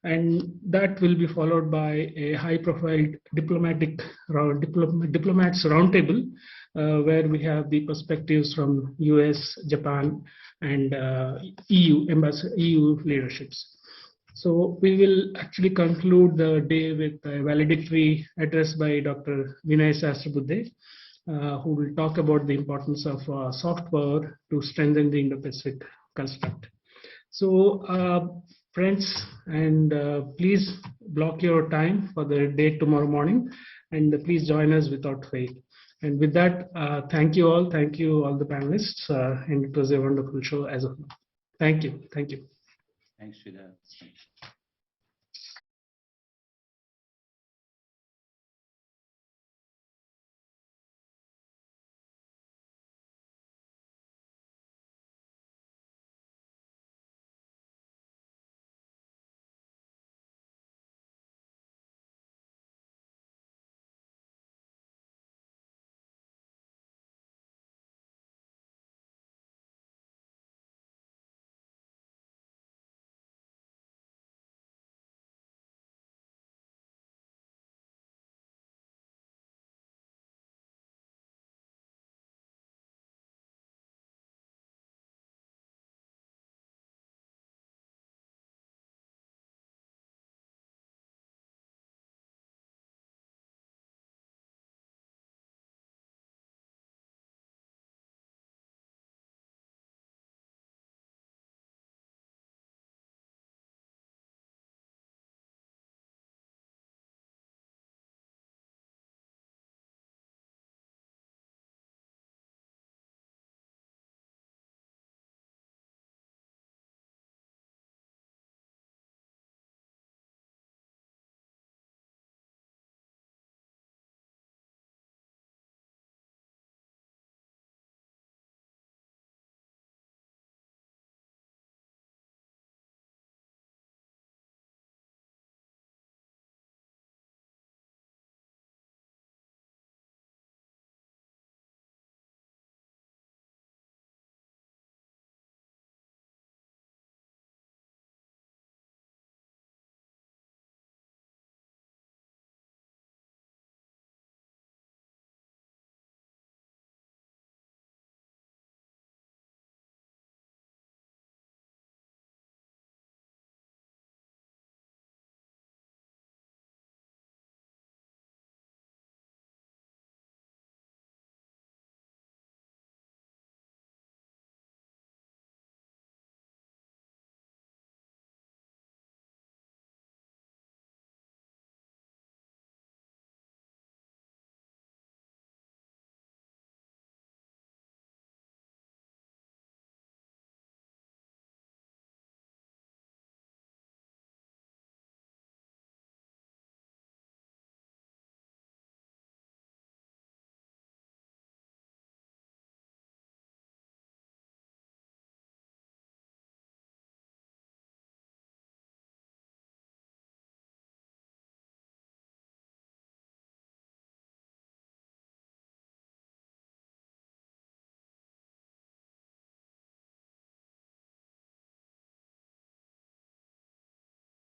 And that will be followed by a high-profile diplomats roundtable, where we have the perspectives from US, Japan, and EU leaderships. So we will actually conclude the day with a valedictory address by Dr. Vinay Sahasrabudhe, who will talk about the importance of soft power to strengthen the Indo-Pacific construct. So friends, and please block your time for the day tomorrow morning, and please join us without fail. And with that, thank you all the panelists, and it was a wonderful show as of now. Thank you. Thanks, Sridhar.